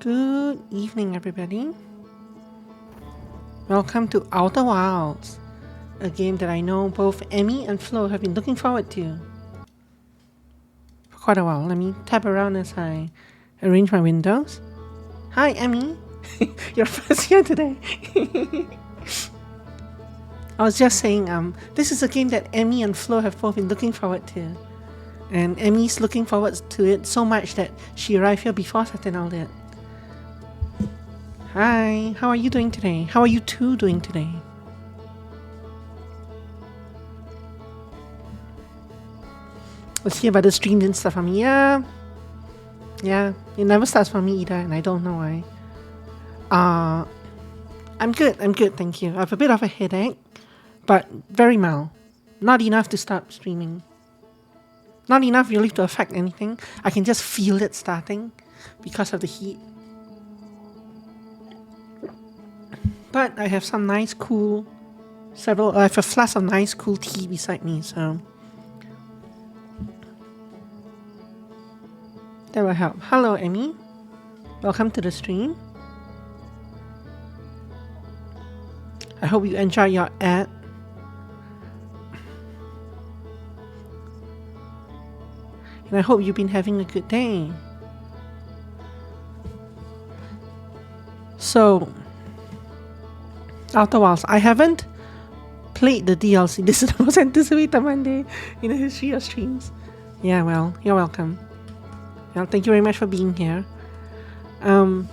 Good evening, everybody. Welcome to Outer Wilds, a game that I know both Emmy and Flo have been looking forward to for quite a while. Let me tap around as I arrange my windows. Hi, Emmy. You're first here today. I was just saying, this is a game that Emmy and Flo have both been looking forward to. And Emmy's looking forward to it so much that she arrived here before Satinal did. Hi, how are you doing today? How are you two doing today? Let's hear about the stream didn't start for me. Yeah, it never starts for me either, and I don't know why. I'm good, thank you. I have a bit of a headache, but very mild. Not enough to stop streaming. Not enough really to affect anything. I can just feel it starting because of the heat. But I have some nice cool, I have a flask of nice cool tea beside me, so that will help. Hello, Emmy. Welcome to the stream. I hope you enjoy your ad. And I hope you've been having a good day. So, Outer Wilds. I haven't played the DLC. This is the most anticipated Monday in the history of streams. Yeah, well, you're welcome. Well, thank you very much for being here. So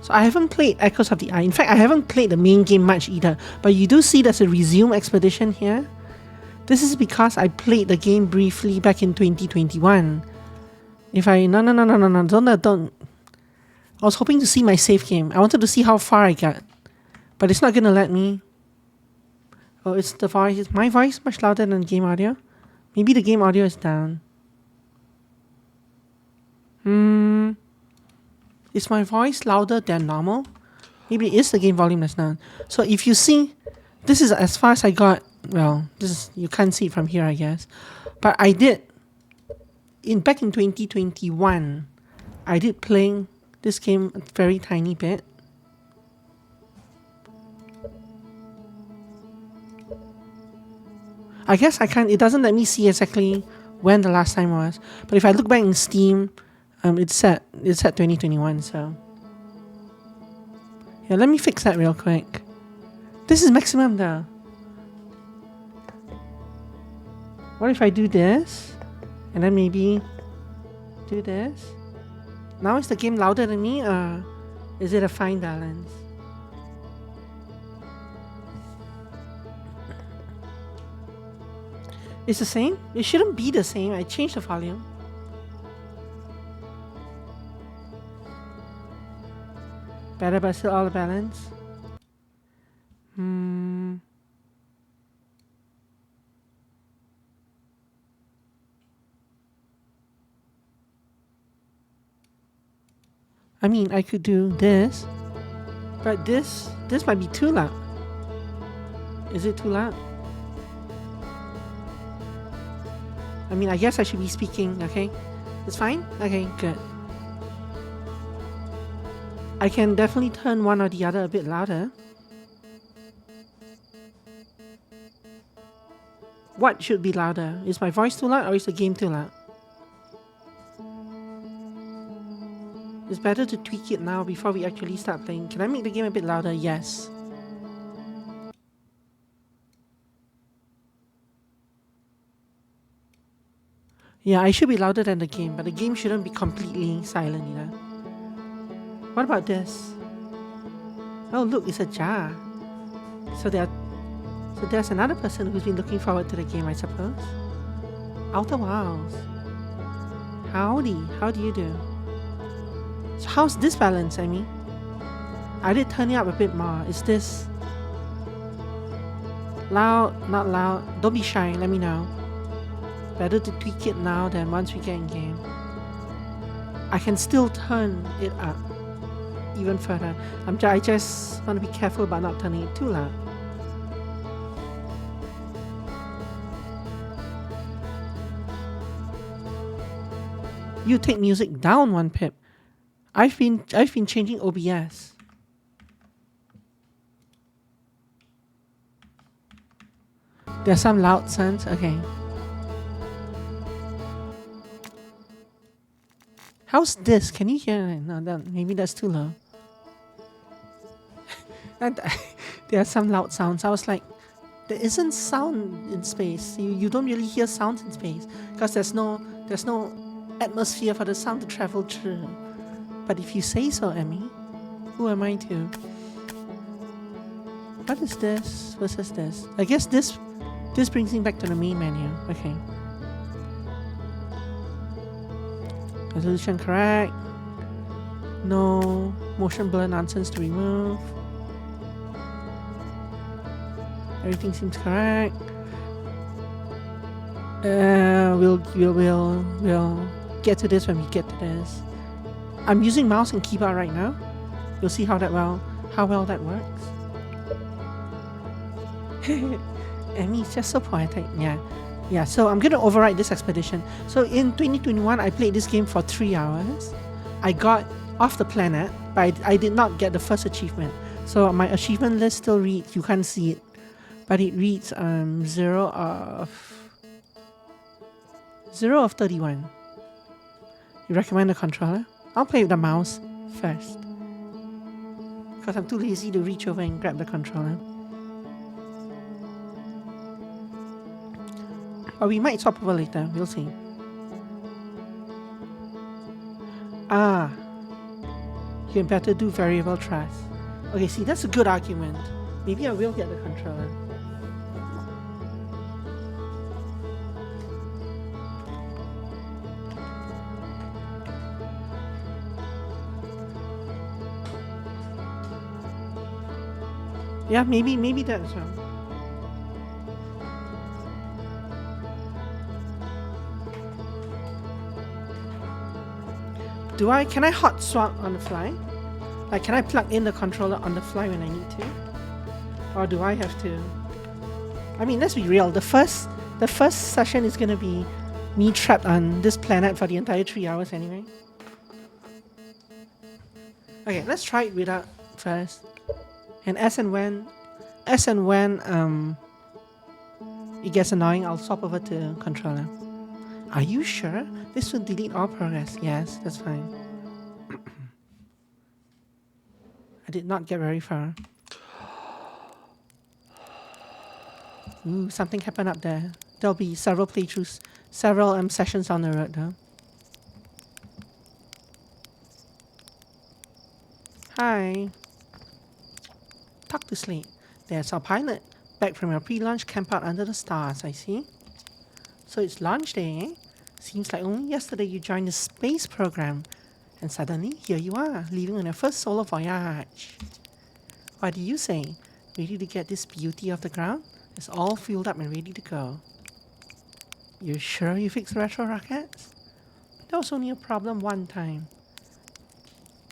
I haven't played Echoes of the Eye. In fact, I haven't played the main game much either. But you do see there's a resume expedition here. This is because I played the game briefly back in 2021. Don't. I was hoping to see my save game. I wanted to see how far I got. But it's not gonna let me. Oh, it's the voice. Is my voice much louder than the game audio? Maybe the game audio is down. Is my voice louder than normal? Maybe it is the game volume that's down. So if you see, this is as far as I got. Well, you can't see it from here, I guess. But I did. Back in 2021, I did playing this game a very tiny bit. I guess I can't. It doesn't let me see exactly when the last time was. But if I look back in Steam, it's set 2021. So yeah, let me fix that real quick. This is maximum though. What if I do this, and then maybe do this? Now is the game louder than me, or is it a fine balance? It's the same? It shouldn't be the same. I changed the volume. Better, but still all the balance. I mean, I could do this, but this might be too loud. Is it too loud? I mean, I guess I should be speaking, okay? It's fine? Okay, good. I can definitely turn one or the other a bit louder. What should be louder? Is my voice too loud or is the game too loud? It's better to tweak it now before we actually start playing. Can I make the game a bit louder? Yes. Yeah, I should be louder than the game, but the game shouldn't be completely silent either. What about this? Oh look, it's a jar. So there's another person who's been looking forward to the game, I suppose. Outer Wilds. Howdy, how do you do? So how's this balance, I mean? I did turn it up a bit more. Is this loud, not loud? Don't be shy, let me know. Better to tweak it now than once we get in game. I can still turn it up even further. I just want to be careful about not turning it too loud. You take music down 1 pip. I've been changing OBS. There's some loud sounds. Okay. How's this? Can you hear it? No, maybe that's too low. And there are some loud sounds. I was like, there isn't sound in space. You don't really hear sounds in space because there's no atmosphere for the sound to travel through. But if you say so, Emmy, who am I to? What is this versus this? I guess this brings me back to the main menu. Okay. Resolution correct. No motion blur nonsense to remove. Everything seems correct. We'll get to this when we get to this. I'm using mouse and keyboard right now. You'll see how well that works. Emmy's just so poetic. Yeah. So I'm gonna override this expedition. So in 2021, I played this game for 3 hours. I got off the planet, but I did not get the first achievement. So my achievement list still reads. You can't see it, but it reads 0 of 31. You recommend the controller? I'll play with the mouse first because I'm too lazy to reach over and grab the controller. But we might swap over later. We'll see. You better do variable thrust. Okay, see, that's a good argument. Maybe I will get the controller. Yeah, maybe that as well. Can I hot swap on the fly? Like, can I plug in the controller on the fly when I need to? Or do I have to? I mean, let's be real. The first session is gonna be me trapped on this planet for the entire 3 hours anyway. Okay, let's try it without first. And as and when it gets annoying, I'll swap over to controller. Are you sure? This will delete all progress. Yes, that's fine. I did not get very far. Ooh, something happened up there. There'll be several playthroughs, several sessions on the road though. Hi. Talk to Slate. There's our pilot. Back from your pre-launch camp out under the stars, I see. So it's launch day, eh? Seems like only yesterday you joined the space program. And suddenly, here you are, leaving on your first solo voyage. What do you say? Ready to get this beauty off the ground? It's all fueled up and ready to go. You sure you fixed retro rockets? That was only a problem one time.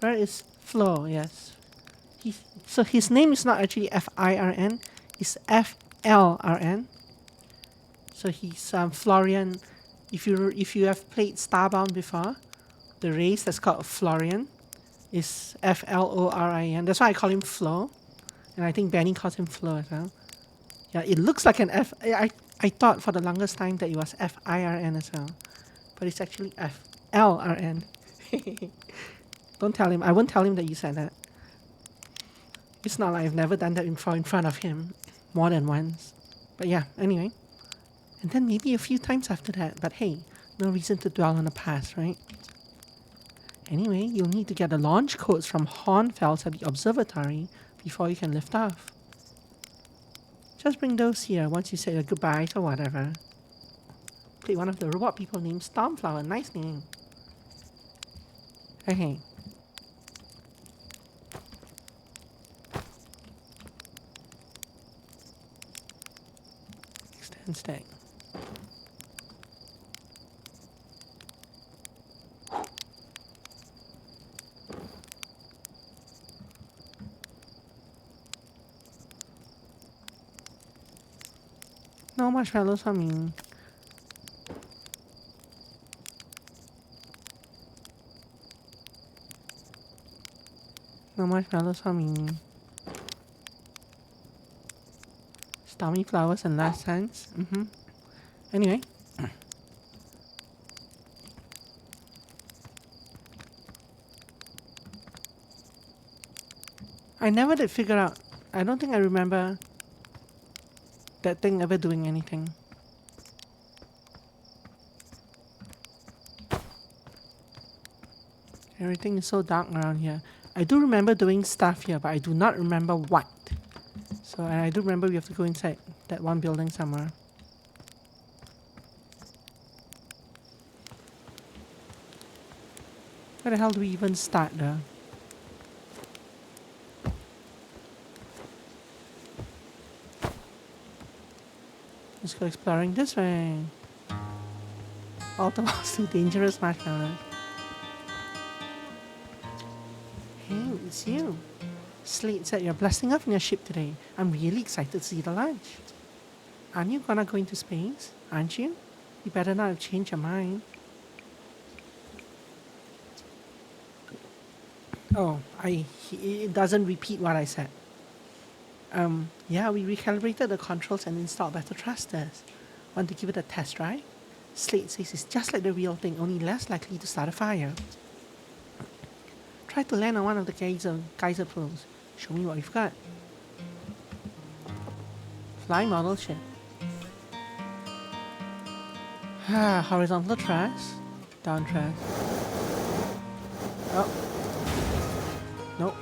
Where is Flo? Yes. So his name is not actually Firn, it's Flrn. So he's Florian. If you have played Starbound before, the race that's called Florian is Florin. That's why I call him Flo, and I think Benny calls him Flo as well. Yeah, it looks like an F. I thought for the longest time that it was Firn as well, but it's actually Flrn. Don't tell him. I won't tell him that you said that. It's not like I've never done that in front of him more than once. But yeah, anyway. And then maybe a few times after that. But hey, no reason to dwell on the past, right? Anyway, you'll need to get the launch codes from Hornfels at the observatory before you can lift off. Just bring those here once you say your goodbyes or whatever. Play one of the robot people named Stormflower. Nice name. Okay. Extend stack. No marshmallows for me. No marshmallows for me. Stormy flowers and last chance. Anyway. I never did figure out. I don't think I remember that thing ever doing anything. Everything is so dark around here. I do remember doing stuff here, but I do not remember what. So I do remember we have to go inside that one building somewhere. Where the hell do we even start though? Let's go exploring this way. All the most too dangerous marshmallows. Hey, it's you. Slate said you're blasting off in your ship today. I'm really excited to see the launch. Aren't you gonna go into space? Aren't you? You better not have changed your mind. Oh, it doesn't repeat what I said. Yeah, we recalibrated the controls and installed better thrusters. Want to give it a test drive? Slate says it's just like the real thing, only less likely to start a fire. Try to land on one of the geyser pools. Show me what you've got. Fly model ship. Horizontal thrust. Down thrust. Oh. Nope.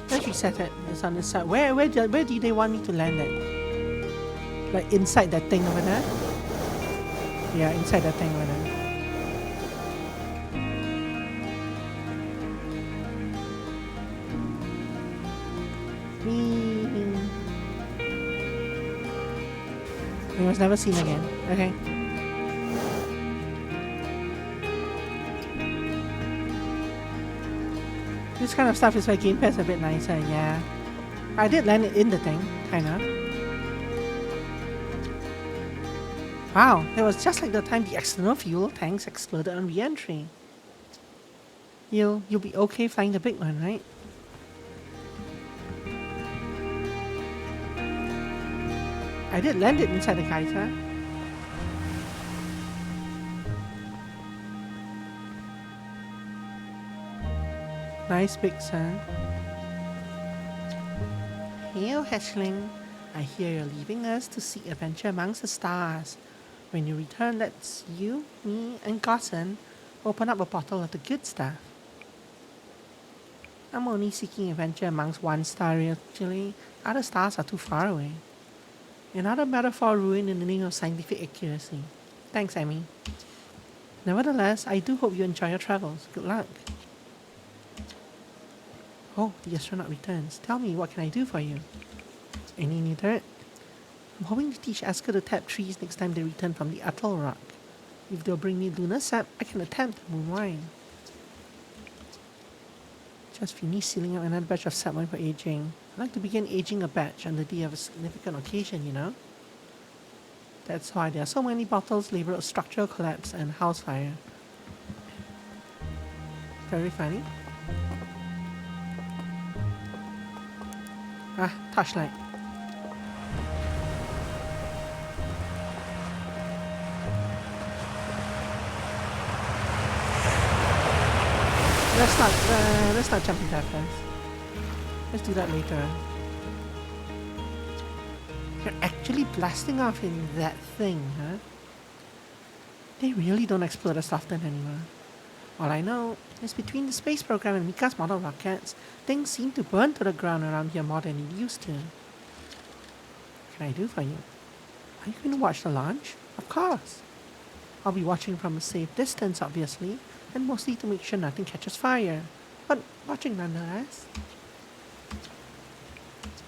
Let's reset it. It's on this side. Where do they want me to land it? Like inside that thing over there? Yeah, inside that thing over there. It was never seen again. Okay. This kind of stuff is where gamepad a bit nicer, yeah. I did land it in the thing, kinda. Wow, that was just like the time the external fuel tanks exploded on re-entry. You'll be okay flying the big one, right? I did land it inside the geyser. Nice big sun. Hail, hatchling. I hear you're leaving us to seek adventure amongst the stars. When you return, let's you, me, and Gossen open up a bottle of the good stuff. I'm only seeking adventure amongst one star, actually. Other stars are too far away. Another metaphor ruined in the name of scientific accuracy. Thanks, Emmy. Nevertheless, I do hope you enjoy your travels. Good luck. Oh, the astronaut returns. Tell me, what can I do for you? Any new dirt? I'm hoping to teach Asker to tap trees next time they return from the Atoll Rock. If they'll bring me lunar sap, I can attempt moon wine. Just finished sealing up another batch of sap wine for aging. I'd like to begin aging a batch on the day of a significant occasion, you know? That's why there are so many bottles labeled structural collapse and house fire. Very funny. Touchlight. Let's not jump into that first. Let's do that later. You're actually blasting off in that thing, huh? They really don't explode as often anymore. All I know is between the space program and Mika's model rockets, things seem to burn to the ground around here more than it used to. What can I do for you? Are you going to watch the launch? Of course. I'll be watching from a safe distance, obviously, and mostly to make sure nothing catches fire. But watching nonetheless.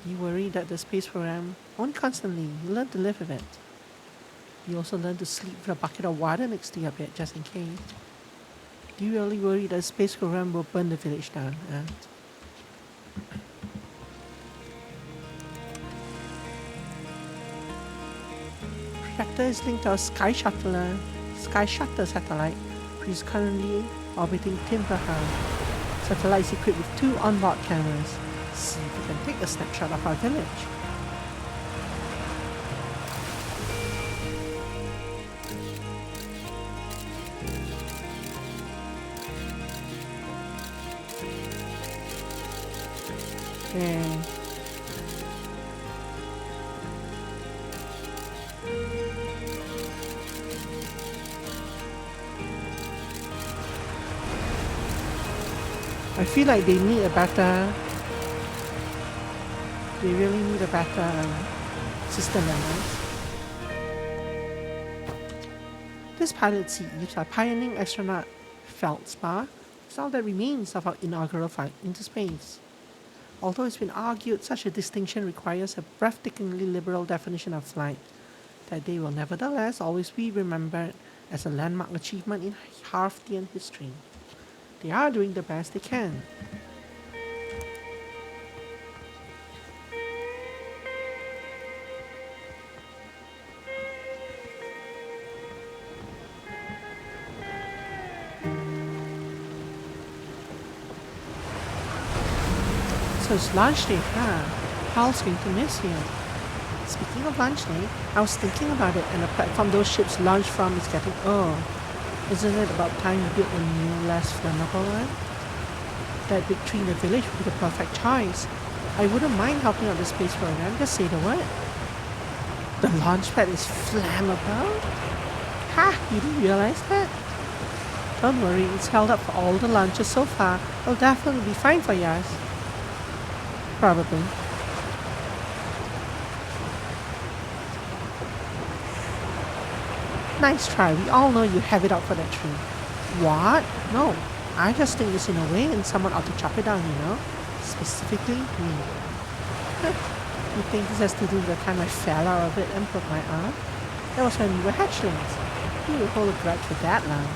You worry that the space program won't constantly. You learn to live with it. You also learn to sleep with a bucket of water next to your bed just in case. Do you really worry that space program will burn the village down? Tractor is linked to our Sky Shuttle satellite, which is currently orbiting Timberham. Satellite is equipped with 2 onboard cameras. See if we can take a snapshot of our village. Okay. I feel like they need a better. They really need a better system than this. This pilot seat gives our pioneering astronaut Feldspar all that remains of our inaugural flight into space. Although it's been argued such a distinction requires a breathtakingly liberal definition of flight, that day will nevertheless always be remembered as a landmark achievement in Harftian history. They are doing the best they can. So it's lunch day, huh? Hal's going to miss you. Speaking of lunch day, I was thinking about it, and the platform those ships launch from is getting old. Isn't it about time we build a new, less flammable one? That big tree in the village would be the perfect choice. I wouldn't mind helping out the space program, just say the word. The launch pad is flammable? Ha! You didn't realize that? Don't worry, it's held up for all the launches so far. It'll definitely be fine for yours. Probably. Nice try. We all know you have it out for that tree. What? No. I just think it's in a way and someone ought to chop it down, you know? Specifically me. You think this has to do with the time I fell out of it and broke my arm? That was when we were hatchlings. You will hold a grudge for that long.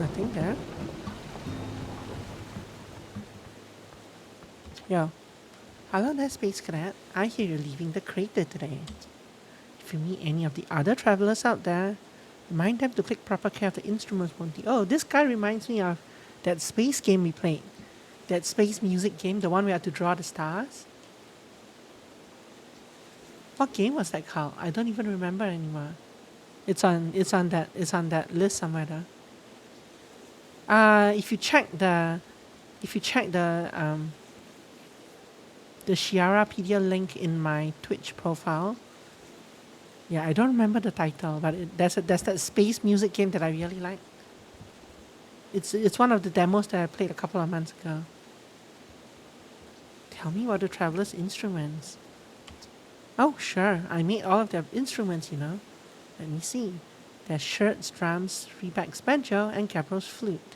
Nothing there. Yo. Hello there, Space Cadet. I hear you're leaving the crater today. If you meet any of the other travelers out there, remind them to take proper care of the instruments, won't you? Oh, this guy reminds me of that space game we played. That space music game, the one we had to draw the stars. What game was that called? I don't even remember anymore. It's on that list somewhere though. If you check the Shiarapedia link in my Twitch profile. Yeah, I don't remember the title, but there's that space music game that I really like. It's one of the demos that I played a couple of months ago. Tell me about the traveler's instruments. Oh, sure. I made all of their instruments, you know. Let me see. There's shirts, drums, Rebeck's banjo, and Gabriel's flute.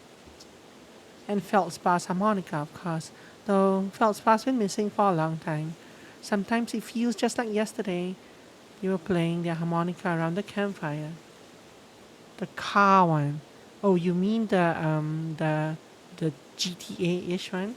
And Feldspar's harmonica, of course. Though Feldspar's been missing for a long time. Sometimes it feels just like yesterday. They were playing their harmonica around the campfire. The car one. Oh, you mean the GTA-ish one?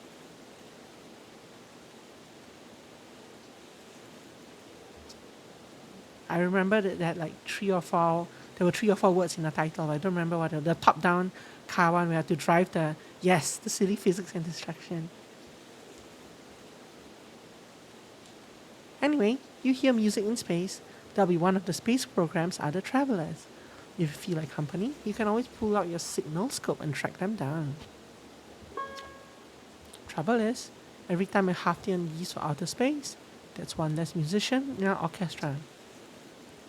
I remember that like there were 3 or 4 words in the title. I don't remember what the top-down car one. We had to drive the silly physics and distraction. Anyway, you hear music in space. That'll be one of the space program's other travelers. If you feel like company, you can always pull out your signal scope and track them down. Trouble is, every time a Harftian leaves for outer space, that's one less musician in our orchestra.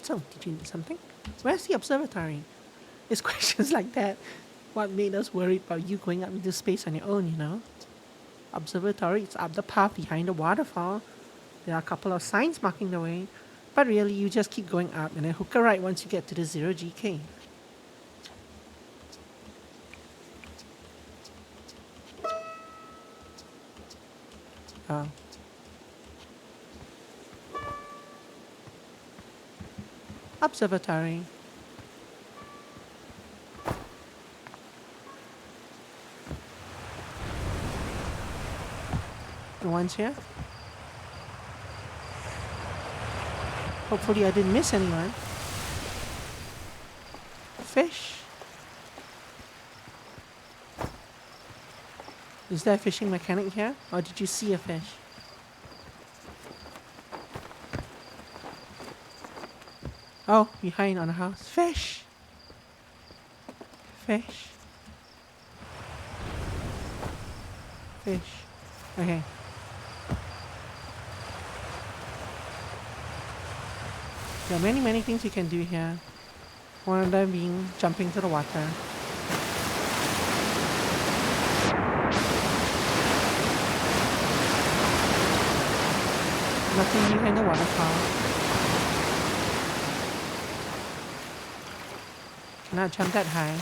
So, did you need something? Where's the observatory? It's questions like that what made us worried about you going up into space on your own, you know? Observatory is up the path behind the waterfall. There are a couple of signs marking the way, but really you just keep going up and then hook a right once you get to the 0G cave. Oh. Observatory. No one's here. Hopefully I didn't miss anyone. Fish. Is there a fishing mechanic here? Or did you see a fish? Oh, behind on a house. Fish! Fish. Fish. Okay. There are many, many things you can do here. One of them being jumping to the water. Nothing new in the waterfall. Cannot jump that high.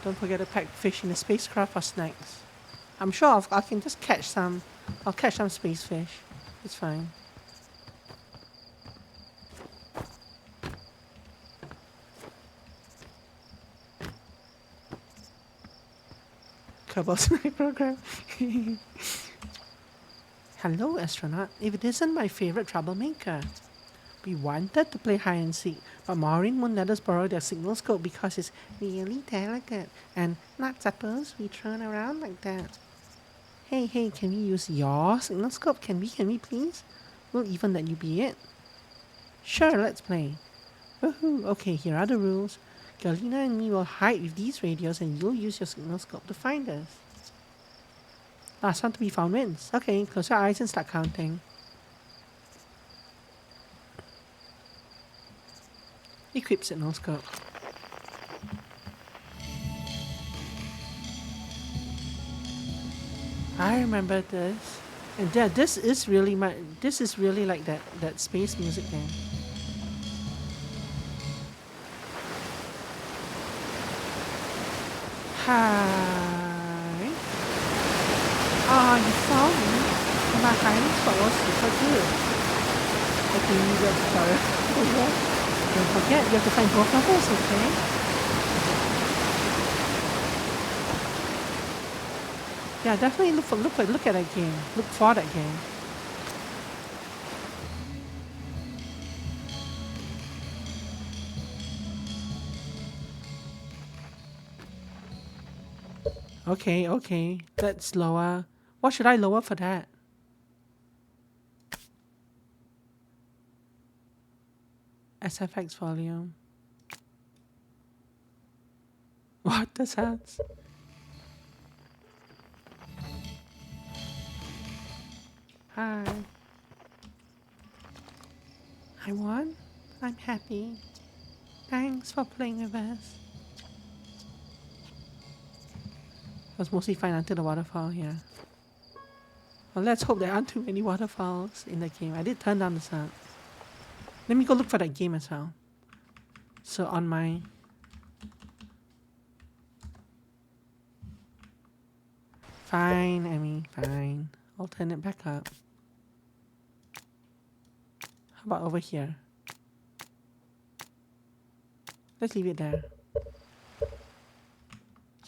Don't forget to pack fish in the spacecraft for snacks. I'm sure I can just catch some. I'll catch some space fish. It's fine. Kerbal Snack Program. Hello, astronaut. If it isn't my favorite troublemaker. We wanted to play hide and seek, but Maureen won't let us borrow their signal scope because it's really delicate and not supposed to be thrown around like that. Hey, can we use your signal scope? Can we please? We'll even let you be it. Sure, let's play. Woohoo! Okay, here are the rules. Galina and me will hide with these radios and you'll use your signal scope to find us. Last one to be found wins. Okay, close your eyes and start counting. Equip signal scope. I remember this. And yeah, this is really like that space music game. Hi. Ah, you found me. My hiding spot was super good. Okay, you got sorry. Oh yeah. Don't forget, you have to find both of us, okay? Yeah, definitely look at that game. Look for that game. Okay. Let's lower. What should I lower for that? SFX volume. What the sounds? Hi. I won? I'm happy. Thanks for playing with us. I was mostly fine until the waterfall, yeah. Well, let's hope there aren't too many waterfalls in the game. I did turn down the sound. Let me go look for that game as well. So on my... Fine, Emmy, fine. I'll turn it back up. How about over here? Let's leave it there.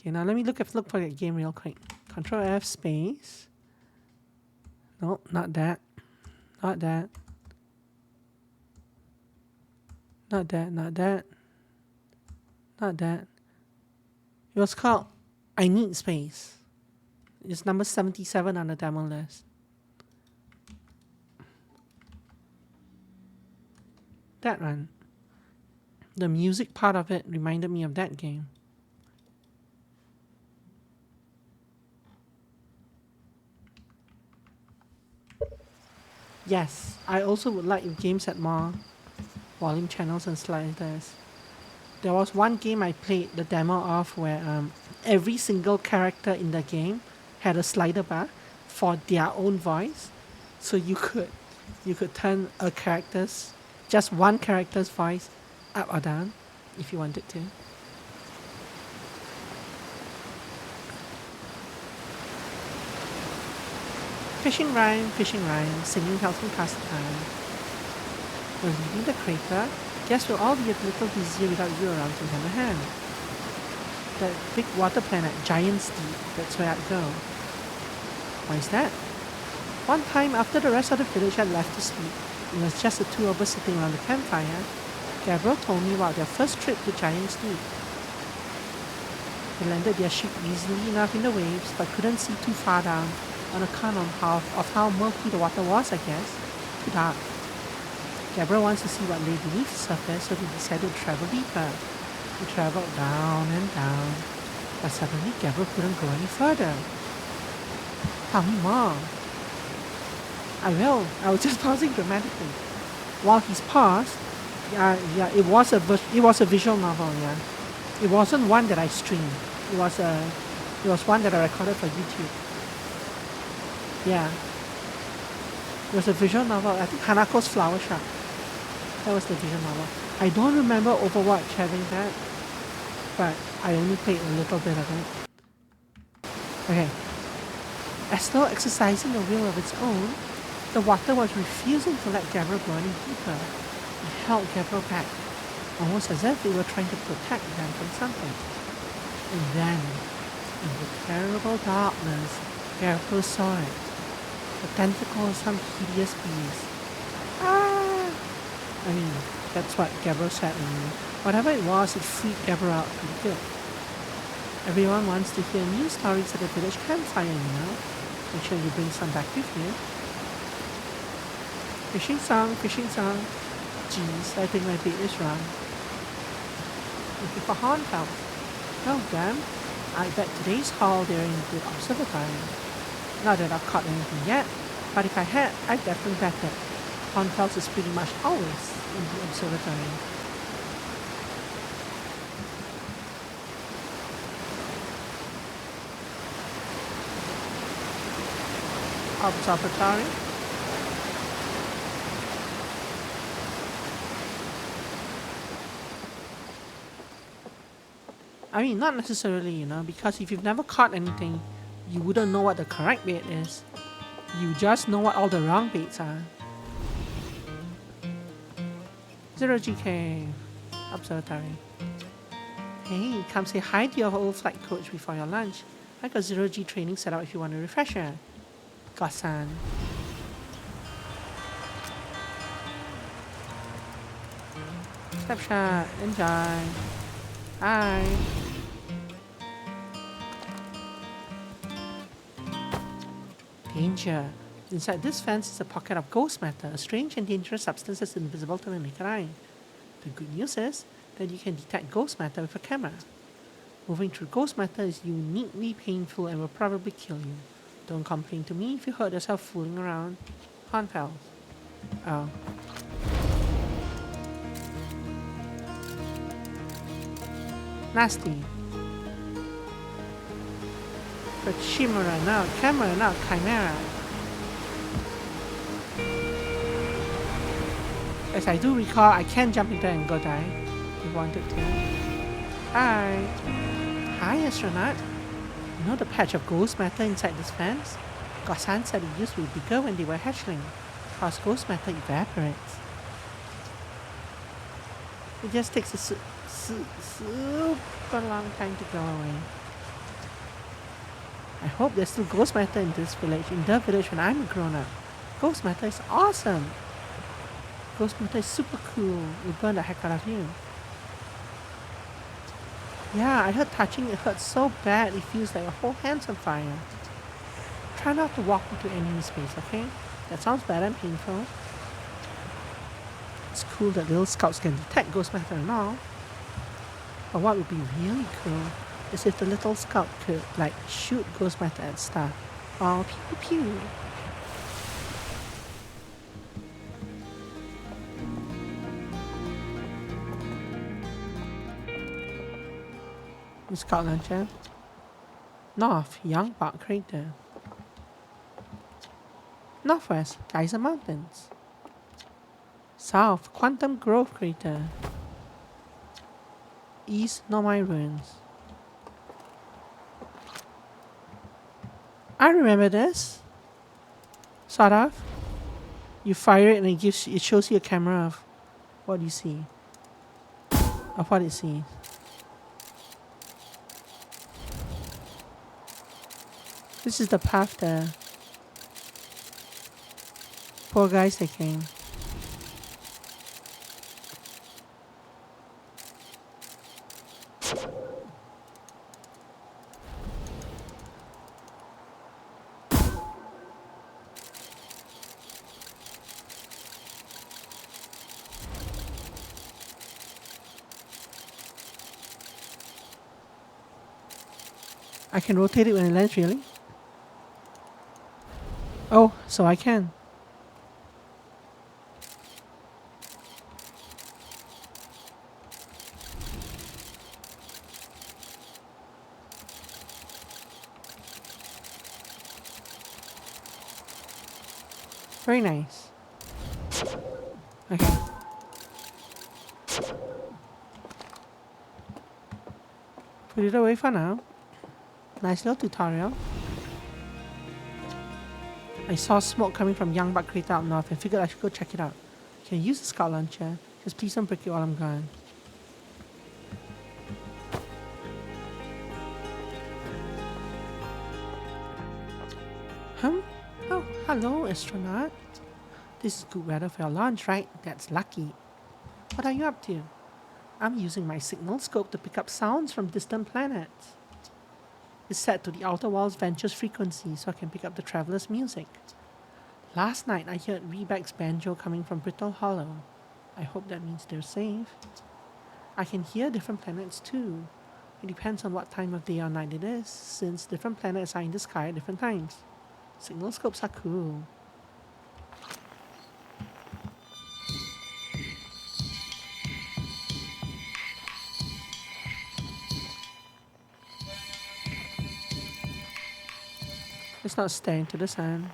Okay, now let me look for that game real quick. Control F space. No, not that. Not that. Not that. Not that. It was called I Need Space. It's number 77 on the demo list. That one. The music part of it reminded me of that game. Yes, I also would like if games had more volume channels and sliders. There was one game I played the demo of where every single character in the game had a slider bar for their own voice. So you could turn a character's, just one character's voice up or down if you wanted to. fishing rhyme, singing helps me pass the time. We're leaving the crater. Guess we'll all be a little busier without you around to lend a hand. That big water planet, Giant's Deep, that's where I'd go. Why is that? One time, after the rest of the village had left to sleep, it was just the two of us sitting around the campfire, Gabriel told me about their first trip to Giant's Deep. They landed their ship easily enough in the waves, but couldn't see too far down on account of how murky the water was, I guess. Too dark. Gabriel wants to see what lay beneath the surface, so they decided to travel deeper. We traveled down and down, but suddenly Gabriel couldn't go any further. Tell me more. I will. I was just pausing dramatically. While he's paused, it was a visual novel. Yeah, it wasn't one that I streamed. It was one that I recorded for YouTube. Yeah, it was a visual novel. I think Hanako's Flower Shop. That was the visual novel. I don't remember Overwatch having that, but I only played a little bit of it. Okay. As though exercising a will of its own, the water was refusing to let Gabriel go any deeper. It held Gabriel back, almost as if it were trying to protect them from something. And then, in the terrible darkness, Gabriel saw it. The tentacle of some hideous beast. Ah! I mean, that's what Gabriel said. Whatever it was, it freaked Gabriel out pretty good. Everyone wants to hear new stories at the village campfire, you know. Make sure you bring some back with you. Fishing song. Geez, I think my beat is wrong. Looking for hornbills. Well done. I bet today's haul they're in a good observatory. Not that I've caught anything yet, but if I had, I'd definitely bet that hornbills is pretty much always in the observatory. Observatory. I mean, not necessarily, you know, because if you've never caught anything, you wouldn't know what the correct bait is. You just know what all the wrong baits are. Zero GK. Observatory. Hey, come say hi to your old flight coach before your lunch. I got Zero G training set up if you want a refresher. Gosan. Snapshot. Enjoy. Hi. Danger. Inside this fence is a pocket of ghost matter, a strange and dangerous substance that's invisible to the naked eye. The good news is that you can detect ghost matter with a camera. Moving through ghost matter is uniquely painful and will probably kill you. Don't complain to me if you hurt yourself fooling around. Hornbills. Oh. Nasty. But Chimera now, camera now, Chimera. As I do recall, I can jump in there and go die if you wanted to. Hi. Hi, astronaut. You know the patch of ghost matter inside this fence? Gosan said it used to be bigger when they were hatchling, because ghost matter evaporates. It just takes a super long time to go away. I hope there's still ghost matter in this village, in the village when I'm a grown up. Ghost matter is awesome. Ghost matter is super cool. It'll burn the heck out of you. Yeah, I heard touching it hurts so bad it feels like your whole hand's on fire. Try not to walk into enemy space, okay? That sounds bad and painful. It's cool that little scouts can detect ghost matter and all. But what would be really cool is if the little scout could, like, shoot ghost matter at stuff. Oh, pew pew. Scout launcher. North, Young Park Crater. Northwest, Geyser Mountains. South, Quantum Grove Crater. East, Nomai Ruins. I remember this. Sort of. You fire it and it shows you a camera of what you see. Of what it sees. This is the path the poor guy's taking. I can rotate it when it lands, really? Oh, so I can. Very nice. Okay. Put it away for now. Nice little tutorial. I saw smoke coming from Young Buck Crater up north and figured I should go check it out. Can I use the scout launcher? Just please don't break it while I'm gone. Oh, hello, astronaut. This is good weather for your launch, right? That's lucky. What are you up to? I'm using my signal scope to pick up sounds from distant planets. It's set to the Outer Wilds Venture's frequency so I can pick up the traveler's music. Last night I heard Rebec's banjo coming from Brittle Hollow. I hope that means they're safe. I can hear different planets too. It depends on what time of day or night it is, since different planets are in the sky at different times. Signal scopes are cool. Let's not stare into the sun.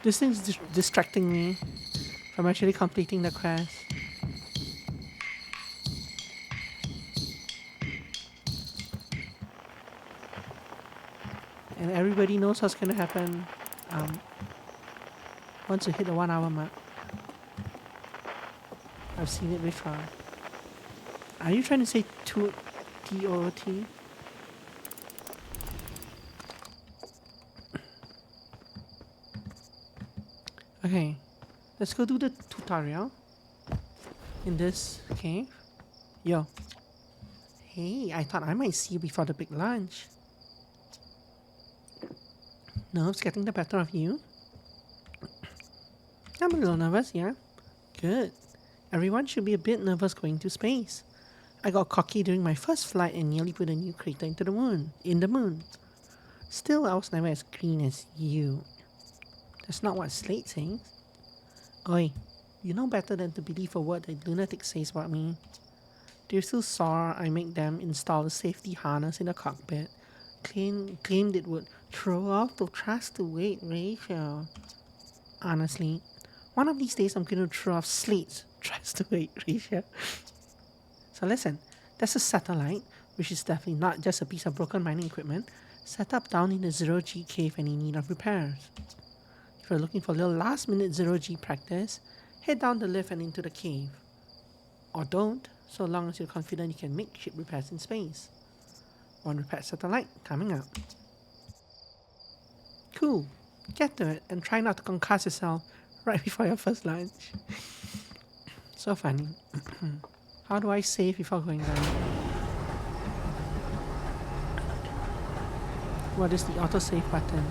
This thing's distracting me from actually completing the quest. And everybody knows what's gonna happen once you hit the 1 hour mark. I've seen it before. Are you trying to say T-O-O-T? Okay, let's go do the tutorial in this cave. Yo. Hey, I thought I might see you before the big lunch. Nerves getting the better of you? I'm a little nervous, yeah? Good. Everyone should be a bit nervous going to space. I got cocky during my first flight and nearly put a new crater into the moon. Still, I was never as green as you. That's not what Slate says. Oi, you know better than to believe a word that lunatic says about me. They're still sore I make them install a safety harness in the cockpit. Claimed it would throw off the thrust to weight ratio. Honestly, one of these days I'm going to throw off Slate's thrust to weight ratio. So listen, there's a satellite, which is definitely not just a piece of broken mining equipment, set up down in the zero-G cave and in need of repairs. If you're looking for a little last-minute zero-G practice, head down the lift and into the cave. Or don't, so long as you're confident you can make ship repairs in space. One repaired satellite coming up. Cool. Get to it and try not to concuss yourself right before your first lunch. So funny. How do I save before going down? What is the autosave button?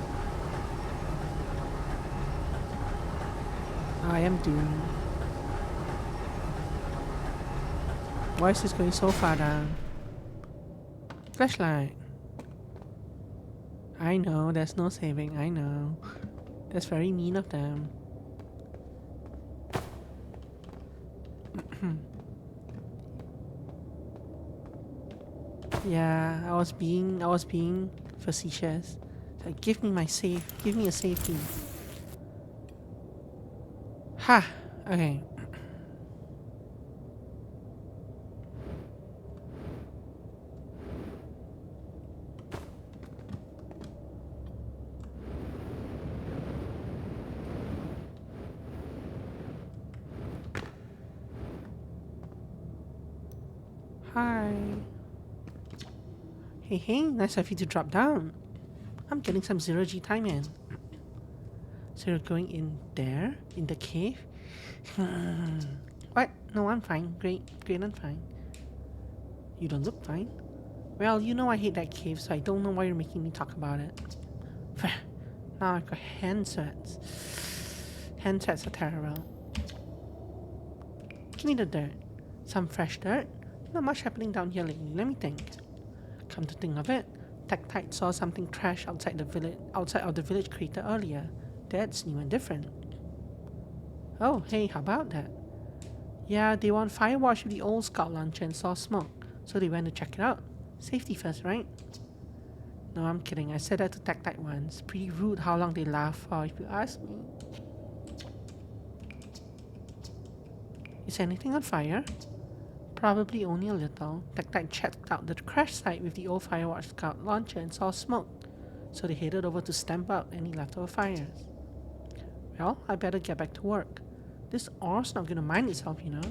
I am doomed. Why is this going so far down? Flashlight. I know, there's no saving, I know. That's very mean of them. Yeah, I was being facetious. Give me my safe. Give me a safe key. Ha! Okay. Hi. Hey, hey, nice of you to drop down. I'm getting some zero-G time in. So you're going in there? In the cave? What? No, I'm fine. Great, I'm fine. You don't look fine. Well, you know I hate that cave, so I don't know why you're making me talk about it. Now I've got hand sweats. Hand sweats are terrible. Give me the dirt. Some fresh dirt? Not much happening down here lately, let me think. Come to think of it, Tektite saw something trash outside of the village crater earlier. That's new and different. Oh, hey, how about that? Yeah, they were on Firewatch with the old scout launcher and saw smoke, so they went to check it out. Safety first, right? No, I'm kidding. I said that to Tektite once. Pretty rude how long they laugh for, if you ask me. Is anything on fire? Probably only a little. Tektite checked out the crash site with the old Firewatch scout launcher and saw smoke, so they headed over to stamp out any leftover fires. Well, I better get back to work. This ore's not gonna mind itself, you know.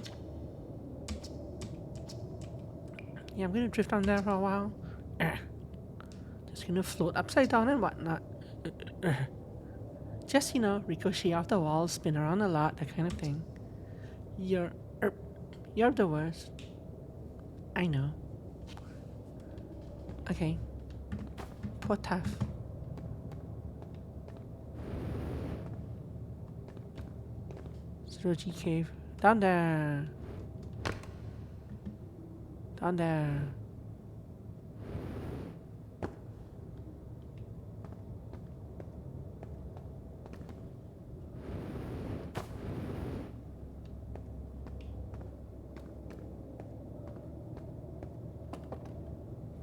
Yeah, I'm gonna drift on there for a while. Just gonna float upside down and whatnot. Just, you know, ricochet off the walls, spin around a lot, that kind of thing. You're the worst. I know. Okay. Poor Taff. Zero-G cave. Down there. Down there.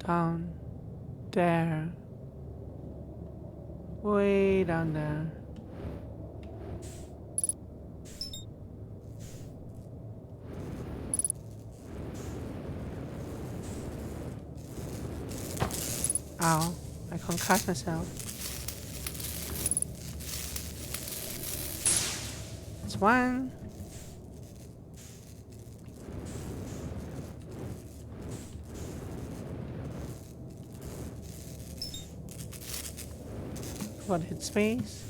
Down there. Way down there. Ow. I concussed myself. That's one. What hit space?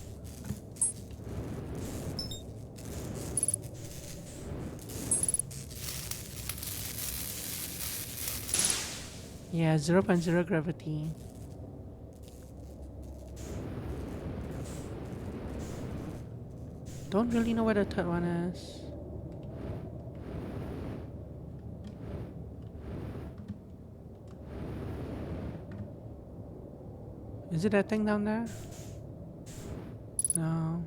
Yeah, 0.0 gravity. Don't really know where the third one is. Is it that thing down there? No.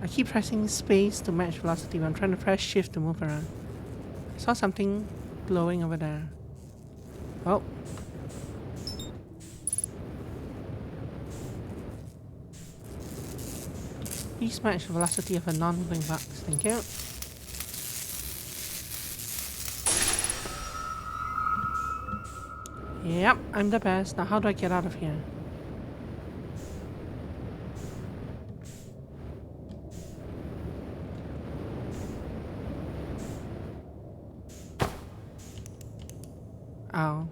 I keep pressing space to match velocity, but I'm trying to press shift to move around. I saw something glowing over there. Oh. Please match the velocity of a non-moving box. Thank you. Yep, I'm the best. Now how do I get out of here? Ow.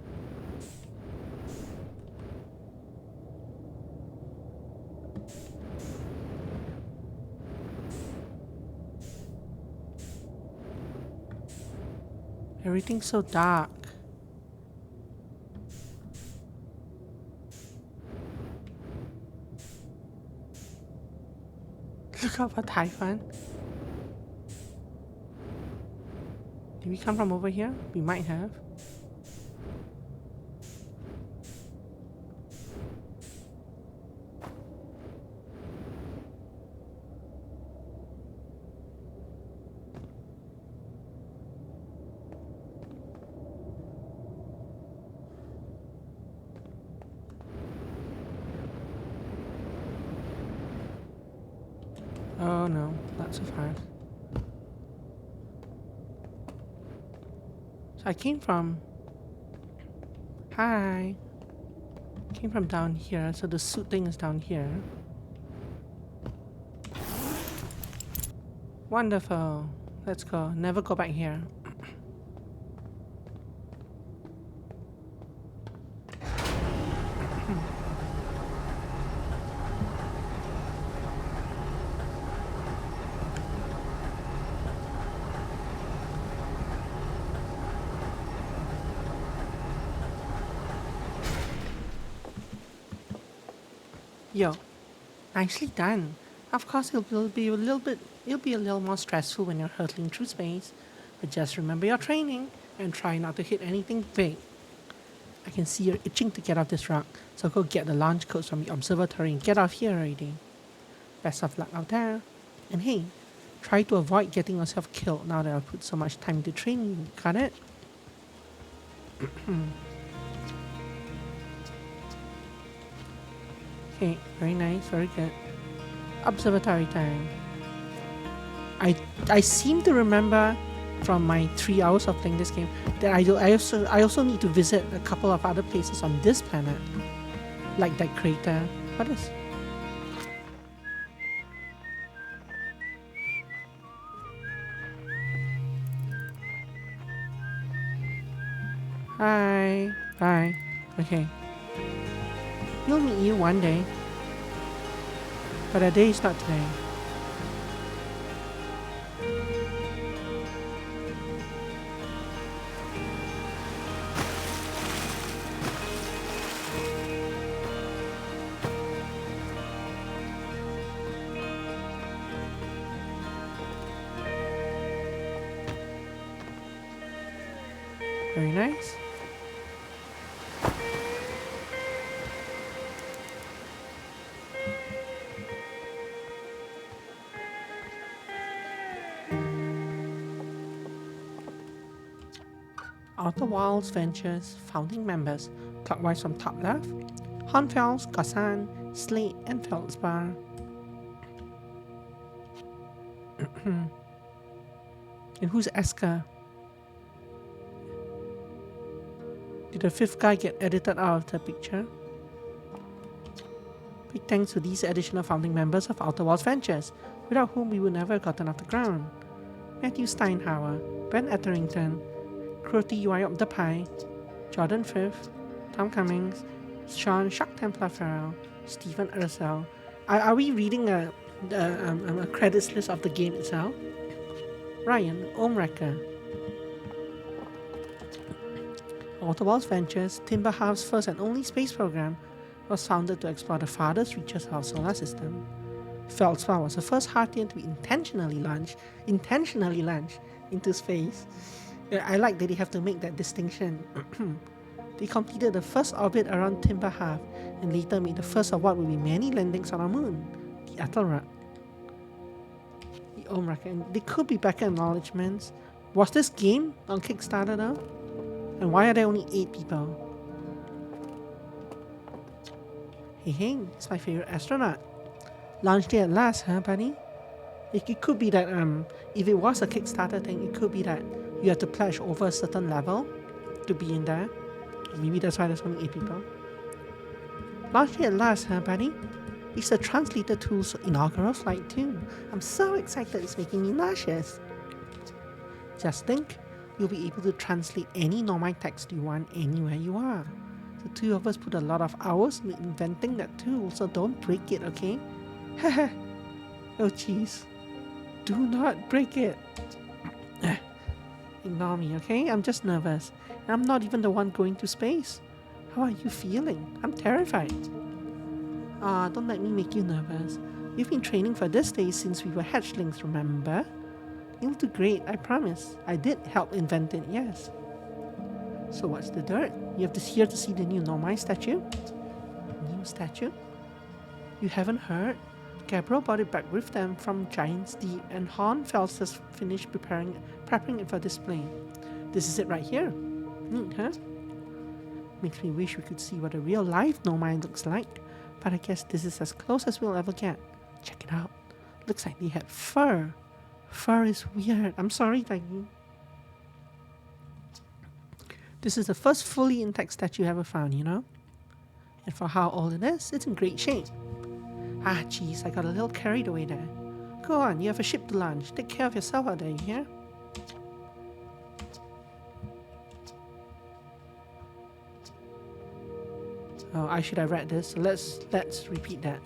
Everything's so dark. Look out for Typhon. Did we come from over here? We might have. Oh no, not so fast. So I came from... Hi! Came from down here, so the suit thing is down here. Wonderful. Let's go. Never go back here. Yo, nicely done. Of course, it'll be a little more stressful when you're hurtling through space, but just remember your training and try not to hit anything big. I can see you're itching to get off this rock, so go get the launch codes from the observatory and get off here already. Best of luck out there. And hey, try to avoid getting yourself killed now that I've put so much time into training. Got it? Okay, very nice, very good. Observatory time. I seem to remember from my 3 hours of playing this game that I also need to visit a couple of other places on this planet, like that crater. What is? Hi, bye. Okay, we'll meet you one day, but a day is not today. Very nice. Outer Wilds Ventures founding members, clockwise from top left: Hornfels, Gossan, Slate, and Feldspar. And who's Eska? Did the fifth guy get edited out of the picture? Big thanks to these additional founding members of Outer Wilds Ventures, without whom we would never have gotten off the ground. Matthew Steinhauer, Ben Etherington, Crotty UI Up the Pie, Jordan Frith, Tom Cummings, Sean Shock Templar Farrell, Stephen Ursel. Are we reading a credits list of the game itself? Ryan Omrecker. Outer Wilds Ventures, Timber Half's first and only space program, was founded to explore the farthest reaches of our solar system. Feldspar was the first Hartian to be intentionally launched into space. I like that they have to make that distinction. They completed the first orbit around Timber Half and later made the first of what will be many landings on our moon, the Ethelred. The Omrak, and there could be better acknowledgements. Was this game on Kickstarter though? And why are there only 8 people? Hey, it's my favorite astronaut. Launch day at last, huh, buddy? It could be that if it was a Kickstarter thing, it could be that you have to pledge over a certain level to be in there. Maybe that's why there's only 8 people. Launch day at last, huh, buddy? It's the translator tool's inaugural flight too. I'm so excited, it's making me nauseous. Just think, you'll be able to translate any Nomai text you want anywhere you are. The two of us put a lot of hours into inventing that tool, so don't break it, okay? Haha. Oh jeez. Do not break it. Ignore me, okay? I'm just nervous. I'm not even the one going to space. How are you feeling? I'm terrified. Don't let me make you nervous. We've been training for this day since we were hatchlings, remember? You'll do great, I promise. I did help invent it, yes. So what's the dirt? You have here to see the new Nomai statue? New statue? You haven't heard? Gabriel brought it back with them from Giant's Deep, and Hornfels has finished prepping it for display. This is it right here. Neat, huh? Makes me wish we could see what a real life Nomai looks like, but I guess this is as close as we'll ever get. Check it out. Looks like they had fur. Fur is weird. I'm sorry, Tiggy. This is the first fully intact statue ever found, you know? And for how old it is, it's in great shape. Ah, jeez, I got a little carried away there. Go on, you have a ship to launch. Take care of yourself out there, you hear? Oh, I should have read this, so let's repeat that.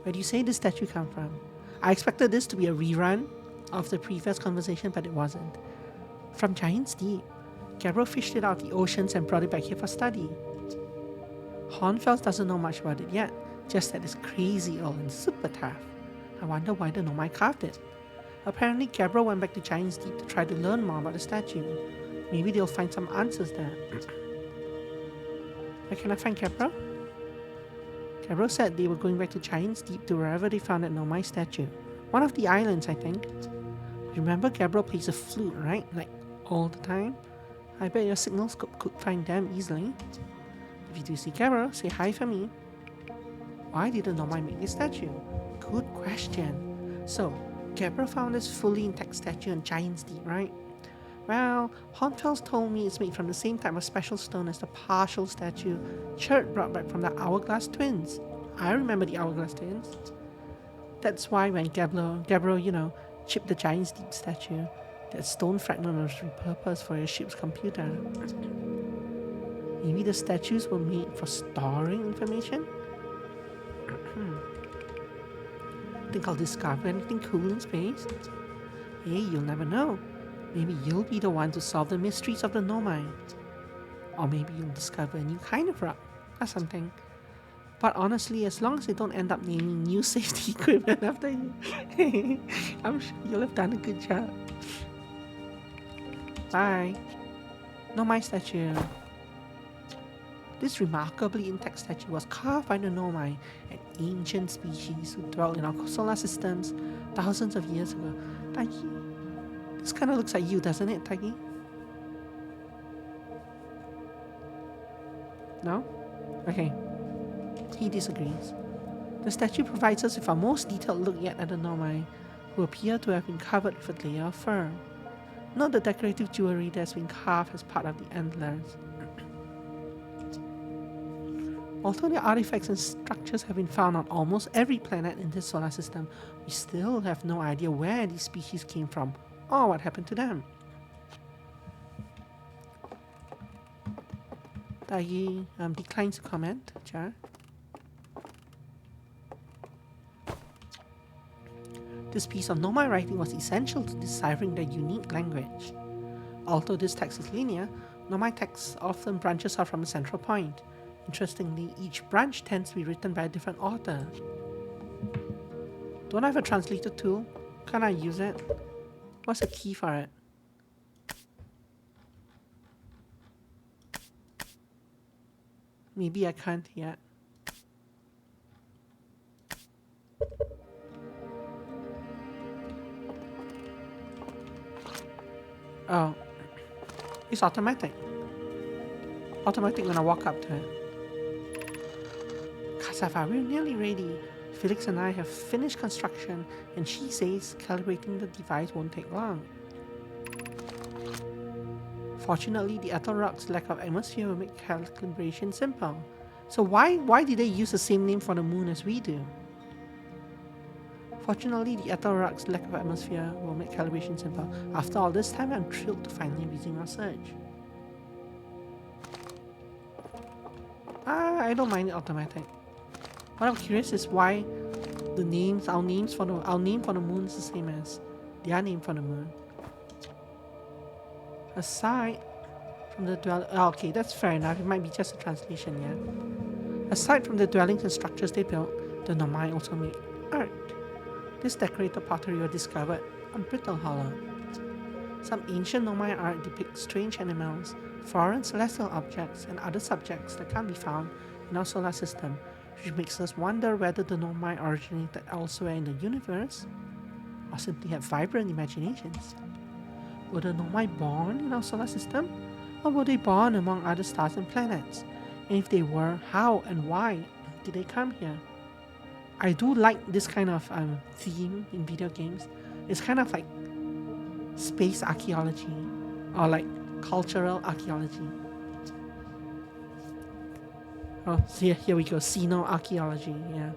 Where do you say this statue come from? I expected this to be a rerun of the previous conversation, but it wasn't. From Giant's Deep. Gabriel fished it out of the oceans and brought it back here for study. Hornfels doesn't know much about it yet, just that it's crazy old and super tough. I wonder why the Nomai carved it. Apparently, Gabriel went back to Giant's Deep to try to learn more about the statue. Maybe they'll find some answers there. Where can I find Gabriel? Gabriel said they were going back to Giant's Deep to wherever they found that Nomai statue. One of the islands, I think. Remember, Gabriel plays a flute, right? Like, all the time? I bet your signal scope could find them easily. If you do see Gabriel, say hi for me. Why did the Nomai make this statue? Good question. So, Gabriel found this fully intact statue on Giant's Deep, right? Well, Hornfels told me it's made from the same type of special stone as the partial statue Chert brought back from the Hourglass Twins. I remember the Hourglass Twins. That's why when Gabriel, you know, chipped the Giant's Deep statue, that stone fragment was repurposed for your ship's computer. Maybe the statues were made for storing information? Think I'll discover anything cool in space? Hey, you'll never know. Maybe you'll be the one to solve the mysteries of the Nomai. Or maybe you'll discover a new kind of rock or something. But honestly, as long as they don't end up naming new safety equipment after you, I'm sure you'll have done a good job. Bye. Nomai statue. This remarkably intact statue was carved by the Nomai, an ancient species who dwelled in our solar systems thousands of years ago. Taggy, this kind of looks like you, doesn't it, Taggy? No? Okay. He disagrees. The statue provides us with our most detailed look yet at the Nomai, who appear to have been covered with a layer of fur. Not the decorative jewelry that's been carved as part of the antlers. Although the artifacts and structures have been found on almost every planet in this solar system, we still have no idea where these species came from or what happened to them. Dagi declines to comment, Char. This piece of Nomai writing was essential to deciphering their unique language. Although this text is linear, Nomai text often branches off from a central point. Interestingly, each branch tends to be written by a different author. Don't I have a translator tool? Can't I use it? What's the key for it? Maybe I can't yet. Oh, it's automatic. Automatic when I walk up to it. Cassava, we're nearly ready. Felix and I have finished construction, and she says calibrating the device won't take long. Fortunately, the Ethel Rock's lack of atmosphere will make calibration simple. So why did they use the same name for the moon as we do? Fortunately, the Ethel Rock's lack of atmosphere will make calibration simple. After all this time, I'm thrilled to finally resume our search. I don't mind it automatic. What I'm curious is why our name for the moon is the same as their name for the moon. Aside from the okay, that's fair enough. It might be just a translation, yeah. Aside from the dwellings and structures they built, the Nomai also made art. This decorated pottery was discovered on Brittle Hollow. Some ancient Nomai art depicts strange animals, foreign celestial objects, and other subjects that can't be found in our solar system, which makes us wonder whether the Nomai originated elsewhere in the universe, or simply had vibrant imaginations. Were the Nomai born in our solar system, or were they born among other stars and planets? And if they were, how and why did they come here? I do like this kind of theme in video games. It's kind of like space archaeology or like cultural archaeology. Oh, so here we go. Xenoarchaeology. Yeah.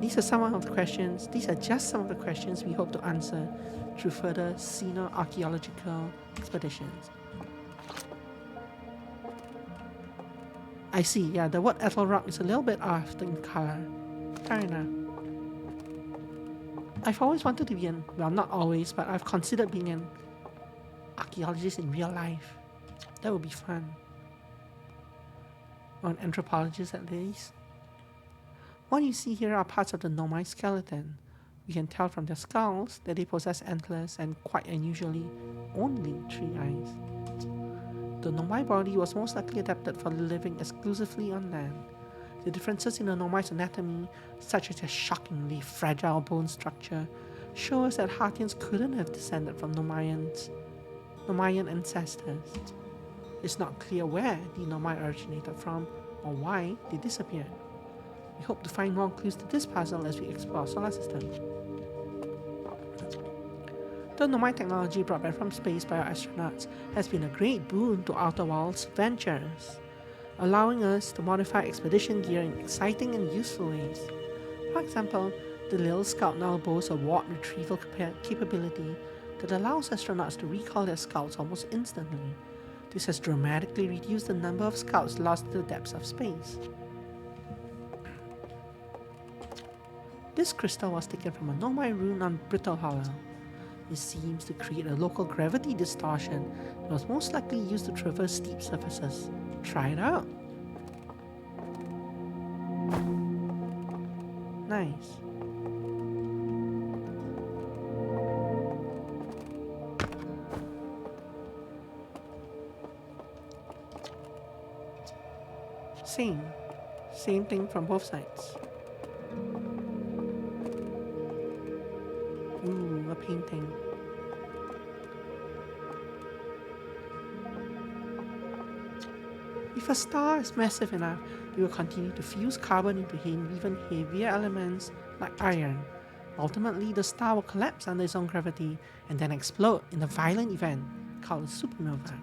These are some of the questions. These are just some of the questions we hope to answer through further xenoarchaeological expeditions. I see. Yeah, the word Ethel Rock is a little bit off in color. Fair enough. I've always wanted to be well, not always, but I've considered being an archaeologist in real life. That would be fun. Or an anthropologist at least. What you see here are parts of the Nomai skeleton. We can tell from their skulls that they possess antlers and quite unusually, only 3 eyes. The Nomai body was most likely adapted for living exclusively on land. The differences in the Nomai's anatomy, such as their shockingly fragile bone structure, show us that Hartians couldn't have descended from Nomaian ancestors. It's not clear where the Nomai originated from or why they disappeared. We hope to find more clues to this puzzle as we explore solar system. The Nomai technology brought back from space by our astronauts has been a great boon to Outer Wilds ventures, allowing us to modify expedition gear in exciting and useful ways. For example, the Lil Scout now boasts a warp retrieval capability that allows astronauts to recall their scouts almost instantly. This has dramatically reduced the number of scouts lost to the depths of space. This crystal was taken from a Nomai rune on Brittle Hollow. It seems to create a local gravity distortion that was most likely used to traverse steep surfaces. Try it out. Nice. Same thing from both sides. Ooh, a painting. If a star is massive enough, it will continue to fuse carbon into even heavier elements like iron. Ultimately, the star will collapse under its own gravity and then explode in a violent event called a supernova.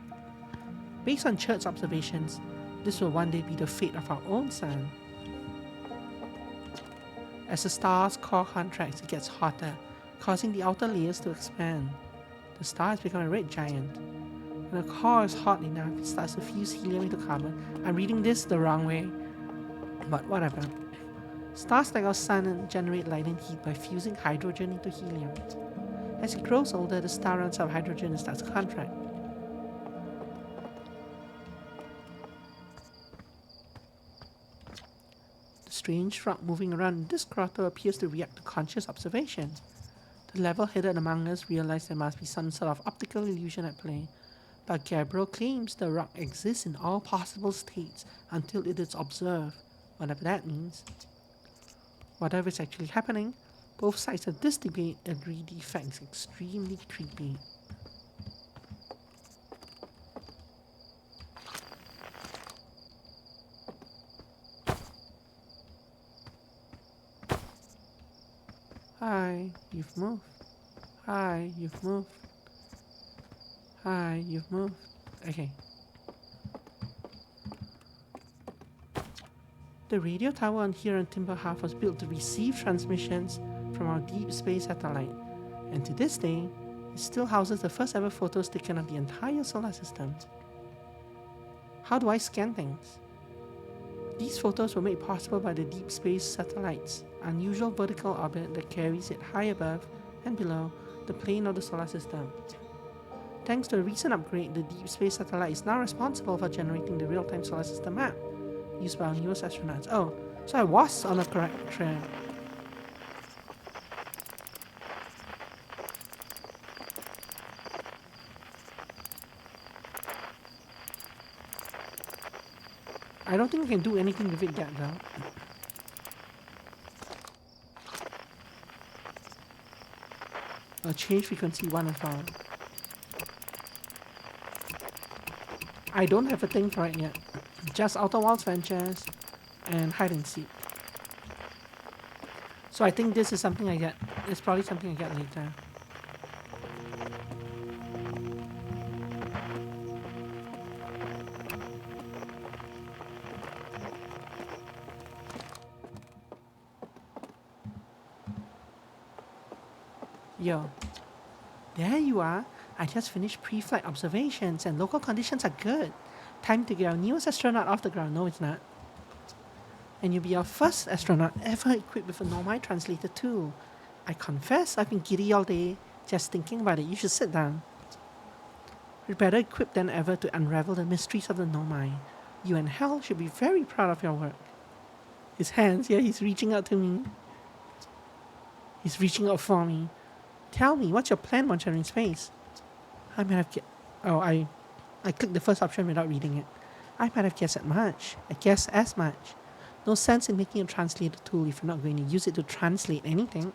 Based on Church's observations, this will one day be the fate of our own sun. As the star's core contracts, it gets hotter, causing the outer layers to expand. The star has become a red giant. When the core is hot enough, it starts to fuse helium into carbon. I'm reading this the wrong way, but whatever. Stars like our sun generate light and heat by fusing hydrogen into helium. As it grows older, the star runs out of hydrogen and starts to contract. The strange rock moving around in this grotto appears to react to conscious observation. The level-headed among us realize there must be some sort of optical illusion at play, but Gabriel claims the rock exists in all possible states until it is observed, whatever that means. Whatever is actually happening, both sides of this debate agree the effect is extremely creepy. Hi, you've moved. Hi, you've moved. Hi, you've moved. Okay. The radio tower on here on Timber Half was built to receive transmissions from our deep space satellite, and to this day, it still houses the first ever photos taken of the entire solar system. How do I scan things? These photos were made possible by the deep space satellite's unusual vertical orbit that carries it high above and below the plane of the solar system. Thanks to a recent upgrade, the deep space satellite is now responsible for generating the real-time solar system map used by our newest astronauts. Oh, so I was on a correct track. I don't think I can do anything with it yet though. I'll change frequency 1 as well. I don't have a thing for it yet. Just Outer Wilds Ventures and hide and seek. So I think this is something I get. It's probably something I get later. Yo, there you are. I just finished pre-flight observations and local conditions are good. Time to get our newest astronaut off the ground. No, it's not. And you'll be our first astronaut ever equipped with a Nomai translator too. I confess I've been giddy all day just thinking about it. You should sit down. We're better equipped than ever to unravel the mysteries of the Nomai. You and Hal should be very proud of your work. His hands, yeah, he's reaching out to me. He's reaching out for me. Tell me, what's your plan once you're in space? I might have I clicked the first option without reading it. I might have guessed as much. I guess as much. No sense in making a translator tool if you're not going to use it to translate anything.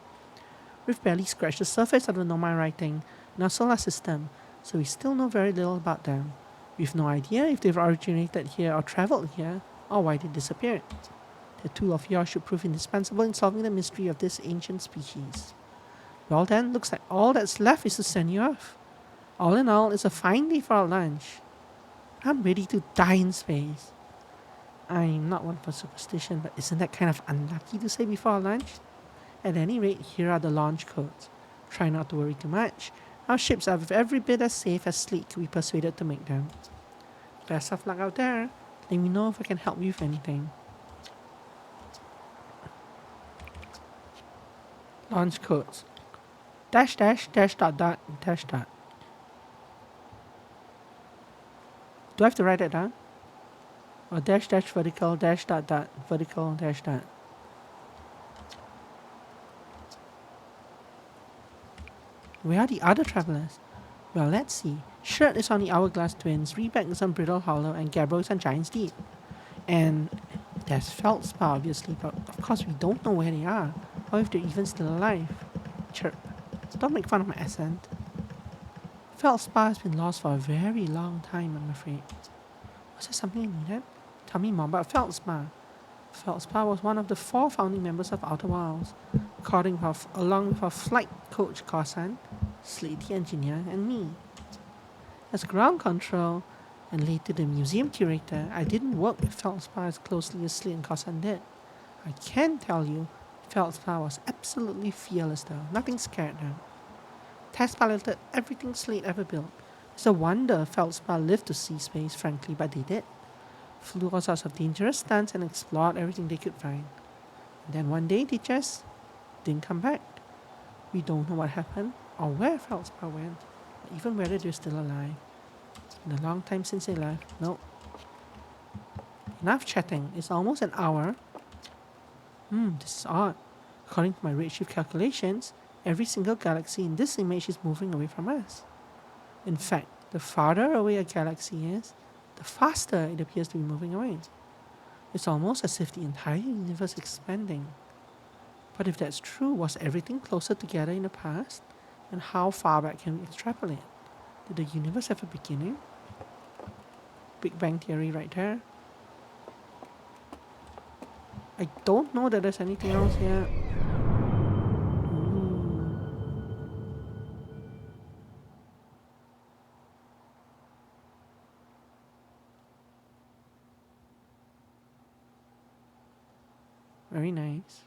We've barely scratched the surface of the Nomai writing in our solar system, so we still know very little about them. We've no idea if they've originated here or traveled here, or why they disappeared. The tool of yours should prove indispensable in solving the mystery of this ancient species. Well then, looks like all that's left is to send you off. All in all, it's a fine day for our lunch. I'm ready to die in space. I'm not one for superstition, but isn't that kind of unlucky to say before our lunch? At any rate, here are the launch codes. Try not to worry too much. Our ships are every bit as safe as sleek we persuaded to make them. Best of luck out there. Let me know if I can help you with anything. Launch codes. Dash dash dash dot dot dash dot. Do I have to write that down? Or dash dash vertical dash dot dot vertical dash dot. Where are the other travelers? Well, let's see. Shirt is on the Hourglass Twins, Rebeck is on Brittle Hollow, and Gabriel is on Giant's Deep. And there's Feldspar, obviously, but of course we don't know where they are, or if they're even still alive. Chirp. Don't make fun of my accent. Feldspar has been lost for a very long time, I'm afraid. Was there something I needed? Tell me more about Feldspar. Feldspar was one of the 4 founding members of Outer Wilds, along with our flight coach Corsan, Slade the engineer, and me. As ground control, and later the museum curator, I didn't work with Feldspar as closely as Slade and Corsan did. I can tell you, Feldspar was absolutely fearless though, nothing scared them. Test piloted everything Slade ever built. It's a wonder Feldspar lived to see space, frankly, but they did. Flew all sorts of dangerous stunts and explored everything they could find. And then one day they just didn't come back. We don't know what happened or where Feldspar went, or even whether they're still alive. It's been a long time since they left. Nope. Enough chatting. It's almost an hour. This is odd. According to my redshift calculations, every single galaxy in this image is moving away from us. In fact, the farther away a galaxy is, the faster it appears to be moving away. It's almost as if the entire universe is expanding. But if that's true, was everything closer together in the past? And how far back can we extrapolate? Did the universe have a beginning? Big Bang Theory right there. I don't know that there's anything else here. Very nice.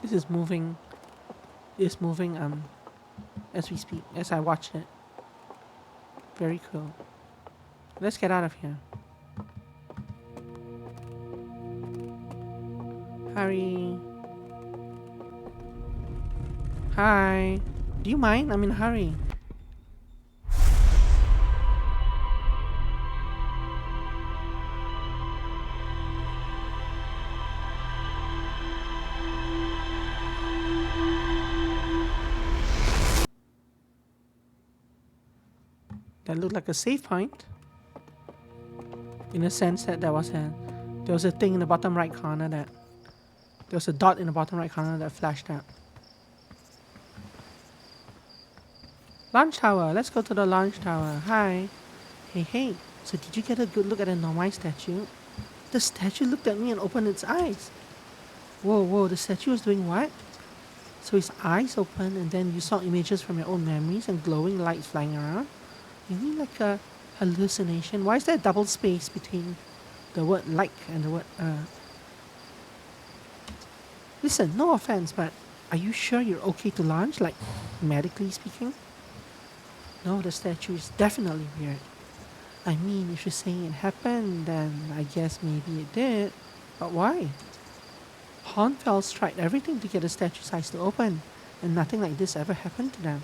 This is moving. It's moving as we speak, as I watch it. Very cool. Let's get out of here. Hurry. Hi. Do you mind? I'm in a hurry. That looked like a save point. In a sense that there was a thing in the bottom right corner that there was a dot in the bottom right corner that flashed out. Launch tower. Let's go to the launch tower. Hi. Hey. So did you get a good look at the Nomai statue? The statue looked at me and opened its eyes. Whoa, whoa, the statue was doing what? So his eyes open and then you saw images from your own memories and glowing lights flying around? You mean like a hallucination? Why is there a double space between the word like and the word Listen, no offense, but are you sure you're okay to launch, like medically speaking? No, the statue is definitely weird. I mean, if you're saying it happened, then I guess maybe it did. But why? Hornfels tried everything to get the statue's eyes to open, and nothing like this ever happened to them.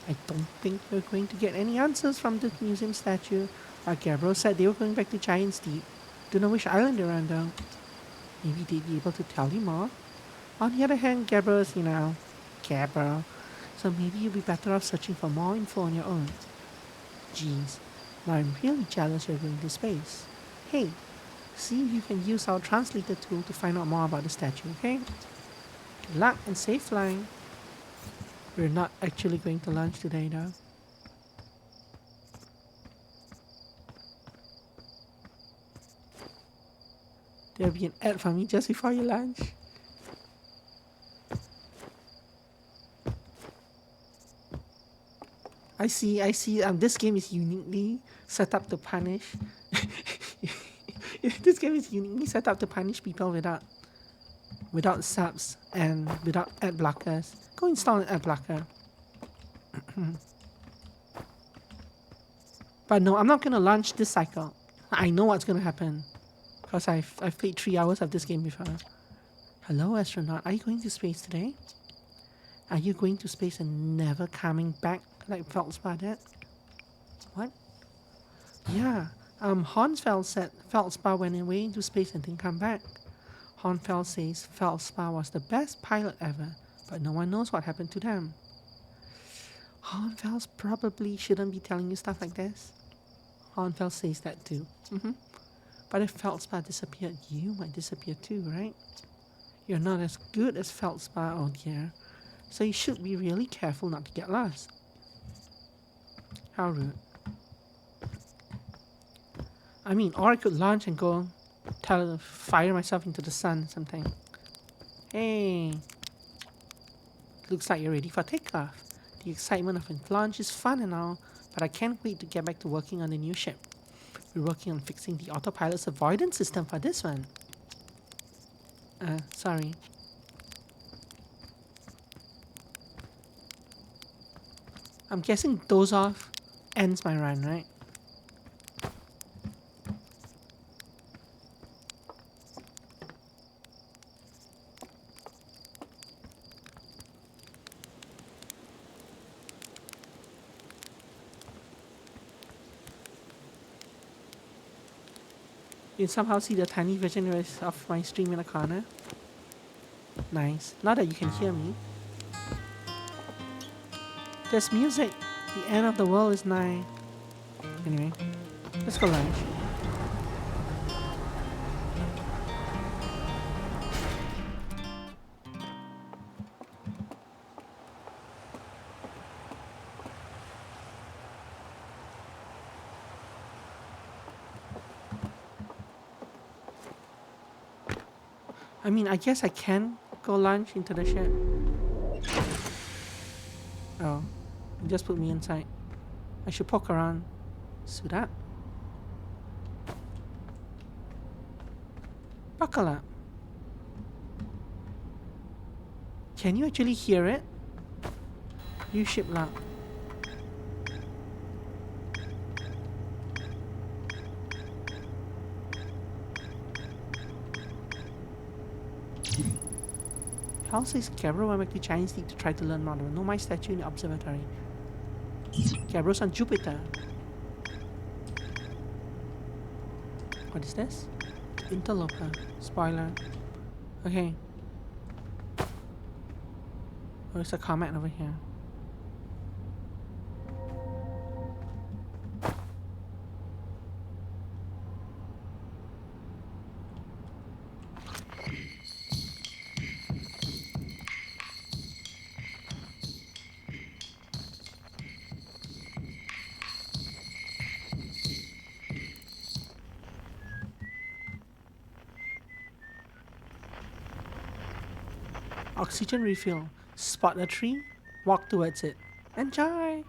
I don't think we're going to get any answers from the museum statue. Like Gabriel said, they were going back to Giant's Deep. Don't know which island they're on though. Maybe they'd be able to tell you more. On the other hand, Gabriel's, Gabriel. So maybe you'll be better off searching for more info on your own. Jeez, now I'm really jealous you're going to space. Hey, see if you can use our translator tool to find out more about the statue, okay? Good luck and safe flying. We're not actually going to lunch today though. There'll be an ad for me just before your lunch. I see, this game is uniquely set up to punish. This game is uniquely set up to punish people without subs and without ad blockers. Go install an ad blocker. But no, I'm not gonna launch this cycle. I know what's gonna happen. Because I've played 3 hours of this game before. Hello astronaut, are you going to space today? Are you going to space and never coming back like Feldspar did? What? Yeah, Hornfeld said Feldspar went away into space and didn't come back. Hornfeld says Feldspar was the best pilot ever, but no one knows what happened to them. Hornfeld probably shouldn't be telling you stuff like this. Hornfeld says that too. But if Feldspar disappeared, you might disappear too, right? You're not as good as Feldspar, oh dear. So you should be really careful not to get lost. How rude. I mean, or I could launch and go fire myself into the sun or something. Hey. Looks like you're ready for takeoff. The excitement of a launch is fun and all, but I can't wait to get back to working on the new ship. We're working on fixing the autopilot's avoidance system for this one. Sorry. I'm guessing doze off ends my run, right? You can somehow see the tiny version of my stream in the corner. Nice. Now that you can hear me. There's music. The end of the world is nigh. Anyway, let's go lunch. I mean, I guess I can go lunch into the shed. Oh, you just put me inside. I should poke around. Sudat? Buckle up. Can you actually hear it? You ship loud. Hal says Gabriel went back to Chinese Deep to try to learn more. No my statue in the observatory. Gabriel's on Jupiter. What is this? Interloper. Spoiler. Okay. Oh, there's a comment over here. Oxygen refill. Spot a tree, walk towards it. Enjoy!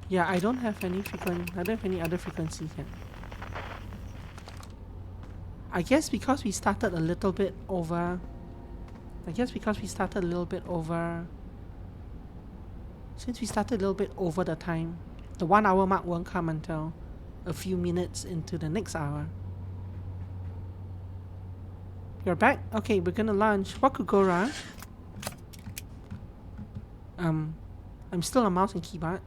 Yeah, I don't have any other frequencies yet. I guess because we started a little bit over. Since we started a little bit over the time, the 1 hour mark won't come until a few minutes into the next hour. You're back? Okay, we're gonna launch. What could go wrong? I'm still on mouse and keyboard.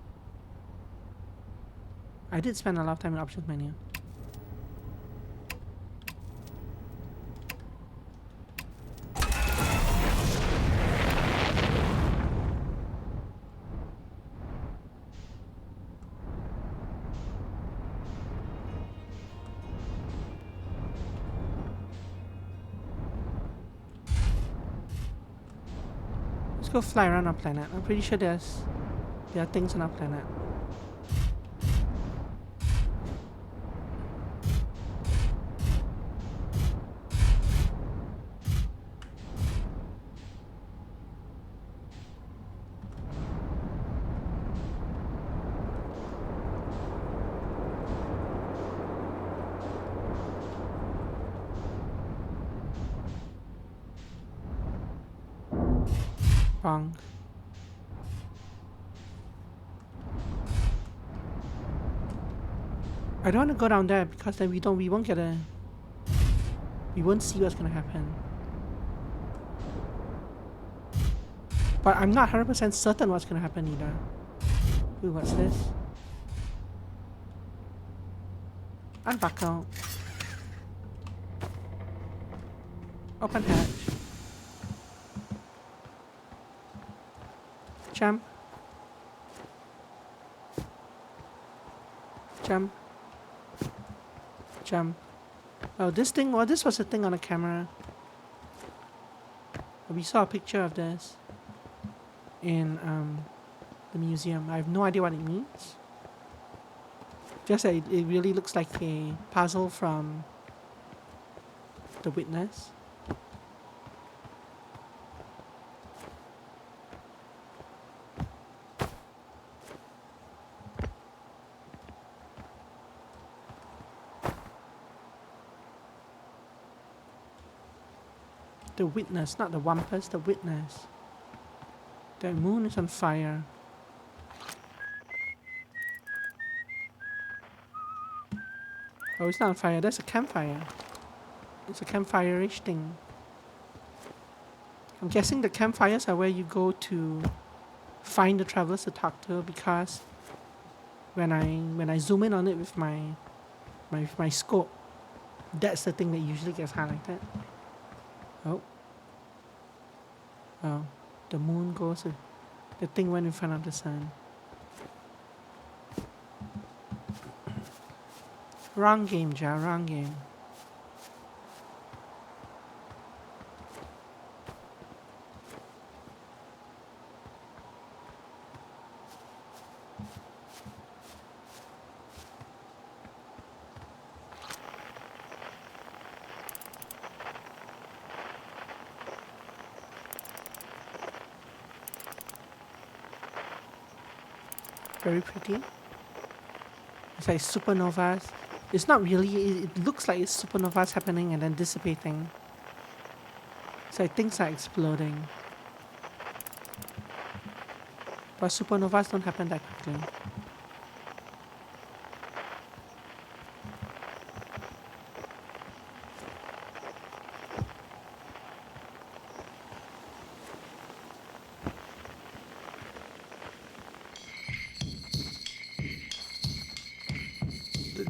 I did spend a lot of time in options menu. Let's go fly around our planet. I'm pretty sure there are things on our planet. Wrong. I don't want to go down there because then we won't see what's gonna happen. But I'm not 100% certain what's gonna happen either. Ooh, what's this? Unbuckle. Open hatch. Jump. Jump. Jump. Oh, this was a thing on the camera. We saw a picture of this in the museum. I have no idea what it means. Just that it really looks like a puzzle from The Witness. The Witness, not the Wampus, the Witness. The moon is on fire. Oh, it's not on fire, that's a campfire. It's a campfire-ish thing. I'm guessing the campfires are where you go to find the travelers to talk to, because when I zoom in on it with my scope, that's the thing that usually gets highlighted. Oh. Oh. The moon goes. The thing went in front of the sun. Wrong game, Ja. Wrong game. Very pretty. It's like supernovas. It's not really, it looks like it's supernovas happening and then dissipating. It's like things are exploding. But supernovas don't happen that quickly.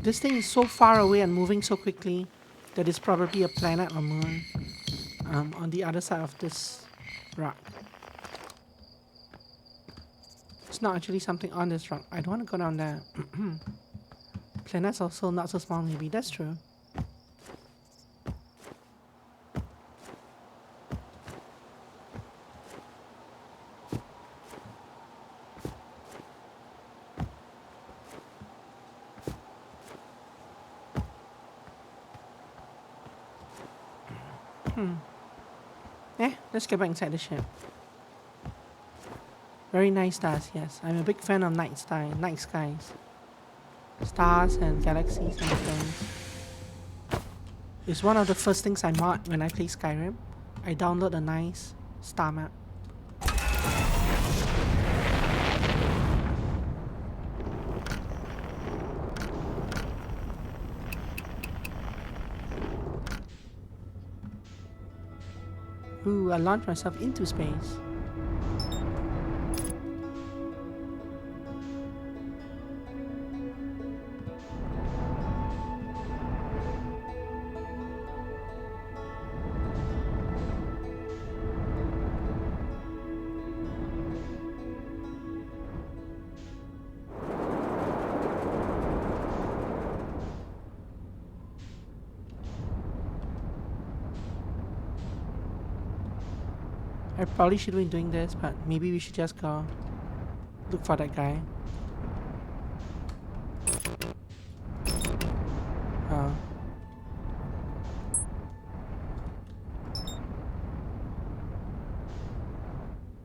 This thing is so far away and moving so quickly that it's probably a planet or moon on the other side of this rock. It's not actually something on this rock. I don't want to go down there. Planets also not so small, maybe. That's true. Let's get back inside the ship. Very nice stars, yes. I'm a big fan of night skies. Stars and galaxies and things. It's one of the first things I mod when I play Skyrim. I download a nice star map. Ooh, I launched myself into space. I probably should have been doing this, but maybe we should just go look for that guy. Oh.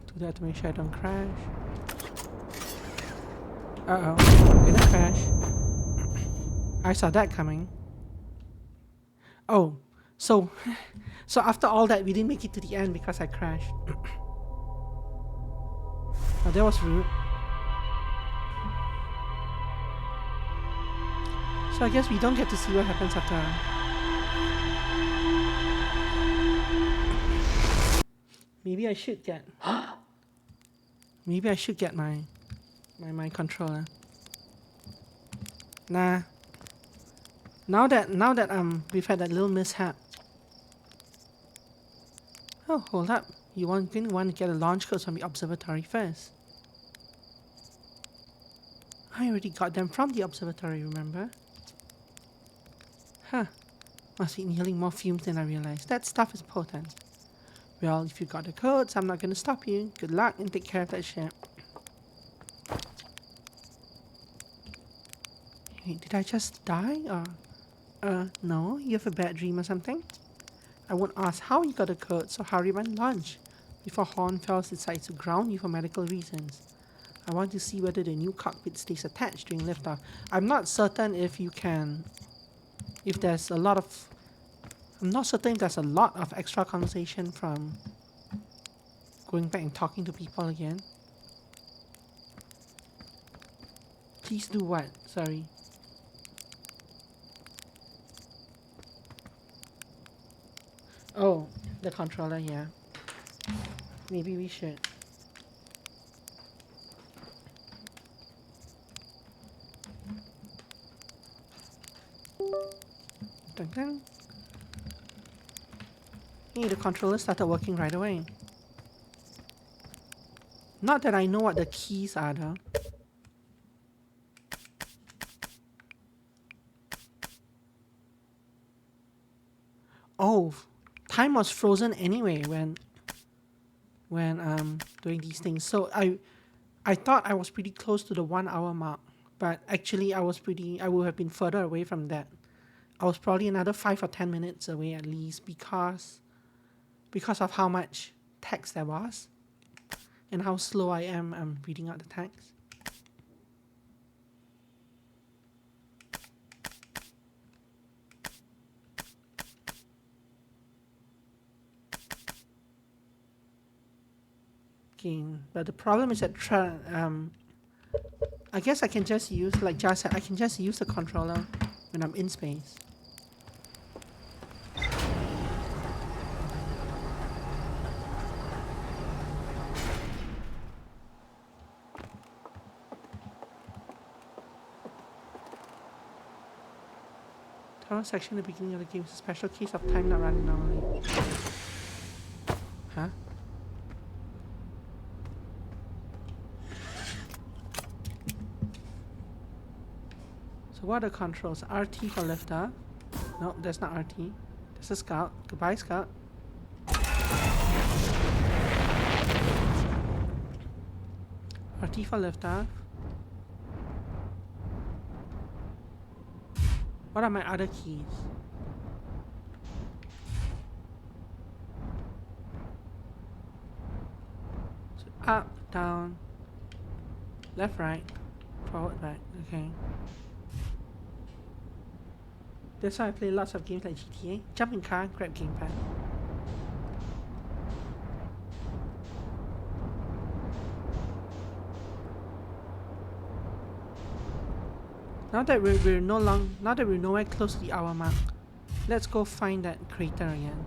Do that to make sure I don't crash. Uh-oh. Gonna crash. I saw that coming. Oh. So after all that, we didn't make it to the end because I crashed. Oh, that was rude. So I guess we don't get to see what happens after. Maybe I should get. Maybe I should get my controller. Nah. Now that we've had that little mishap. Oh, hold up. You didn't want to get a launch codes from the observatory first. I already got them from the observatory, remember? Huh. Must be inhaling more fumes than I realized. That stuff is potent. Well, if you got the codes, I'm not gonna stop you. Good luck and take care of that ship. Hey, did I just die? No, you have a bad dream or something? I won't ask how you got the code, so hurry and launch before Hornfels decides to ground you for medical reasons. I want to see whether the new cockpit stays attached during liftoff. I'm not certain if you can... I'm not certain if there's a lot of extra conversation from going back and talking to people again. Please do what? Sorry. Oh, the controller, yeah. Maybe we should. Dun dun. Hey, the controller started working right away. Not that I know what the keys are though. Oh, time was frozen anyway when doing these things. So I thought I was pretty close to the 1 hour mark, but actually I would have been further away from that. I was probably another 5 or 10 minutes away at least because of how much text there was and how slow I am reading out the text. But the problem is that I guess I can just use, like Jar said, I can just use the controller when I'm in space. Tower section at the beginning of the game is a special case of time not running normally. Huh? So what are the controls? RT for liftoff. No, that's not RT. That's a scout. Goodbye, scout. RT for liftoff. What are my other keys? Up, down, left, right, forward, back. Okay. That's why I play lots of games like GTA. Jump in car, grab gamepad. Now that we're nowhere close to the hour mark, let's go find that crater again.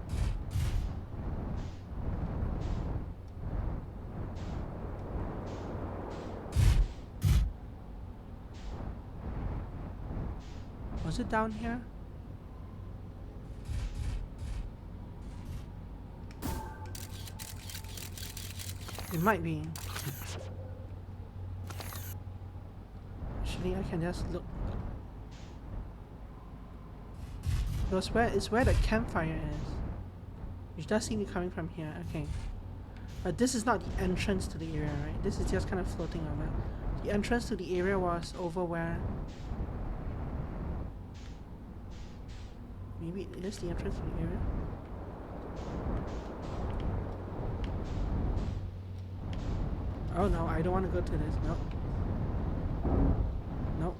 Was it down here? It might be. Actually, I can just look. It's where the campfire is. Which does seem to be coming from here. Okay. But this is not the entrance to the area, right? This is just kind of floating over. The entrance to the area was over where... Maybe it is the entrance to the area? Oh no, I don't want to go to this. Nope. Nope.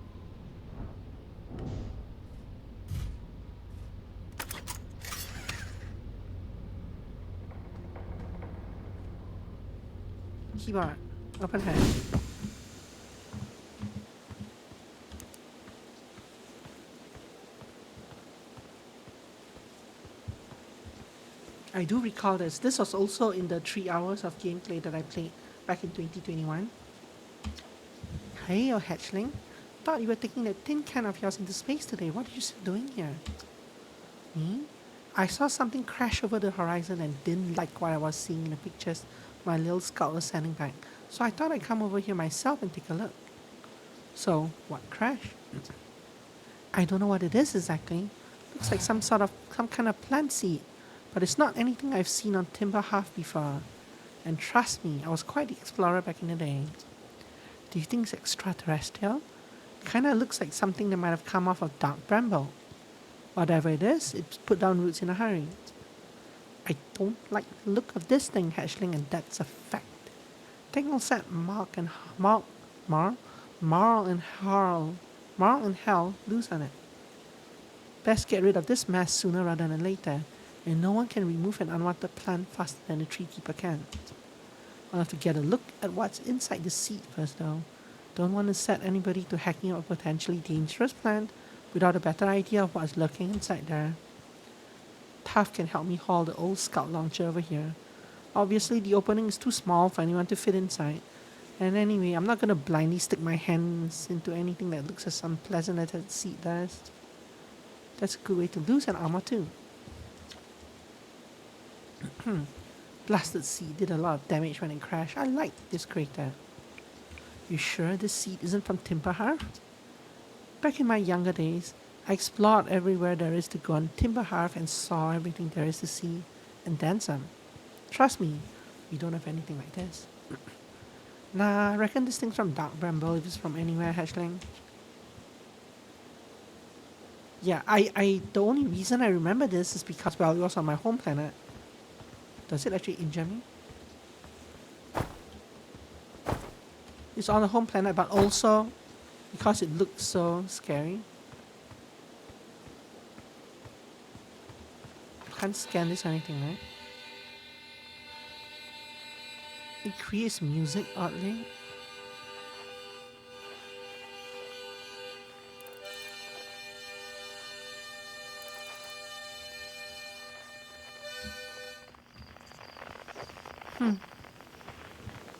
Keyboard. Open head. I do recall this. This was also in the 3 hours of gameplay that I played back in 2021. Hey, oh hatchling. Thought you were taking that tin can of yours into space today. What are you still doing here? Me? I saw something crash over the horizon and didn't like what I was seeing in the pictures my little scout was sending back. So I thought I'd come over here myself and take a look. So, what crashed? I don't know what it is exactly. Looks like some kind of plant seed. But it's not anything I've seen on Timber Half before. And trust me, I was quite the explorer back in the day. Do you think it's extraterrestrial? Kinda looks like something that might have come off of dark bramble. Whatever it is, it's put down roots in a hurry. I don't like the look of this thing, hatchling, and that's a fact. Tangle set Marl and Hal loose on it. Best get rid of this mess sooner rather than later, and no one can remove an unwanted plant faster than the treekeeper can. I'll have to get a look at what's inside the seed first though. Don't want to set anybody to hacking up a potentially dangerous plant without a better idea of what's lurking inside there. Tuff can help me haul the old scout launcher over here. Obviously the opening is too small for anyone to fit inside. And anyway, I'm not gonna blindly stick my hands into anything that looks as unpleasant as that seed does. That's a good way to lose an armor too. Blasted seed did a lot of damage when it crashed. I like this crater. You sure this seed isn't from Timberhearth? Back in my younger days, I explored everywhere there is to go on Timberhearth and saw everything there is to see, and then some. Trust me, we don't have anything like this. Nah, I reckon this thing's from Dark Bramble if it's from anywhere, hatchling. Yeah, the only reason I remember this is because, well, it was on my home planet. Does it actually injure me? It's on the home planet, but also because it looks so scary. I can't scan this or anything, right? It creates music oddly.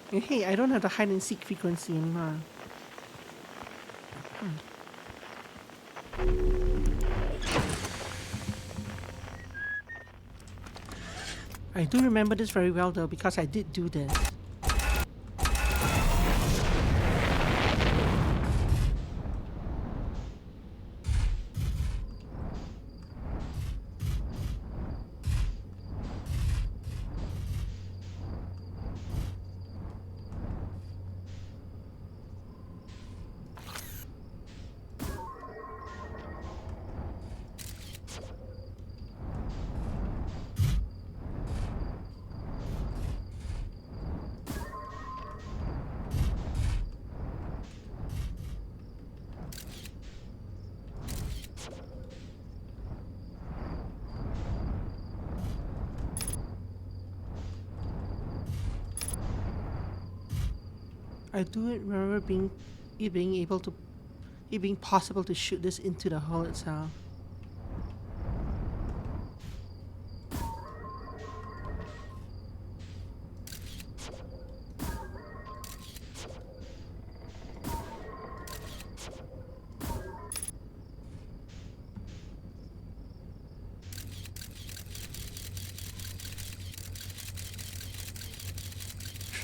And hey, I don't have the hide and seek frequency anymore. I do remember this very well though because I did do this. I do remember it being possible to shoot this into the hull itself.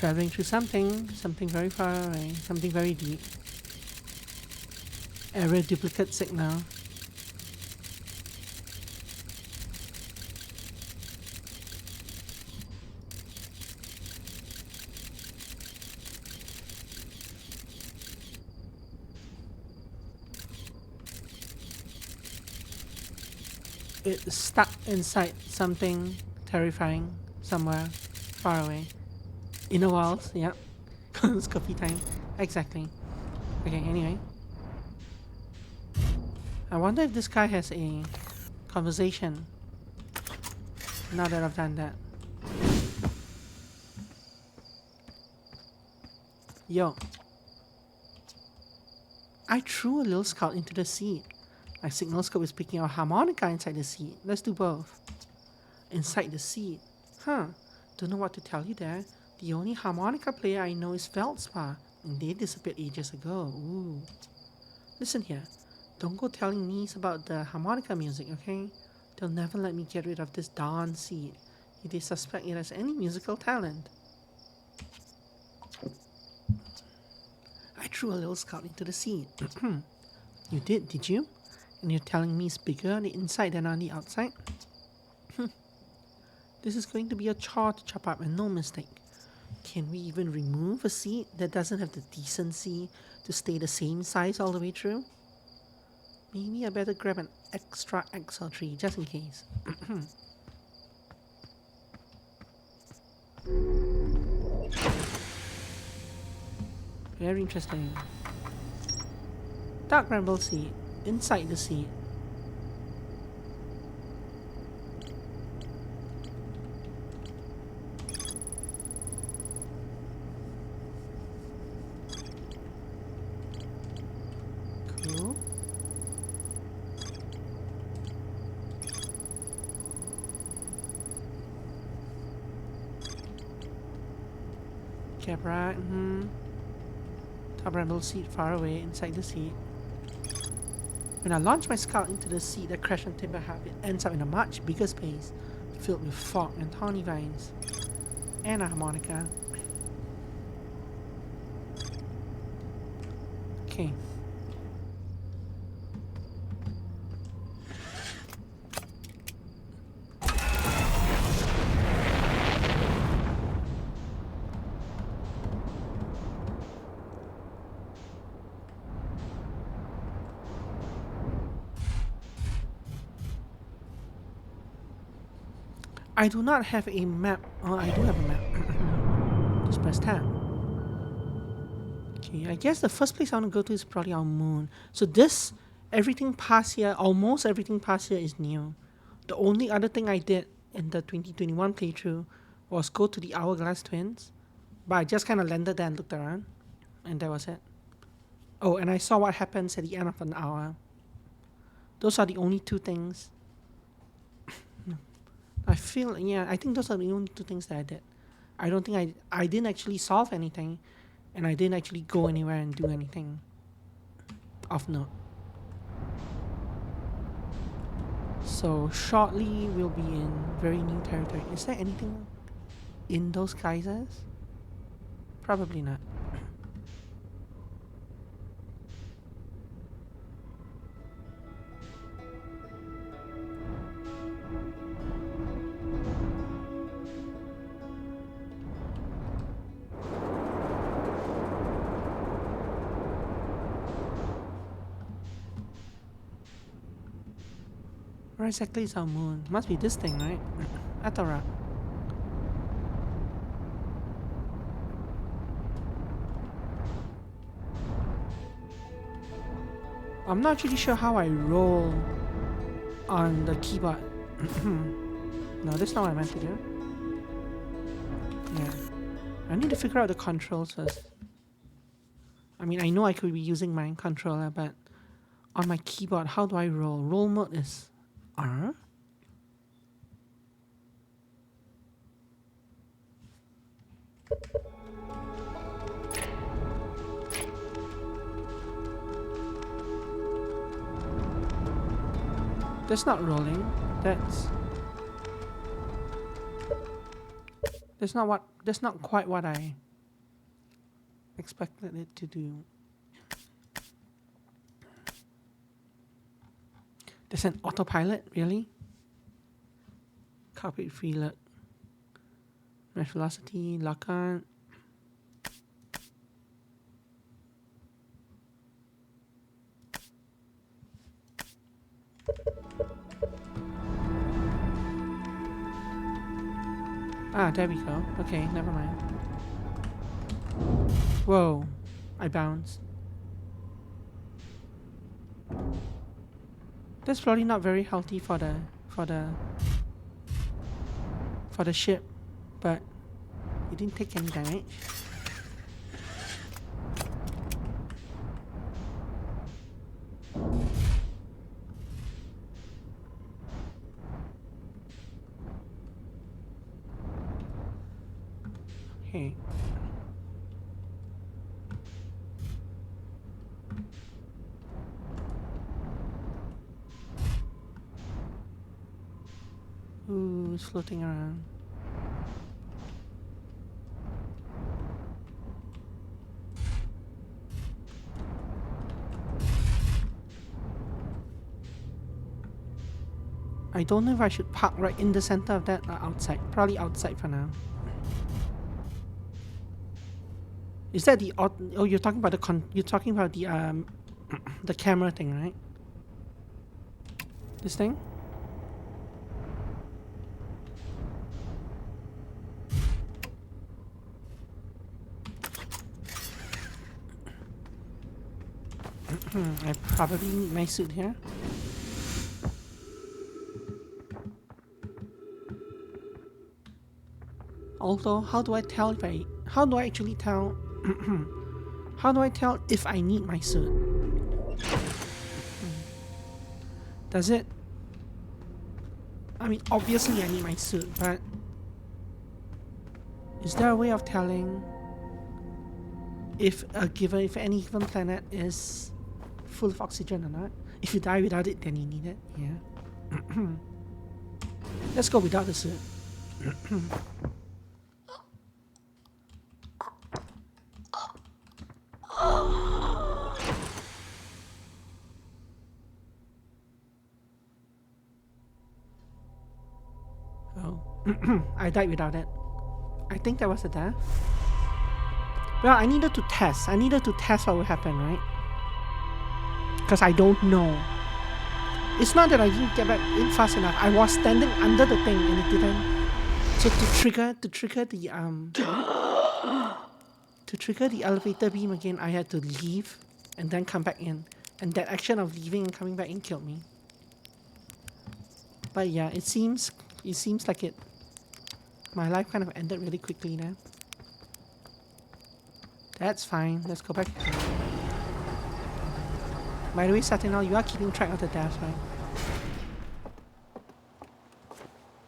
Traveling through something very far away, something very deep. Error duplicate signal. It's stuck inside something terrifying somewhere far away. Inner walls, yep. It's coffee time. Exactly. Okay, anyway. I wonder if this guy has a conversation now that I've done that. Yo. I threw a little scout into the seat. My signal scope is picking out harmonica inside the seat. Let's do both. Inside the seat. Huh. Don't know what to tell you there. The only harmonica player I know is Feldspar, and they disappeared ages ago. Ooh. Listen here. Don't go telling me about the harmonica music, okay? They'll never let me get rid of this darn seed if they suspect it has any musical talent. I threw a little scout into the seed. You did you? And you're telling me it's bigger on the inside than on the outside? This is going to be a chore to chop up, and no mistake. Can we even remove a seed that doesn't have the decency to stay the same size all the way through? Maybe I better grab an extra axle tree just in case. Very interesting. Dark Bramble seed. Inside the seed. Cool. Capra, Dark Bramble seed far away inside the seed. When I launch my scout into the sea that crashed on Timber Hub, it ends up in a much bigger space, filled with fog and thorny vines. And a harmonica. Okay. I do not have a map. Oh, I do have a map. Just press tab. Okay, I guess the first place I want to go to is probably our moon. So this, everything past here, almost everything past here is new. The only other thing I did in the 2021 playthrough was go to the Hourglass Twins. But I just kind of landed there and looked around. And that was it. Oh, and I saw what happens at the end of an hour. Those are the only two things. I think those are the only two things that I did. I don't think I didn't actually solve anything, and I didn't actually go anywhere and do anything of note. So shortly we'll be in very new territory. Is there anything in those geysers? Probably not. Where exactly is our moon? Must be this thing, right? Atarak. I'm not really sure how I roll on the keyboard. No, that's not what I meant to do. Yeah. I need to figure out the controls first. I mean, I know I could be using my controller, but on my keyboard, how do I roll? Roll mode is R. That's not rolling. That's not quite what I expected it to do. There's an autopilot, really? Carpet freeload. Mesh velocity, lock on. Ah, there we go. Okay, never mind. Whoa, I bounced. That's probably not very healthy for the ship, but it didn't take any damage. Okay. Ooh, it's floating around. I don't know if I should park right in the center of that or outside. Probably outside for now. Is that the oh, you're talking about the the camera thing, right? This thing? I probably need my suit here. Although, how do I actually tell how do I tell if I need my suit? Does it? I mean, obviously I need my suit, but is there a way of telling if any given planet is full of oxygen or not? If you die without it, then you need it. Yeah. Let's go without the suit. Oh, I died without it. I think that was a death. Well, I needed to test. What would happen, right? Because I don't know. It's not that I didn't get back in fast enough. I was standing under the thing and it didn't. So to trigger the elevator beam again, I had to leave and then come back in. And that action of leaving and coming back in killed me. But yeah, it seems like my life kind of ended really quickly now. That's fine. Let's go back. By the way, Satinal, you are keeping track of the deaths, right?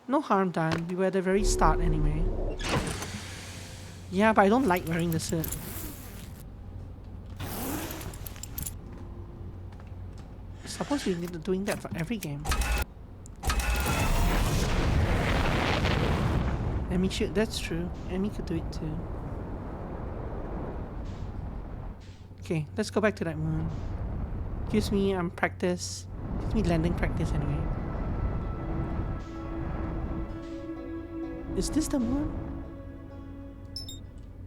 No harm done. We were at the very start anyway. Yeah, but I don't like wearing the suit. Supposed to be doing that for every game. Emmy should. That's true. Emmy could do it too. Okay, let's go back to that moon. Gives me practice. Gives me landing practice anyway. Is this the moon?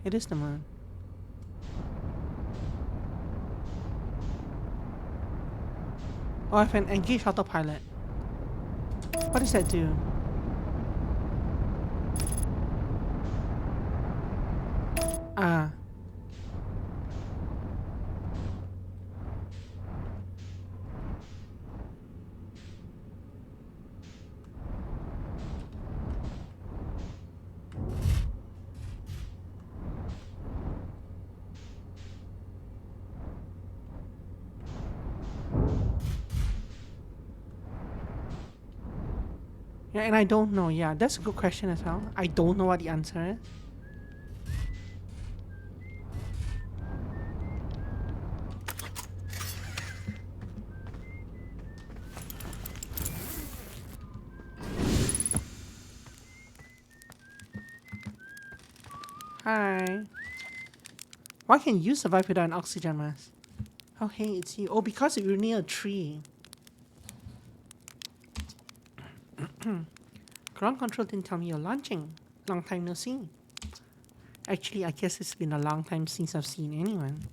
It is the moon. Oh, I have an engaged autopilot. What does that do? Ah. Yeah, and I don't know. Yeah, that's a good question as well. I don't know what the answer is. Hi. Why can you survive without an oxygen mask? Oh, hey, it's you. Oh, because you're near a tree. Ground control didn't tell me you're launching. Long time no see. Actually, I guess it's been a long time since I've seen anyone.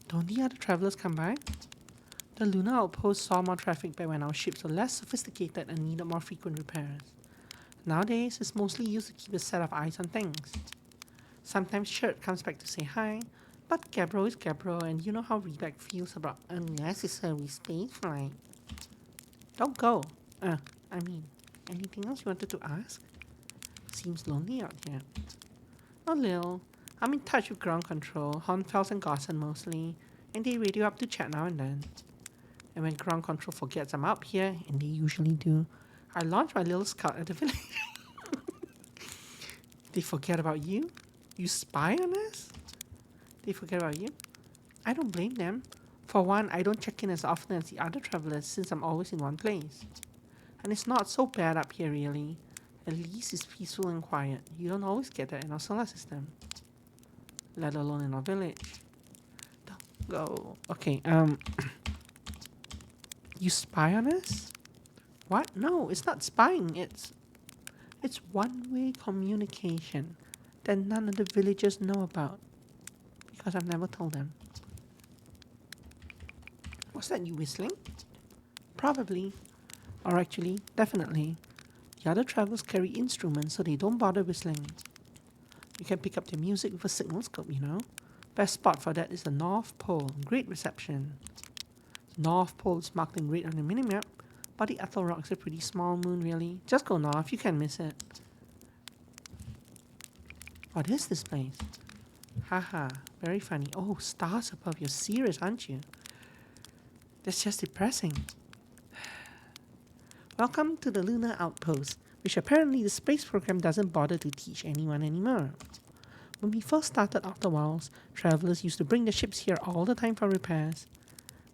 Don't the other travelers come by? The lunar outpost saw more traffic back when our ships were less sophisticated and needed more frequent repairs. Nowadays, it's mostly used to keep a set of eyes on things. Sometimes Shirt comes back to say hi, but Gabbro is Gabbro, and you know how Rebecca feels about unnecessary space flight. Don't go. I mean, anything else you wanted to ask? Seems lonely out here. Oh, Lil. I'm in touch with ground control, Hornfels and Gosson mostly, and they radio up to chat now and then. And when ground control forgets I'm up here, and they usually do, I launch my little scout at the village. They forget about you? You spy on us? They forget about you? I don't blame them. For one, I don't check in as often as the other travelers since I'm always in one place. And it's not so bad up here really. At least it's peaceful and quiet. You don't always get that in our solar system. Let alone in our village. Don't go. Okay, you spy on us? What? No, it's not spying. It's one-way communication that none of the villagers know about. Because I've never told them. Was that you whistling? Probably. Or actually, definitely. The other travelers carry instruments so they don't bother whistling. You can pick up their music with a signal scope, you know. Best spot for that is the North Pole. Great reception. North Pole is marked in red on the minimap, but the Ethel Rock's a pretty small moon really. Just go north, you can miss it. What is this place? Haha, very funny. Oh, stars above. You're serious, aren't you? That's just depressing. Welcome to the Lunar Outpost, which apparently the space program doesn't bother to teach anyone anymore. When we first started Outer Wilds, travelers used to bring their ships here all the time for repairs.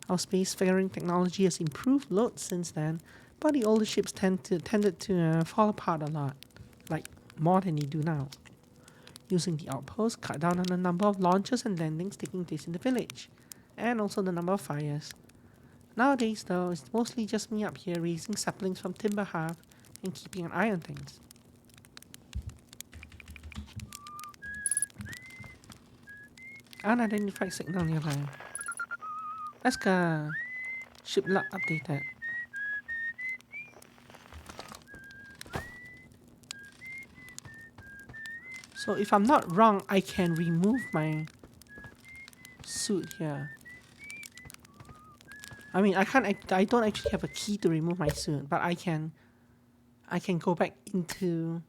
Our spacefaring technology has improved loads since then, but the older ships tended to fall apart a lot, like more than they do now. Using the outpost cut down on the number of launches and landings taking place in the village, and also the number of fires. Nowadays, though, it's mostly just me up here raising saplings from timber half and keeping an eye on things. Unidentified signal nearby. Let's go. Ship log updated. So if I'm not wrong, I can remove my suit here. I mean, I don't actually have a key to remove my suit, but I can go back into,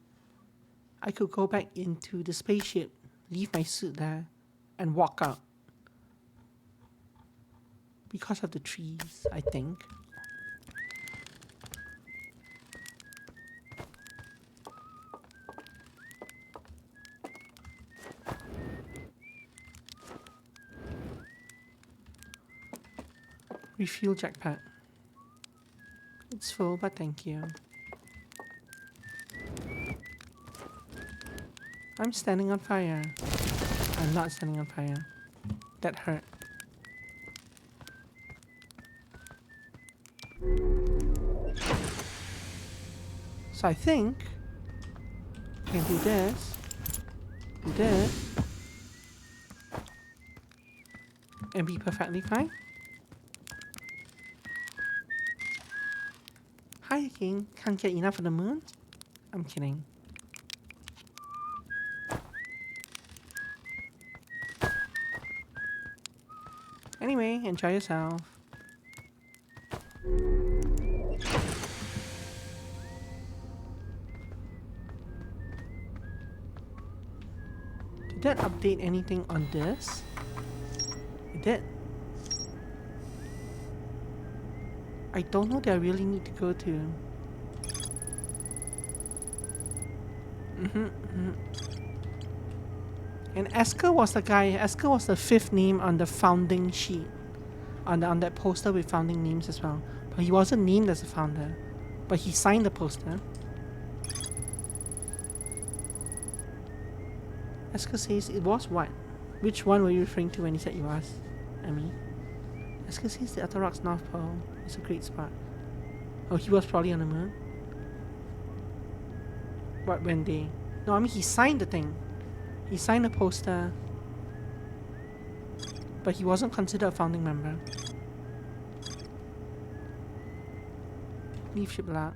I could go back into the spaceship, leave my suit there, and walk out. Because of the trees, I think. Refuel jackpack. It's full, but thank you. I'm standing on fire. I'm not standing on fire. That hurt. So I think I can do this, and be perfectly fine. Hi King, can't get enough of the moon? I'm kidding. Anyway, enjoy yourself. Did that update anything on this? It did. I don't know that I really need to go to. And Esker was the guy. Esker was the 5th name on the founding sheet, on that poster with founding names as well. But he wasn't named as a founder, but he signed the poster. Esker says it was what? Which one were you referring to when you said you was, Emmy? Esker says the Atarak's North Pole is a great spot. Oh, he was probably on the moon. What, when they? No, I mean he signed the thing. He signed the poster, but he wasn't considered a founding member. Leave ship lot.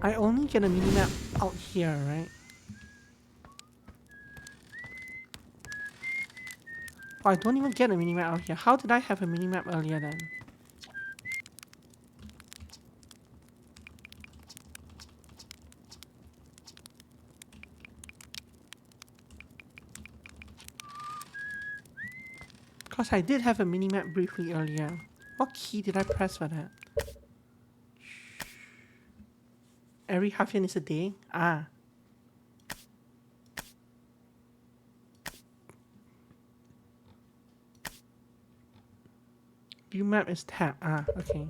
I only get a minimap out here, right? Oh, I don't even get a minimap out here. How did I have a minimap earlier then? Because I did have a minimap briefly earlier. What key did I press for that? Every half year is a day? Ah. View map is tab. Ah, okay.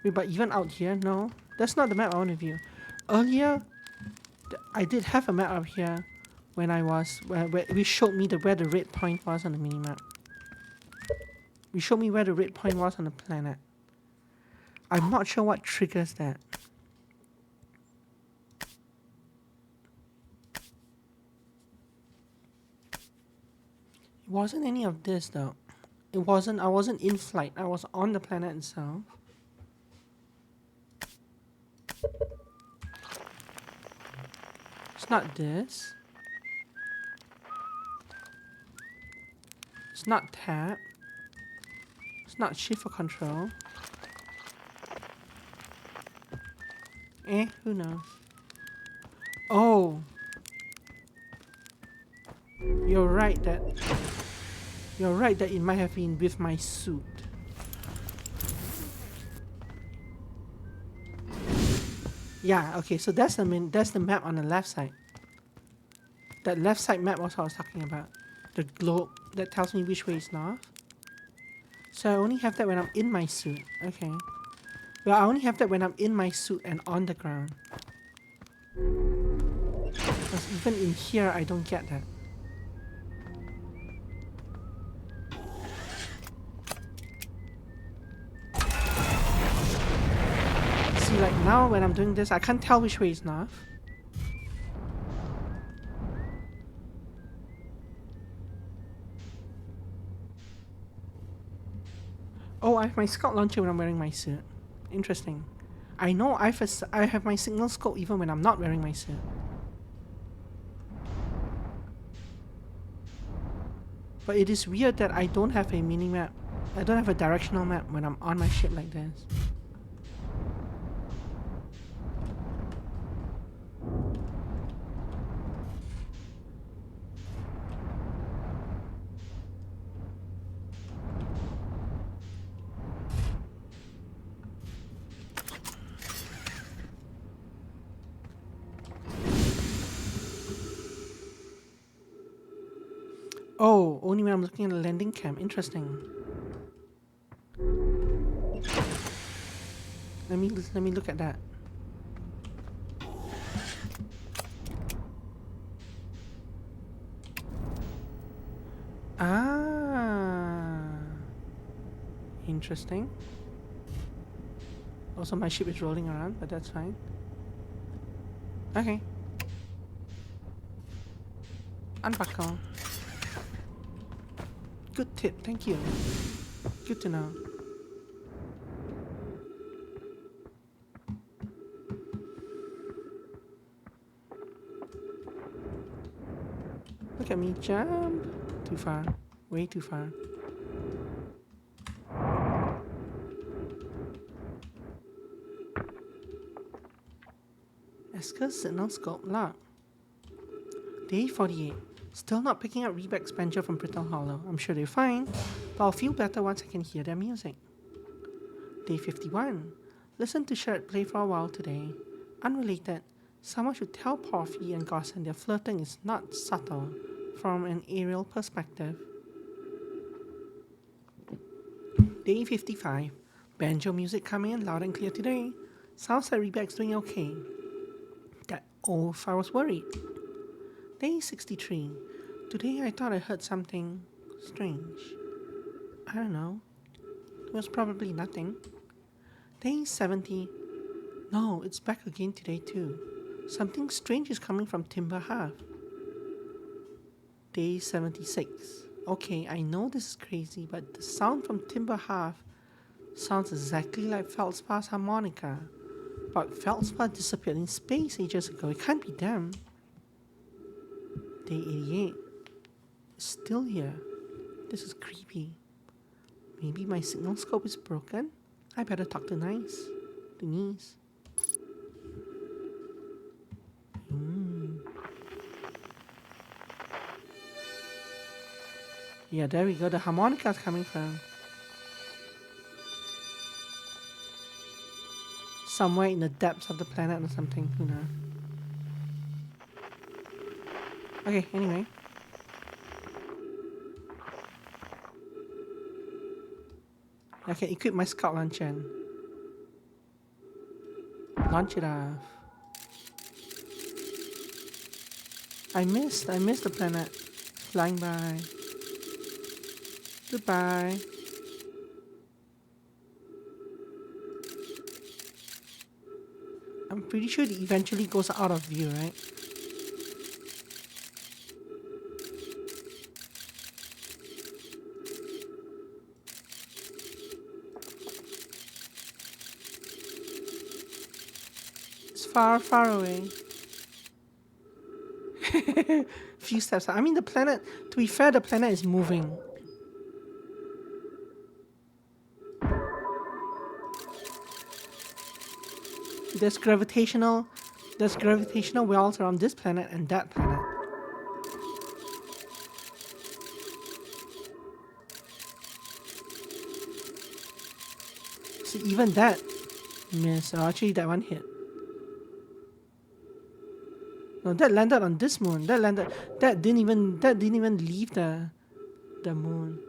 Wait, but even out here? No. That's not the map I want to view. Earlier, I did have a map up here when I was... where we showed me where the red point was on the minimap. We showed me where the red point was on the planet. I'm not sure what triggers that. It wasn't any of this though. It wasn't, I wasn't in flight. I was on the planet itself. It's not this. It's not tab. It's not shift for control. Who knows? Oh. You're right that it might have been with my suit. Yeah, okay, so that's the map on the left side. That left side map was what I was talking about. The globe that tells me which way is north. So I only have that when I'm in my suit. Okay. Well, I only have that when I'm in my suit and on the ground. Because even in here, I don't get that. See, like now when I'm doing this, I can't tell which way is north. Oh, I have my scout launcher when I'm wearing my suit. Interesting. I know I have my signal scope even when I'm not wearing my suit. But it is weird that I don't have a mini-map. I don't have a directional map when I'm on my ship like this. Oh, only when I'm looking at the landing cam. Interesting. Let me look at that. Ah, interesting. Also, my ship is rolling around, but that's fine. Okay. Unbuckle. Good tip, thank you. Good to know. Look at me jump. Too far. Way too far. Esker signal scope lock. Day 48. Still not picking up Rebec's banjo from Brittle Hollow. I'm sure they're fine, but I'll feel better once I can hear their music. Day 51. Listen to Shirt play for a while today. Unrelated, someone should tell Porphy and Gossan their flirting is not subtle from an aerial perspective. Day 55. Banjo music coming in loud and clear today. Sounds like Rebec's doing okay. If I was worried. Day 63. Today I thought I heard something strange. I don't know. It was probably nothing. Day 70. No, it's back again today too. Something strange is coming from Timber Half. Day 76. Okay, I know this is crazy, but the sound from Timber Half sounds exactly like Feldspar's harmonica. But Feldspar disappeared in space ages ago. It can't be them. Day 88. It's still here. This is creepy. Maybe my signal scope is broken? I better talk to Denise. Yeah, there we go. The harmonica's coming from somewhere in the depths of the planet or something. Who knows? Okay, anyway. I can equip my scout launcher and launch it off. I missed the planet. Flying by. Goodbye. I'm pretty sure it eventually goes out of view, right? It's far, far away. Few steps. I mean, the planet, to be fair, the planet is moving. There's gravitational wells around this planet and that planet. So even that miss. Oh, actually, that one hit. No, that landed on this moon. That didn't even leave the moon.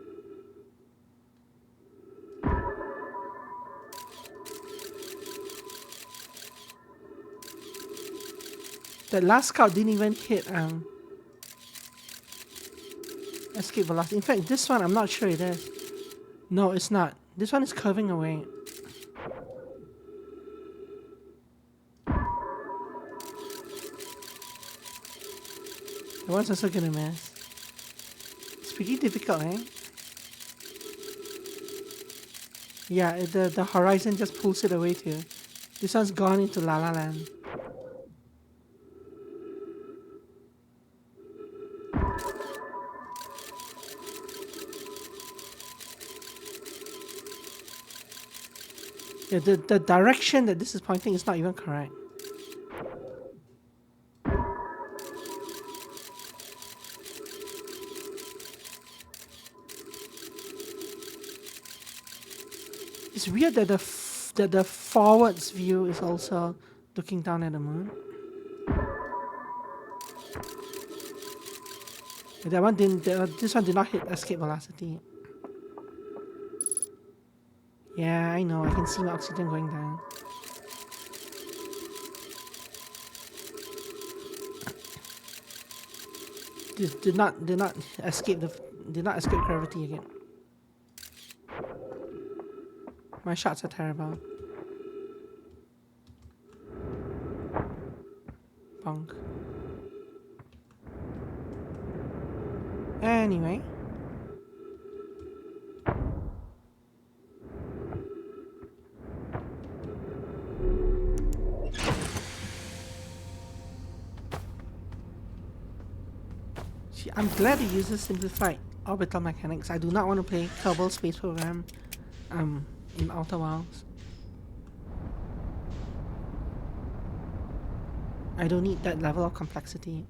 The last scout didn't even hit escape velocity. In fact, this one I'm not sure it is. No, it's not. This one is curving away. The one's also gonna miss. It's pretty difficult, eh? Yeah, the horizon just pulls it away too. This one's gone into La La Land. Yeah, the direction that this is pointing is not even correct. It's weird that the forwards view is also looking down at the moon. That one didn't. This one did not hit escape velocity. Yeah, I know. I can see my oxygen going down. Did not escape gravity again. My shots are terrible. Bonk. Anyway. See, I'm glad it uses simplified orbital mechanics. I do not want to play Kerbal Space Program in Outer Wilds. I don't need that level of complexity.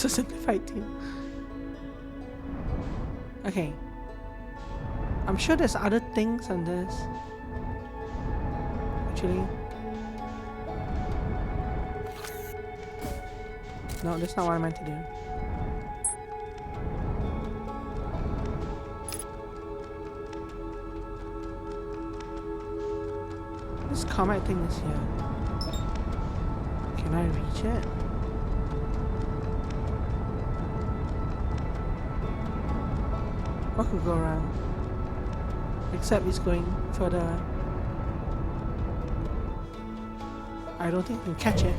was a simplified too. Okay. I'm sure there's other things on this. Actually. No, that's not what I meant to do. This comet thing is here. Can I reach it? What could go wrong? Except it's going further. I don't think we can catch it.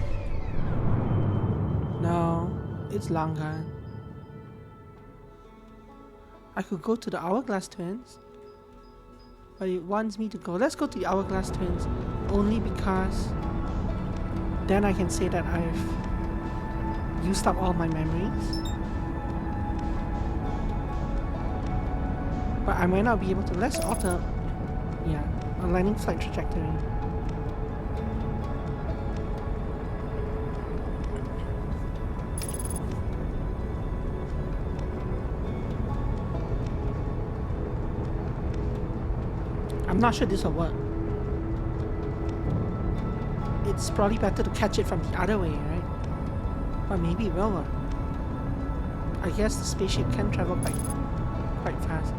No, it's long gone. I could go to the Hourglass Twins, but it wants me to go. Let's go to the Hourglass Twins, only because then I can say that I've used up all my memories. But I might not be able to. Let's alter, yeah, aligning flight trajectory. I'm not sure this will work. It's probably better to catch it from the other way, right? But maybe it will work. I guess the spaceship can travel quite fast.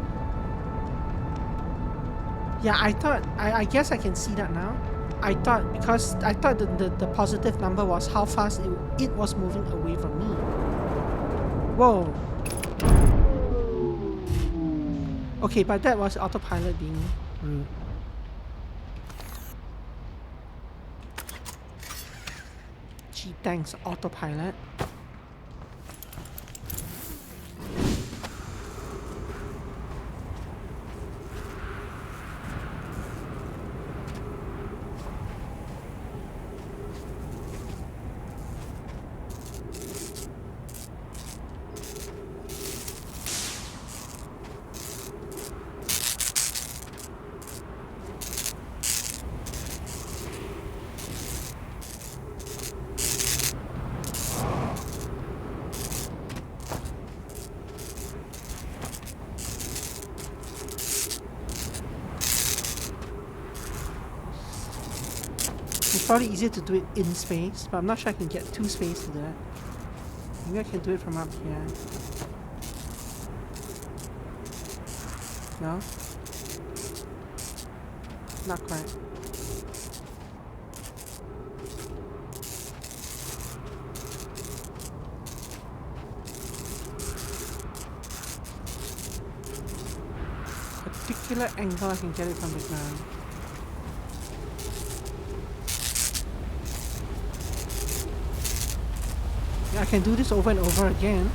Yeah, I guess I can see that now. I thought the positive number was how fast it was moving away from me. Whoa. Okay, but that was autopilot being rude. Gee, thanks, autopilot. It's probably easier to do it in space, but I'm not sure I can get to space to do that. Maybe I can do it from up here. No? Not quite. Particular angle I can get it from the ground. I can do this over and over again.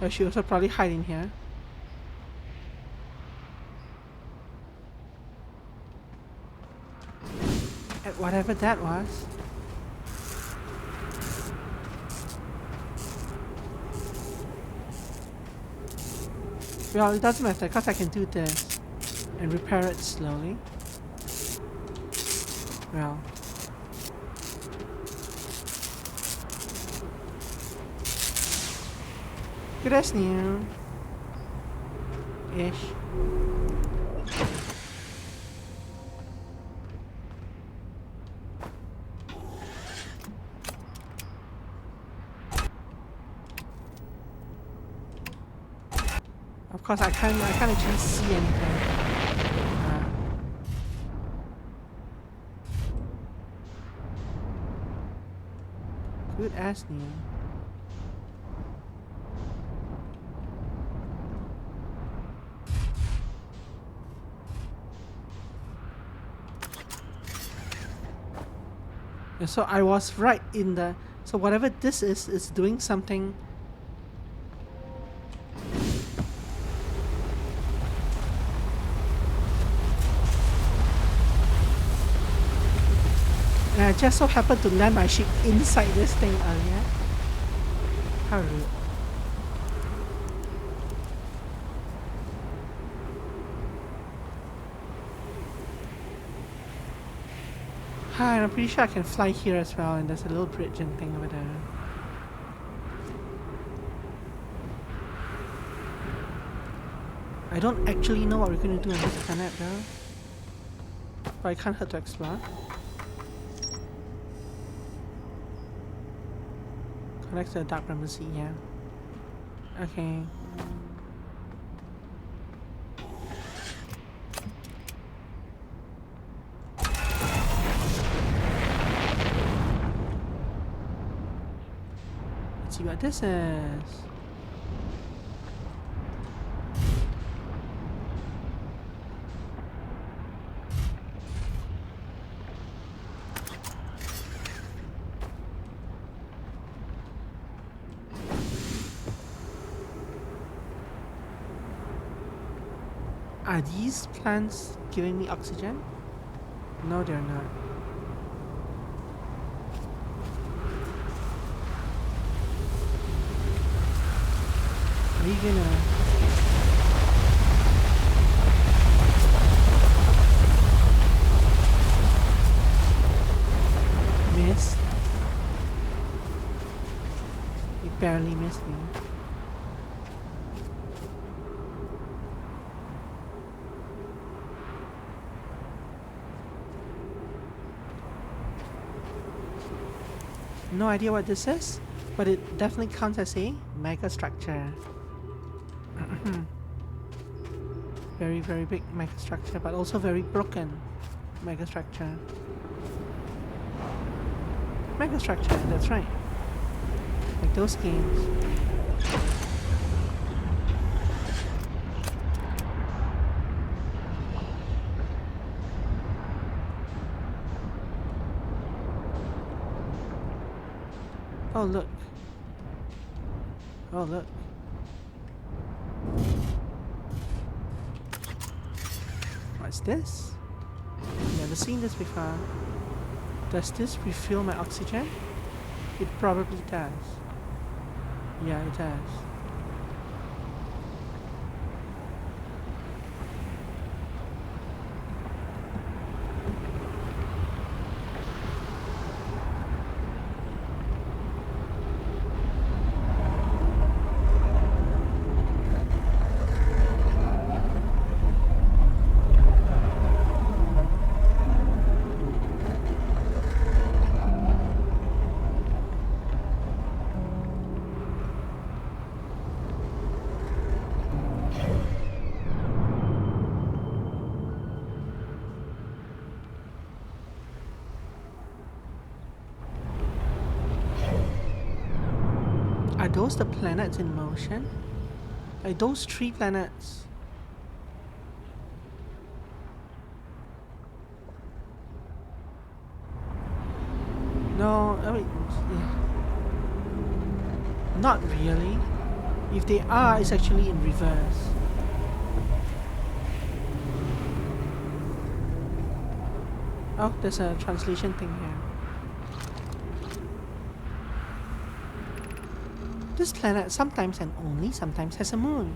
I should also probably hide in here. At whatever that was. Well, it doesn't matter because I can do this and repair it slowly. Well. Good as new. Ish. Of course, I can't actually see anything. Good as new. Yeah, so I was right in the. So whatever this is doing something. And I just so happened to land my ship inside this thing earlier. How rude. Ah, and I'm pretty sure I can fly here as well, and there's a little bridge and thing over there. I don't actually know what we're going to do on this planet though. But I can't hurt to explore. Connects to the Dark Embassy, yeah. Okay. Let's see what this is. Are these plants giving me oxygen? No, they're not. Are you gonna... miss? You barely missed me. No idea what this is, but it definitely counts as a mega structure. Very, very big mega structure, but also very broken mega structure. Mega structure, that's right. Like those games. Oh look. Oh look. What's this? Never seen this before. Does this refill my oxygen? It probably does. Yeah, it does. Are those the planets in motion? Like those 3 planets? No, I mean, yeah. Not really. If they are, it's actually in reverse. Oh, there's a translation thing here. This planet sometimes and only sometimes has a moon.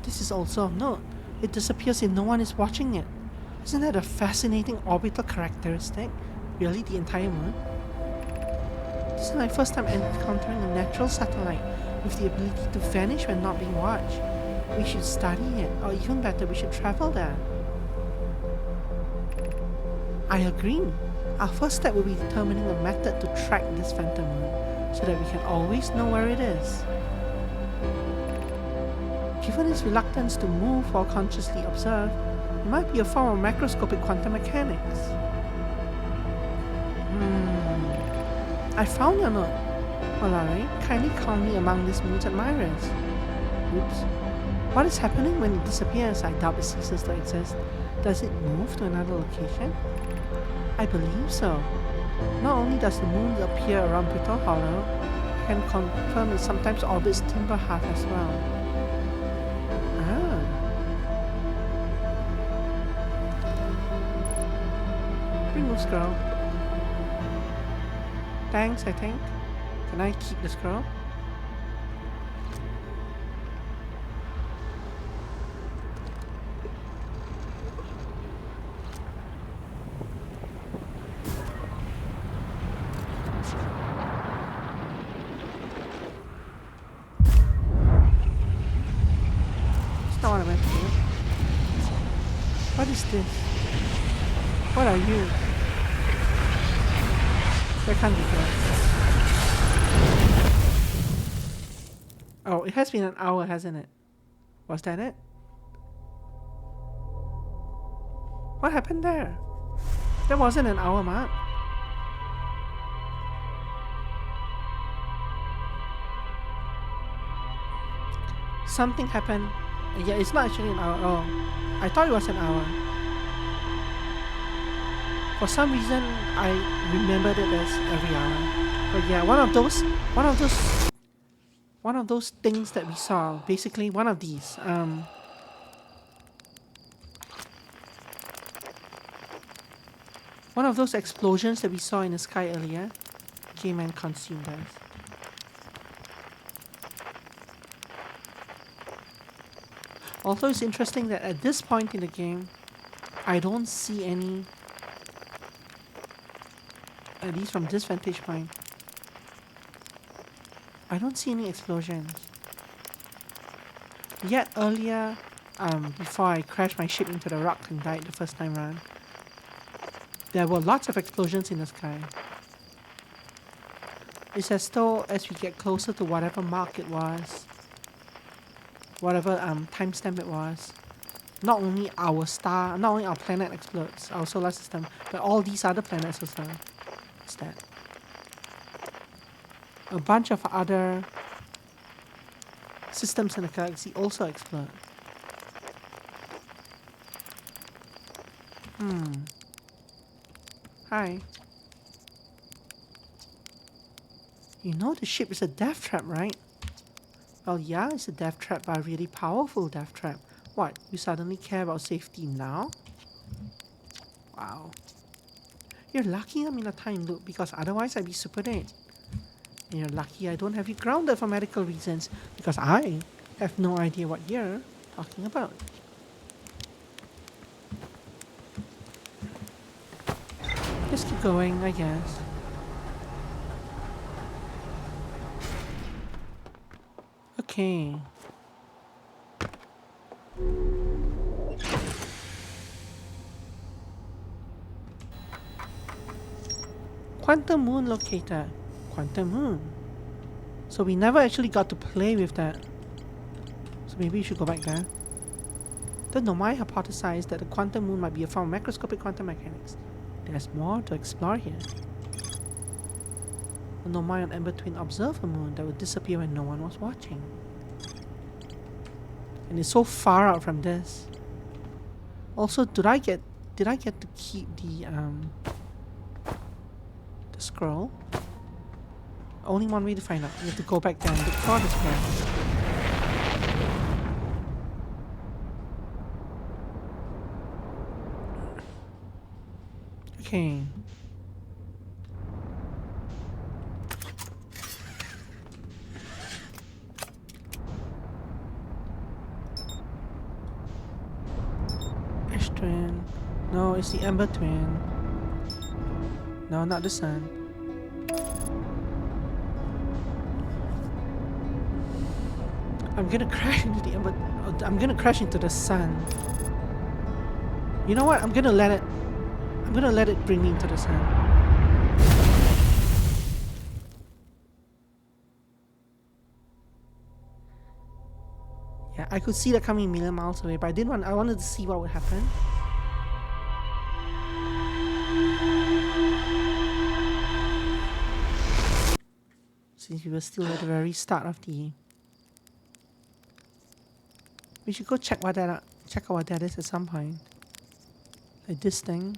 This is also of note. It disappears if no one is watching it. Isn't that a fascinating orbital characteristic? Really, the entire moon? This is my first time encountering a natural satellite with the ability to vanish when not being watched. We should study it, or even better, we should travel there. I agree. Our first step will be determining a method to track this phantom moon, so that we can always know where it is. Given his reluctance to move while consciously observed, it might be a form of macroscopic quantum mechanics. I found your note. Mollari, kindly count me among this moon's admirers. Oops. What is happening when it disappears? I doubt it ceases to exist. Does it move to another location? I believe so. Not only does the moon appear around Brittle Hollow, I can confirm it sometimes orbits Timber Hearth as well. Ah. Remove scroll. Thanks, I think. Can I keep the scroll? is this? What are you? That can't be good. Oh, it has been an hour, hasn't it? Was that it? What happened there? That wasn't an hour mark. Something happened. Yeah, it's not actually an hour. Oh, I thought it was an hour. For some reason, I remembered it as every hour. But yeah, one of those things that we saw. Basically, one of these. One of those explosions that we saw in the sky earlier came and consumed us. Also, it's interesting that at this point in the game, I don't see any, at least from this vantage point, I don't see any explosions. Yet earlier, before I crashed my ship into the rock and died the first time round, there were lots of explosions in the sky. It's as though as we get closer to whatever mark it was, whatever timestamp it was, not only our planet explodes, our solar system, but all these other planets as well. What's that? A bunch of other systems in the galaxy also explode. Hi. You know the ship is a death trap, right? Well, yeah, it's a death trap, but a really powerful death trap. What, you suddenly care about safety now? Wow. You're lucky I'm in a time loop, because otherwise I'd be super dead. And you're lucky I don't have you grounded for medical reasons, because I have no idea what you're talking about. Just keep going, I guess. Okay. Quantum Moon locator. Quantum Moon. So we never actually got to play with that. So maybe we should go back there. The Nomai hypothesized that the quantum moon might be a form of macroscopic quantum mechanics. There's more to explore here. The Nomai on Ember Twin observed a moon that would disappear when no one was watching. And it's so far out from this. Also, did I get to keep the scroll? Only one way to find out. You have to go back there and look for the scroll. Okay. Ash Twin. No, it's the Ember Twin. No, not the sun. I'm gonna crash into the Ember. I'm gonna crash into the sun. You know what? I'm gonna let it bring me into the sun. Yeah, I could see that coming a million miles away, but I wanted to see what would happen. Since we were still at the very start of the... We should go check out what that is at some point. Like this thing.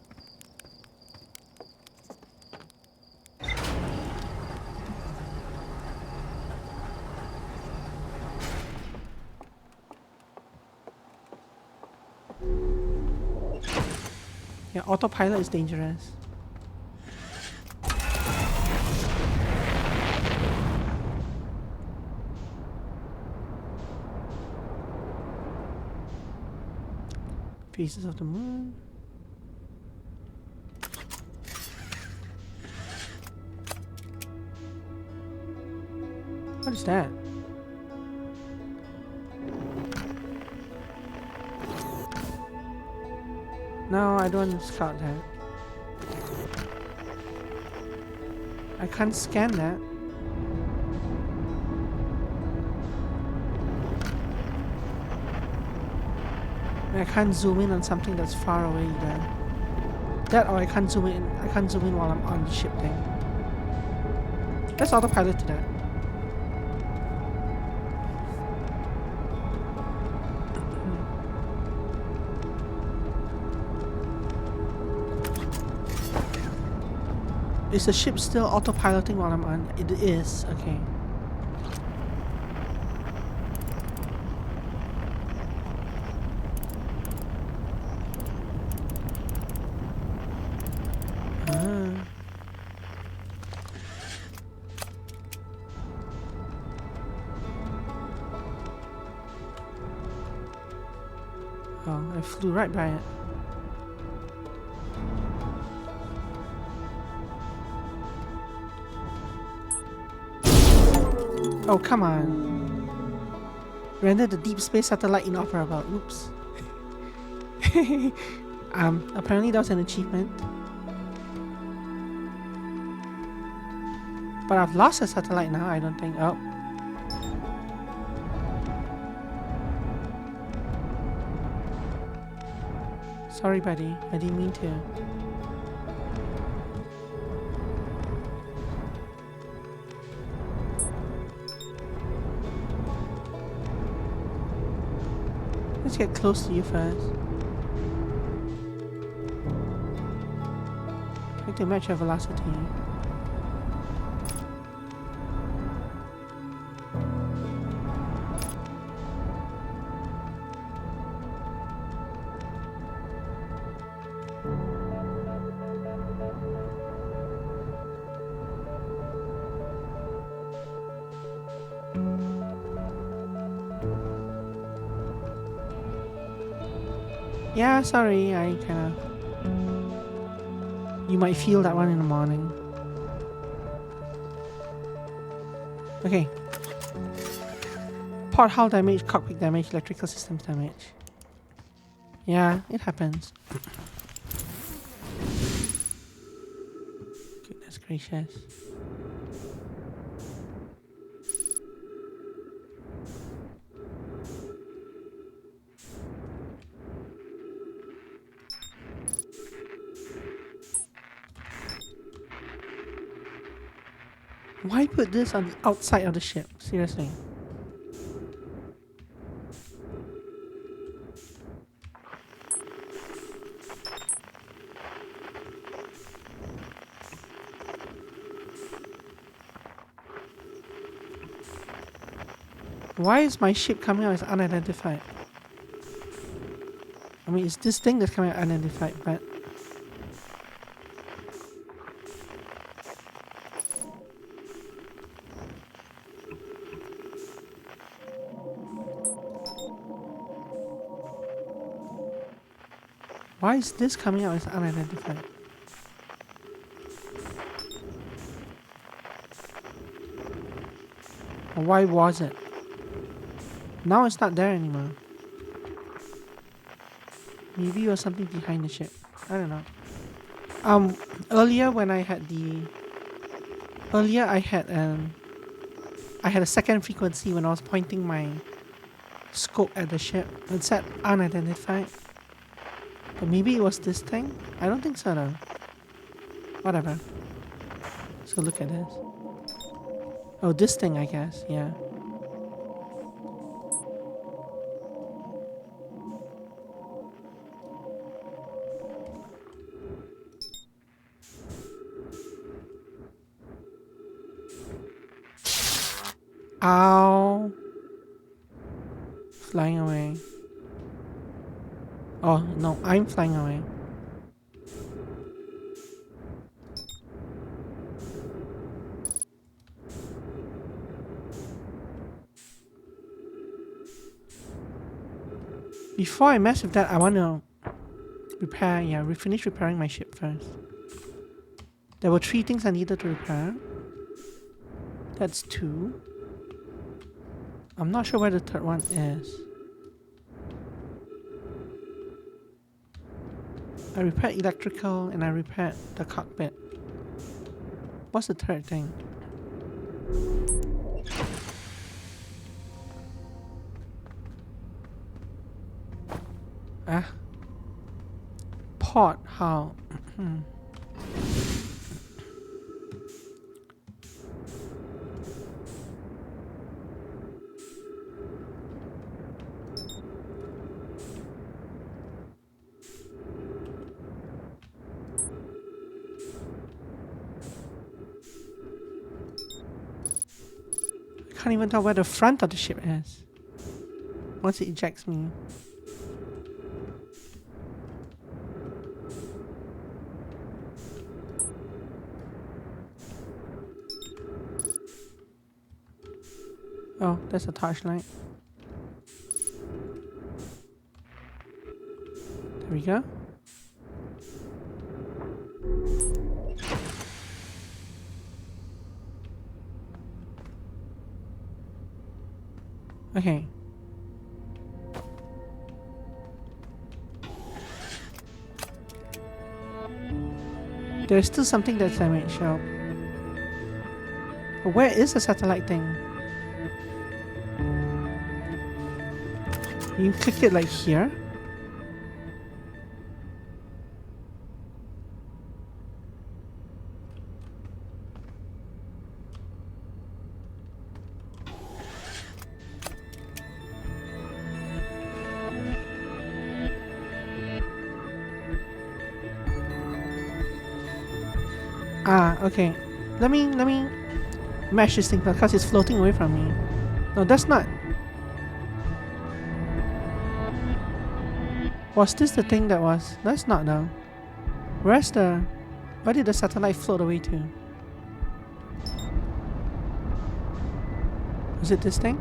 Yeah, autopilot is dangerous. Pieces of the moon. What is that? No, I don't want to scout that. I can't scan that. I can't zoom in on something that's far away either. That or I can't zoom in. I can't zoom in while I'm on the ship thing. Let's autopilot to that. Is the ship still autopiloting while I'm on? It is. Okay. Oh, I flew right by it. Oh, come on. Render the deep space satellite inoperable. Oops. Apparently that was an achievement. But I've lost a satellite now, I don't think. Oh. Sorry, buddy. I didn't mean to. Let's get close to you first. Try to match your velocity. Yeah, sorry, I kinda... You might feel that one in the morning. Okay. Port hull damage, cockpit damage, electrical systems damage. Yeah, it happens. Goodness gracious. Why put this on the outside of the ship? Seriously. Why is my ship coming out as unidentified? I mean, it's this thing that's coming out unidentified, but... Why is this coming out as unidentified? Or why was it? Now it's not there anymore. Maybe it was something behind the ship. I don't know. Earlier when I had the... Earlier I had a second frequency when I was pointing my scope at the ship. It said unidentified. But maybe it was this thing? I don't think so though. Whatever. So look at this. Oh, this thing I guess, yeah. Ow. Flying away. Oh, no, I'm flying away. Before I mess with that, I want to finish repairing my ship first. There were 3 things I needed to repair. That's 2. I'm not sure where the third one is. I repaired electrical and I repaired the cockpit. What's the third thing? Ah. Port, how? I can't even tell where the front of the ship is once it ejects me. Oh, there's a torchlight. There we go. Okay. There's still something that's damaged, so. But where is the satellite thing? You click it like here? Ah, okay. Let me mash this thing because it's floating away from me. No, that's not. Was this the thing that was? That's not though. Where did the satellite float away to? Is it this thing?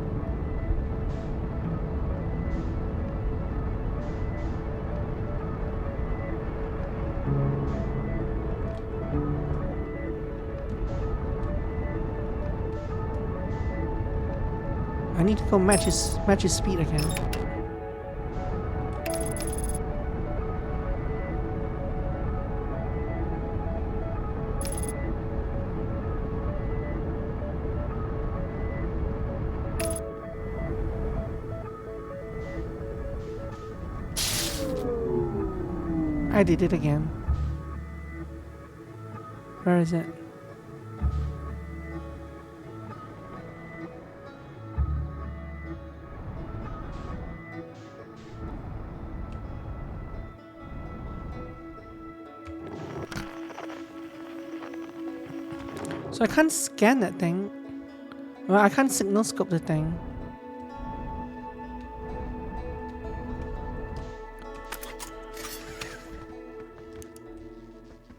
I need to go match his speed again. I did it again. Where is it? So I can't scan that thing. Well, I can't signal scope the thing.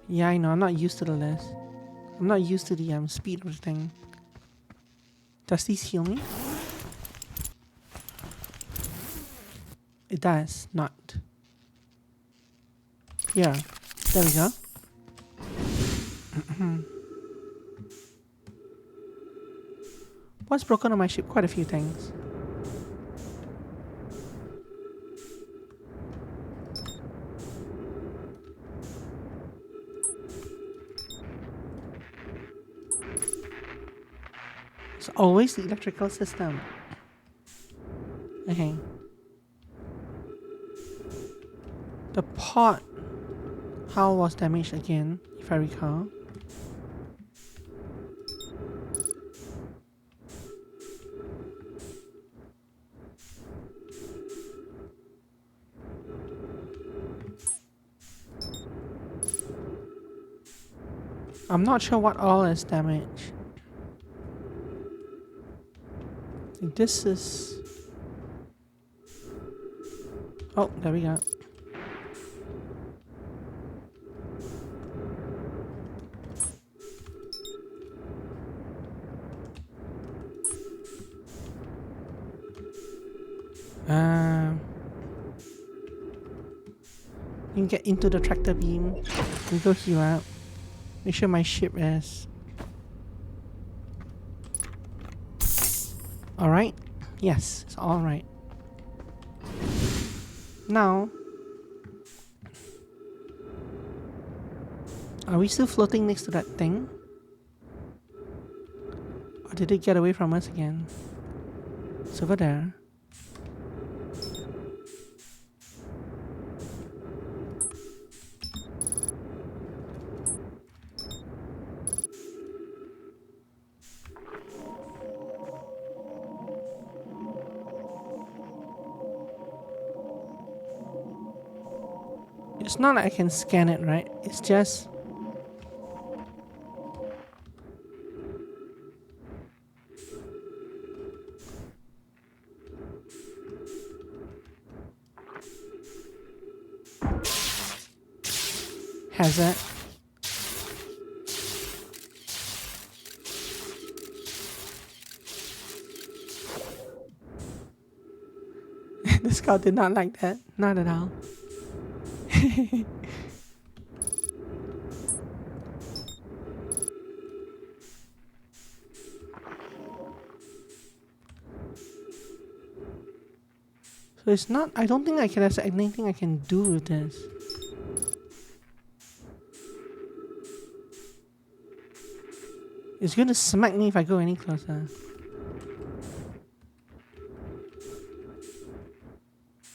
Yeah, I know. I'm not used to the list. I'm not used to the speed of the thing. Does this heal me? It does not. Yeah. There we go. What's broken on my ship? Quite a few things. It's always the electrical system. Okay. The pod hull was damaged again, if I recall. I'm not sure what all is damaged. This is... Oh, there we go. You can get into the tractor beam and go heal up. Make sure my ship is alright. Yes, it's alright. Are we still floating next to that thing? Or did it get away from us again? It's over there. It's not like I can scan it, right? It's just... has it. The scout did not like that. Not at all. So it's not... I don't think there's anything I can do with this. It's gonna smack me if I go any closer.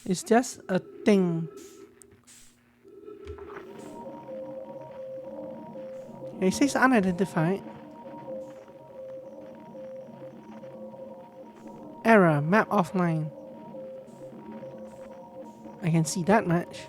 It's just a thing. It says unidentified. Error, map offline. I can see that much.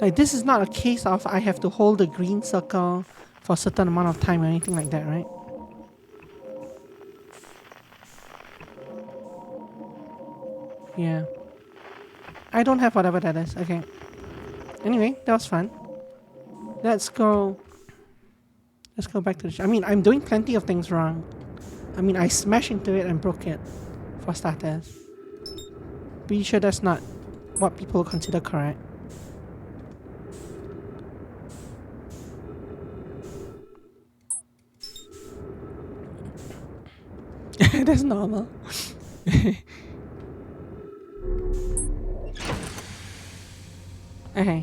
Like, this is not a case of I have to hold the green circle for a certain amount of time or anything like that, right? Yeah. I don't have whatever that is. Okay. Anyway, that was fun. Let's go back to the I mean, I'm doing plenty of things wrong. I mean, I smashed into it and broke it, for starters. Be sure that's not what people consider correct. That's normal. Okay.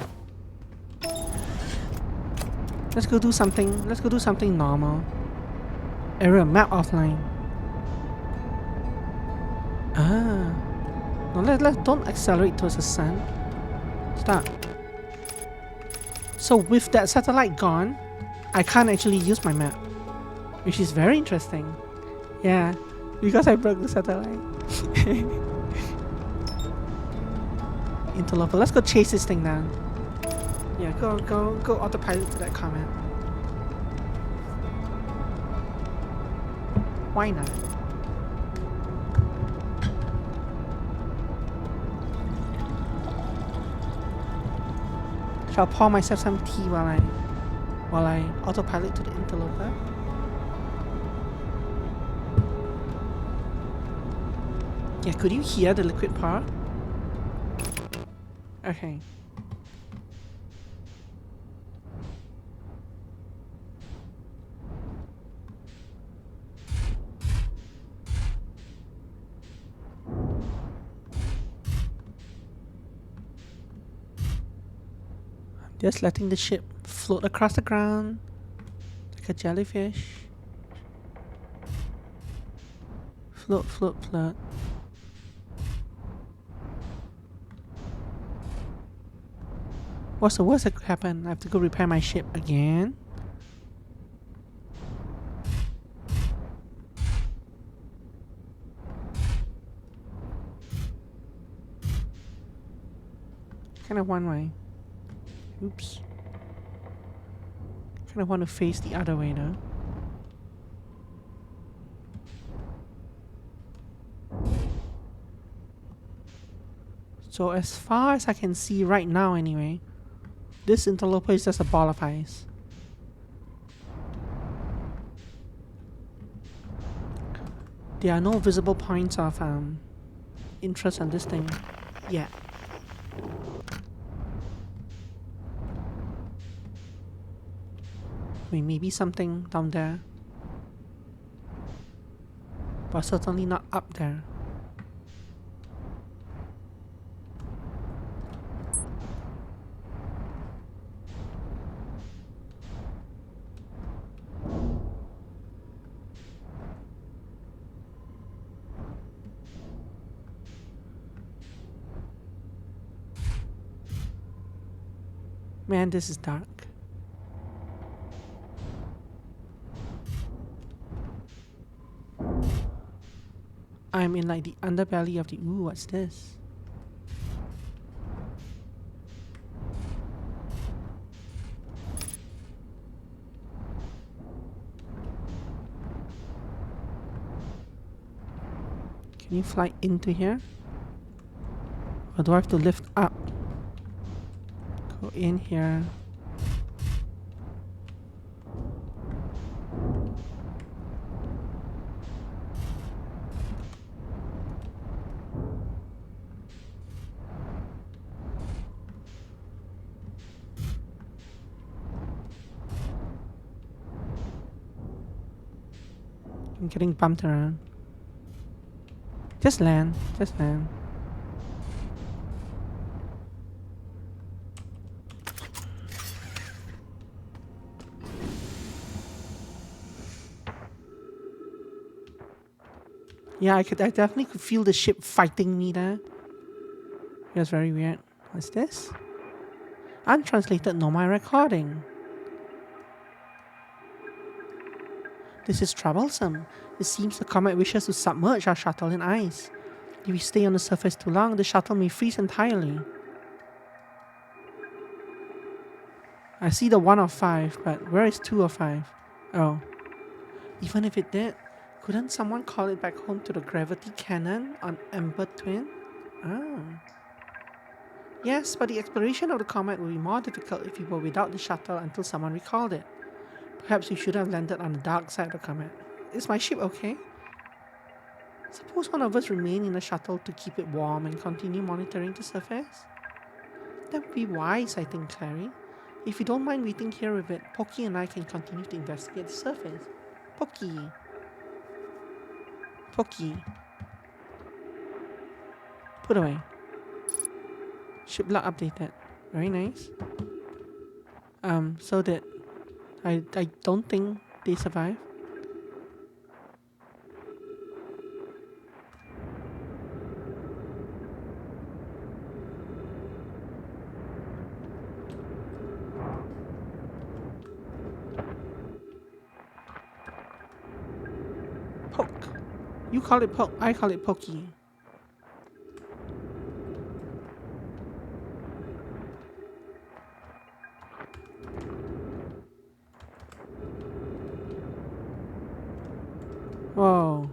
Let's go do something normal. Error, map offline. Ah. No, don't accelerate towards the sun. Stop. So with that satellite gone, I can't actually use my map. Which is very interesting. Yeah. Because I broke the satellite. Interloper. Let's go chase this thing down. Yeah, go autopilot to that comment. Why not? Shall pour myself some tea while I autopilot to the interloper. Yeah, could you hear the liquid pour? Okay. Just letting the ship float across the ground like a jellyfish. Float, float, float. What's the worst that could happen? I have to go repair my ship again. Kind of one way. Oops. Kind of want to face the other way though. So as far as I can see right now anyway, this interloper is just a ball of ice. There are no visible points of interest on this thing yet. mean, maybe something down there. But certainly not up there. Man, this is dark. I'm in like the underbelly of the... Ooh, what's this? Can you fly into here? Or do I have to lift up? Go in here. I'm getting bumped around. Just land. Just land. Yeah, I definitely could feel the ship fighting me there. It was very weird. What's this? Untranslated Nomai recording. This is troublesome. It seems the comet wishes to submerge our shuttle in ice. If we stay on the surface too long, the shuttle may freeze entirely. I see the 1 of 5, but where is 2 of 5? Oh. Even if it did, couldn't someone call it back home to the gravity cannon on Ember Twin? Ah. Yes, but the exploration of the comet would be more difficult if we were without the shuttle until someone recalled it. Perhaps we should have landed on the dark side of the comet. Is my ship okay? Suppose one of us remain in the shuttle to keep it warm and continue monitoring the surface? That would be wise, I think, Clary. If you don't mind waiting here with it, Pokey and I can continue to investigate the surface. Pokey. Pokey. Put away. Ship log updated. Very nice. So that I don't think they survive. Poke. You call it poke, I call it pokey. Whoa.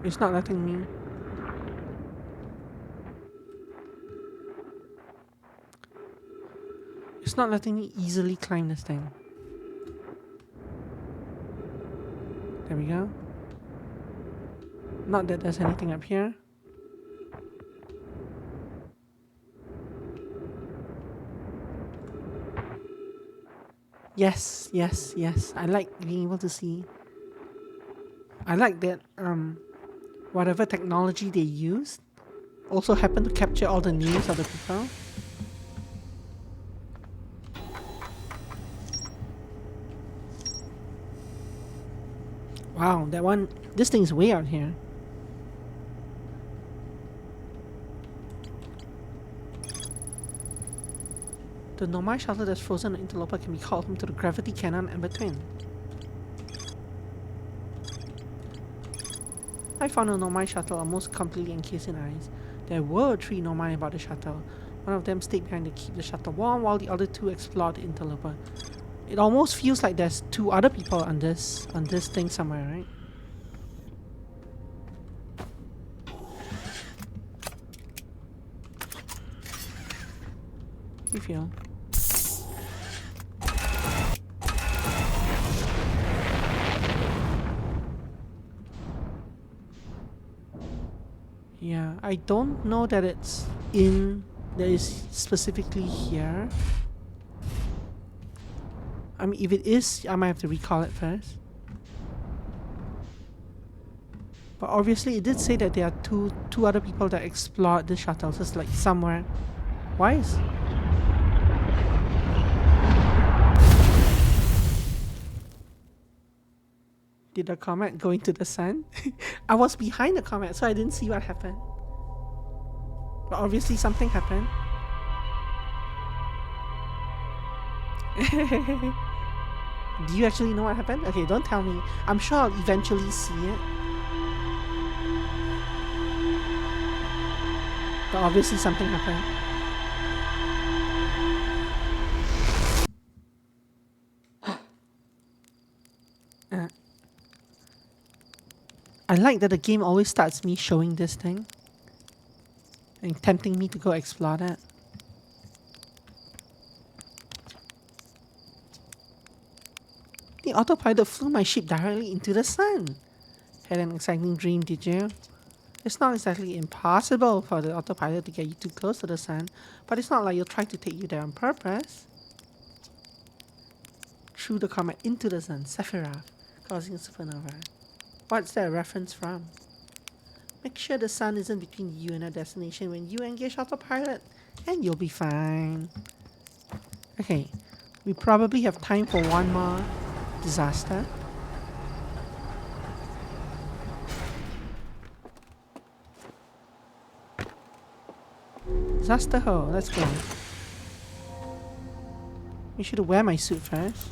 It's not letting me. It's not letting me easily climb this thing. There we go. Not that there's anything up here. Yes, yes, yes. I like being able to see. I like that whatever technology they used also happened to capture all the names of the people. Wow, that one, this thing's way out here. The Nomai shuttle that's frozen on Interloper can be called home to the gravity cannon Ember Twin. I found a Nomai shuttle almost completely encased in ice. There were 3 Nomai aboard the shuttle. One of them stayed behind to keep the shuttle warm while the other 2 explored the Interloper. It almost feels like there's 2 other people on this thing somewhere, right? You feel. Yeah, I don't know that it's in, that is specifically here. I mean, if it is, I might have to recall it first. But obviously, it did say that there are two other people that explored the shuttle, just like somewhere. Why is? Did the comet go into the sun? I was behind the comet, so I didn't see what happened. But obviously, something happened. Do you actually know what happened? Okay, don't tell me. I'm sure I'll eventually see it. But obviously something happened. I like that the game always starts me showing this thing and tempting me to go explore that. The autopilot flew my ship directly into the sun. Had an exciting dream, did you? It's not exactly impossible for the autopilot to get you too close to the sun, but it's not like you'll try to take you there on purpose. Threw the comet into the sun, Sephiroth, causing a supernova. What's that a reference from? Make sure the sun isn't between you and a destination when you engage autopilot, and you'll be fine. Okay, we probably have time for one more disaster. Disaster hole, let's go. Make sure to wear my suit first.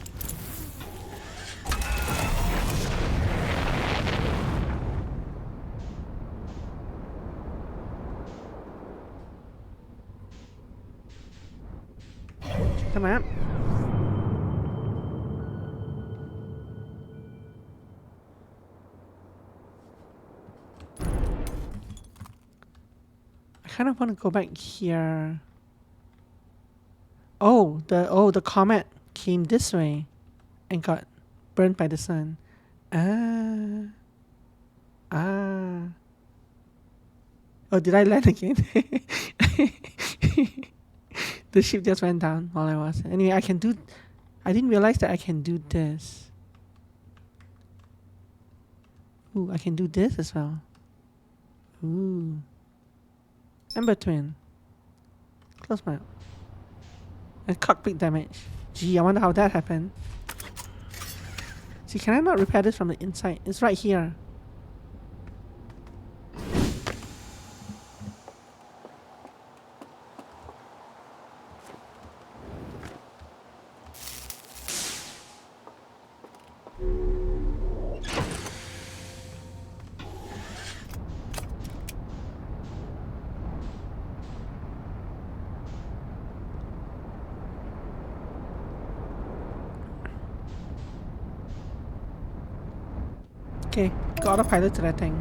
Check the map. I kind of want to go back here. Oh, the comet came this way and got burned by the sun. Ah. Oh, did I land again? The ship just went down while I was. Anyway, I didn't realize that I can do this. Ooh, I can do this as well. Ooh. Ember Twin. Close map. And cockpit damage. Gee, I wonder how that happened. See, can I not repair this from the inside? It's right here. Okay, got autopilot to that thing.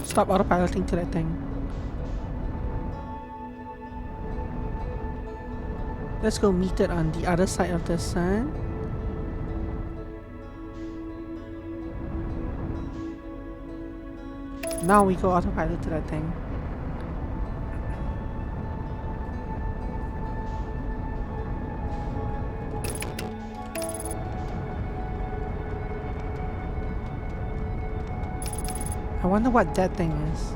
Stop autopiloting to that thing. Let's go meet it on the other side of the sun. Now we go autopilot to that thing. I wonder what that thing is.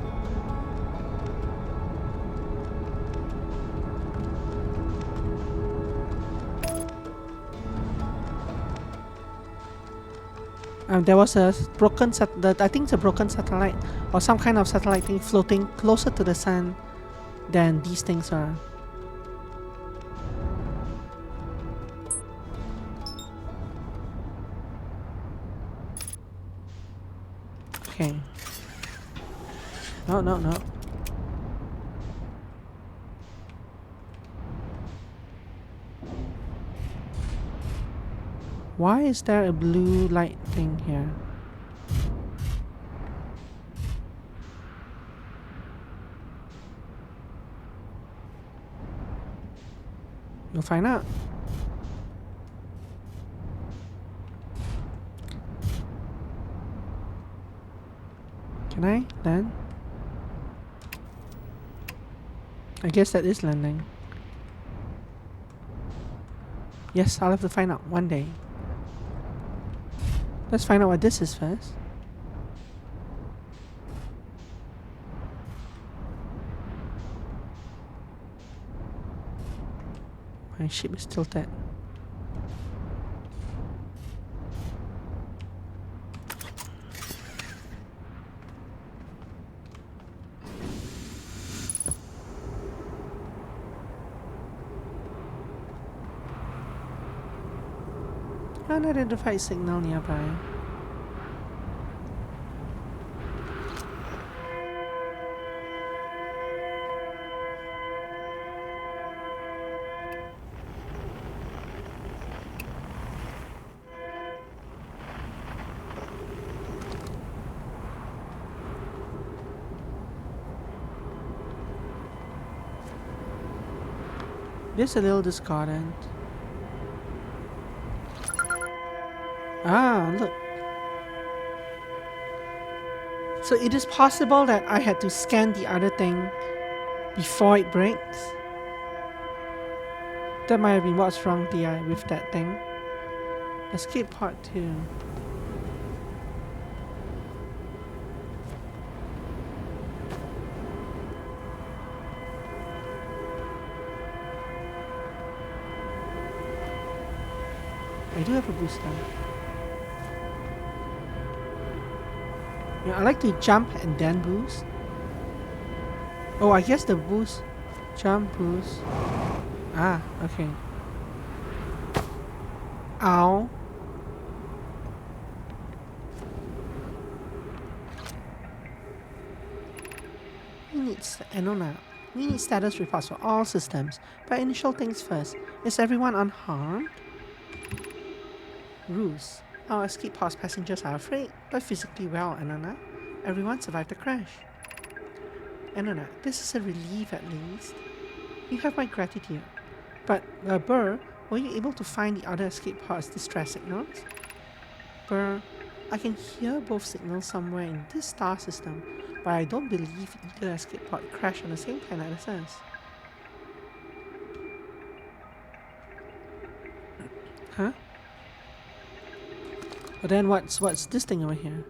There was a broken I think it's a broken satellite or some kind of satellite thing floating closer to the sun than these things are. Okay. No. Why is there a blue light thing here? You'll find out. Can I land? I guess that is landing. Yes, I'll have to find out one day. Let's find out what this is first. My ship is tilted. Unidentified signal nearby. This is a little discordant. Ah, look. So it is possible that I had to scan the other thing before it breaks. That might have been what's wrong with that thing. Escape pod 2. I do have a booster. Yeah, I like to jump and then boost. Oh, I guess the boost, jump, boost. Ah, okay. Ow. We need status reports for all systems. But initial things first. Is everyone unharmed? Ruse. Our escape pod's passengers are afraid, but physically well, Anana. Everyone survived the crash. Anana, this is a relief at least. You have my gratitude. But, Burr, were you able to find the other escape pod's distress signals? Burr, I can hear both signals somewhere in this star system, but I don't believe either escape pod crashed on the same planet as us. Huh? But then what's this thing over here?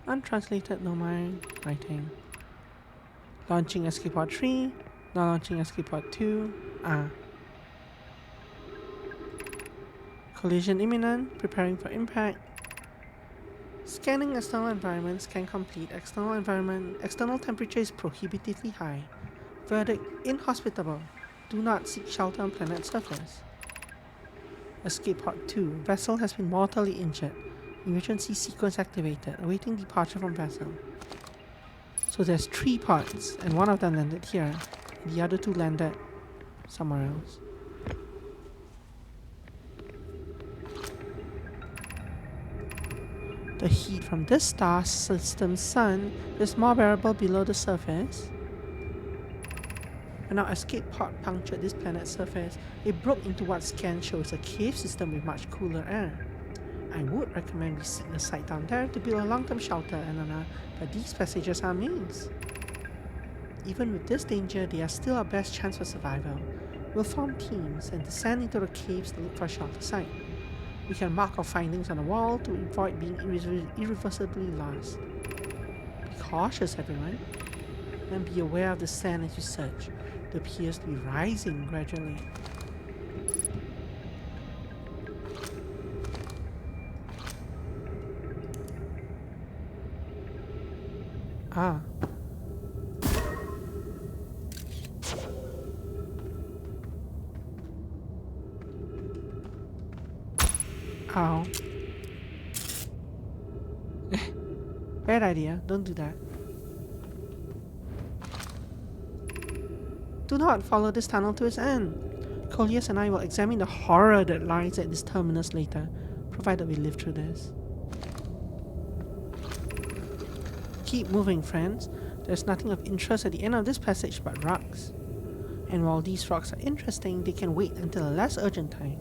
Untranslated Nomai writing. Launching escape pod 3. Now launching escape pod 2. Collision imminent. Preparing for impact. Scanning external environment. Scan complete. External temperature is prohibitively high. Verdict: inhospitable. Do not seek shelter on planet surface. Escape pod 2. Vessel has been mortally injured. Emergency sequence activated. Awaiting departure from vessel. So there's 3 pods, and one of them landed here. The other 2 landed somewhere else. The heat from this star system's sun is more bearable below the surface. When our escape pod punctured this planet's surface, it broke into what scan shows a cave system with much cooler air. I would recommend we seek a site down there to build a long-term shelter, Anana, but these passages are means. Even with this danger, they are still our best chance for survival. We'll form teams and descend into the caves to look for a shelter site. We can mark our findings on the wall to avoid being irreversibly lost. Be cautious, everyone, and be aware of the sand as you search. It appears to be rising gradually. Ah. Ow. Bad idea. Don't do that. Do not follow this tunnel to its end. Coleus and I will examine the horror that lies at this terminus later, provided we live through this. Keep moving, friends. There's nothing of interest at the end of this passage but rocks. And while these rocks are interesting, they can wait until a less urgent time.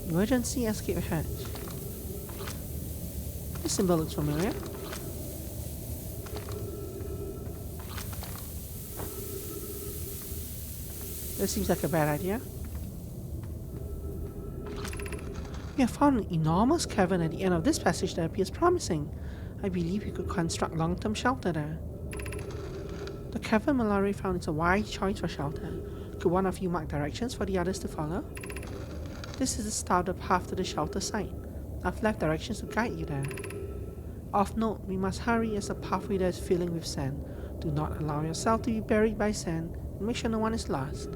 Emergency escape hatch. This symbol looks familiar. That seems like a bad idea. We have found an enormous cavern at the end of this passage that appears promising. I believe we could construct long-term shelter there. The cavern Mallory found is a wise choice for shelter. Could one of you mark directions for the others to follow? This is the start of the path to the shelter site. I've left directions to guide you there. Of note, we must hurry as the pathway there is filling with sand. Do not allow yourself to be buried by sand, and make sure no one is lost.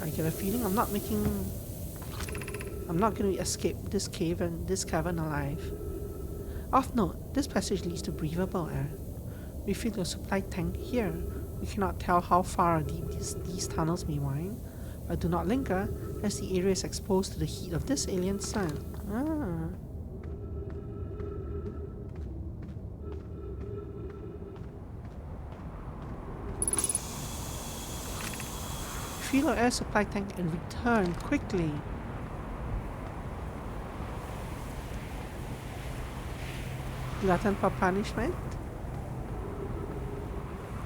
I get a feeling I'm not going to escape this cave and this cavern alive. Of note, this passage leads to breathable air. Refill your supply tank here. We cannot tell how far or deep these tunnels may wind, but do not linger, as the area is exposed to the heat of this alien sun. Refill your air supply tank and return quickly. Glutton for punishment?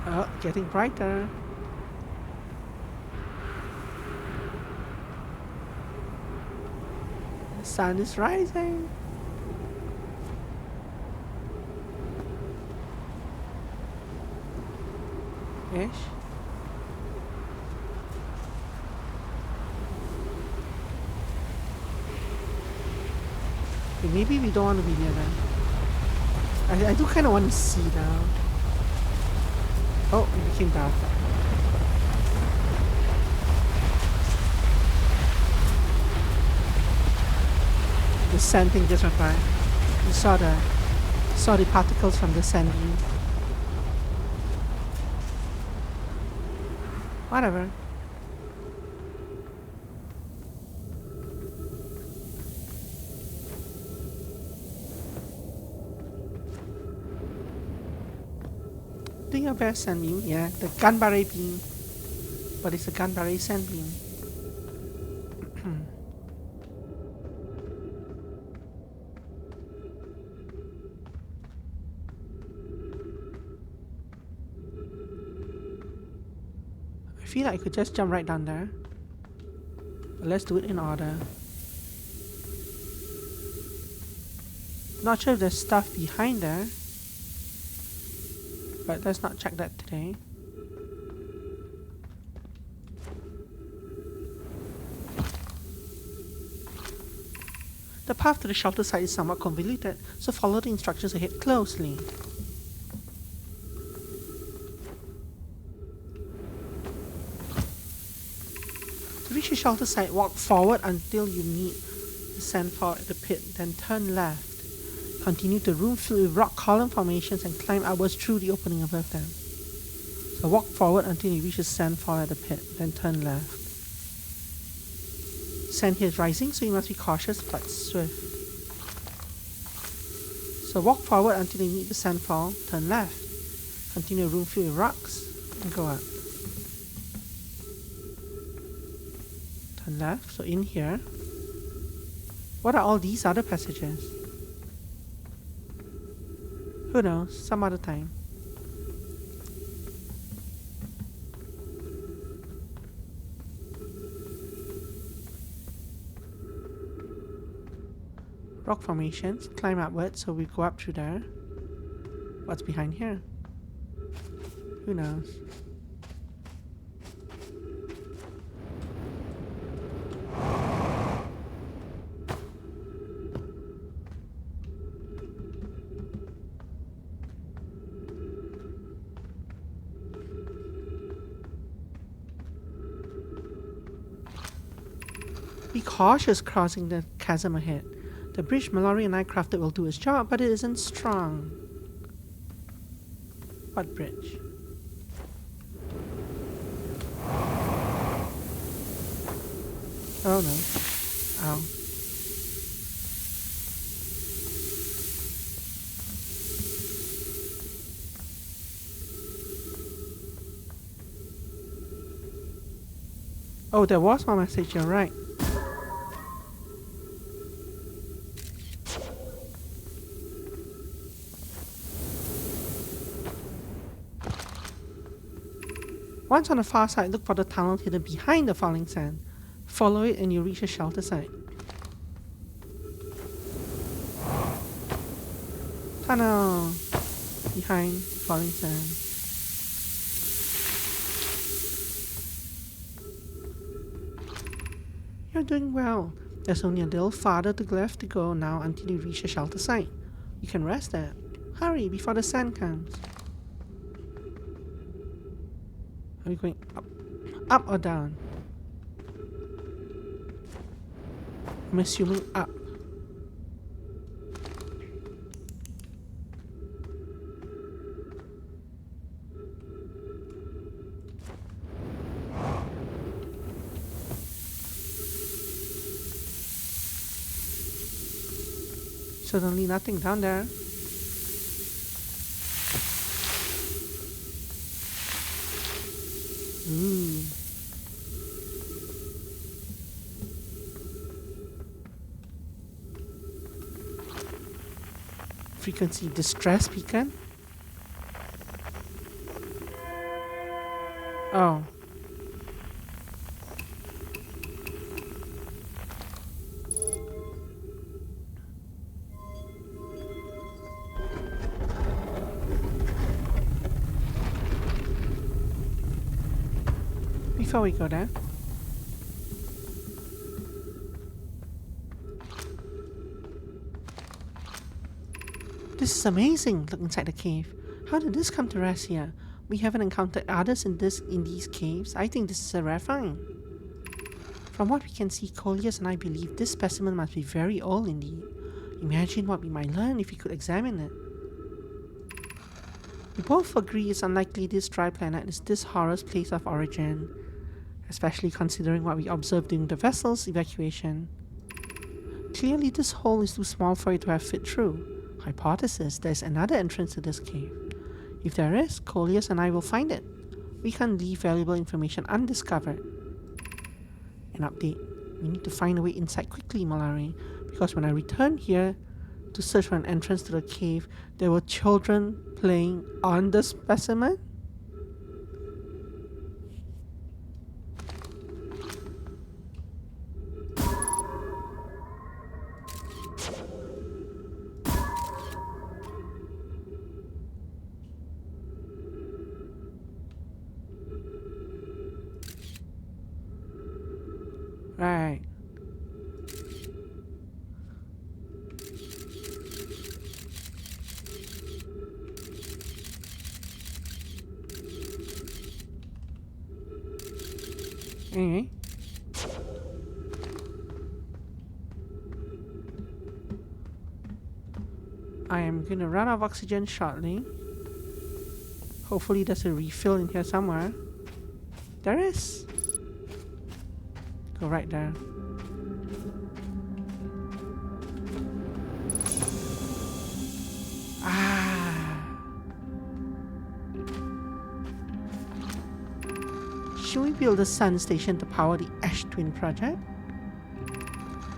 Oh, getting brighter. The sun is rising. Ish. Okay, maybe we don't want to be near them. I do kind of want to see now. Oh, it became dark. The sand thing just went by. You saw the particles from the sand dune. Whatever. Do your best, Sunbeam. Yeah, the Ganbare beam. But it's a Ganbare Sunbeam. I feel like I could just jump right down there. But let's do it in order. Not sure if there's stuff behind there. But let's not check that today. The path to the shelter site is somewhat convoluted, so follow the instructions ahead closely. To reach the shelter site, walk forward until you meet the sandfall at the pit, then turn left. Continue the room filled with rock column formations and climb upwards through the opening above them. So walk forward until you reach the sandfall at the pit, then turn left. Sand here is rising, so you must be cautious but swift. So walk forward until you meet the sandfall, turn left. Continue the room filled with rocks, and go up. Turn left, so in here. What are all these other passages? Who knows? Some other time. Rock formations. Climb upwards, so we go up through there. What's behind here? Who knows? Be cautious crossing the chasm ahead. The bridge Mallory and I crafted will do its job, but it isn't strong. What bridge? Oh no. Ow. Oh, there was one message, you're right. Once on the far side, look for the tunnel hidden behind the falling sand. Follow it and you'll reach the shelter site. Tunnel behind falling sand. You're doing well. There's only a little farther left to go now until you reach the shelter site. You can rest there. Hurry before the sand comes. Are we going up? Up or down? I'm assuming up. Suddenly nothing down there. Ooh. Frequency distress beacon? Oh. Before we go there, this is amazing. Look inside the cave. How did this come to rest here? We haven't encountered others in these caves. I think this is a rare find. From what we can see, Coleus and I believe this specimen must be very old indeed. Imagine what we might learn if we could examine it. We both agree it's unlikely this dry planet is this horror's place of origin, especially considering what we observed during the vessel's evacuation. Clearly this hole is too small for it to have fit through. Hypothesis, there's another entrance to this cave. If there is, Coleus and I will find it. We can't leave valuable information undiscovered. An update. We need to find a way inside quickly, Malari, because when I returned here to search for an entrance to the cave, there were children playing on the specimen? Right. Anyway. I am gonna run out of oxygen shortly. Hopefully there's a refill in here somewhere. There is. Go right there. Should we build a sun station to power the Ash Twin project?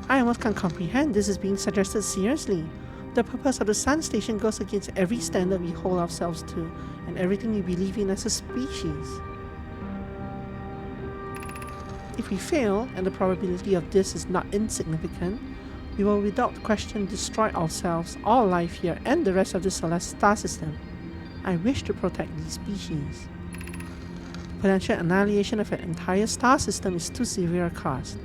I almost can't comprehend this is being suggested seriously. The purpose of the sun station goes against every standard we hold ourselves to and everything we believe in as a species. If we fail, and the probability of this is not insignificant, we will without question destroy ourselves, all life here, and the rest of the celestial star system. I wish to protect these species. Potential annihilation of an entire star system is too severe a cost.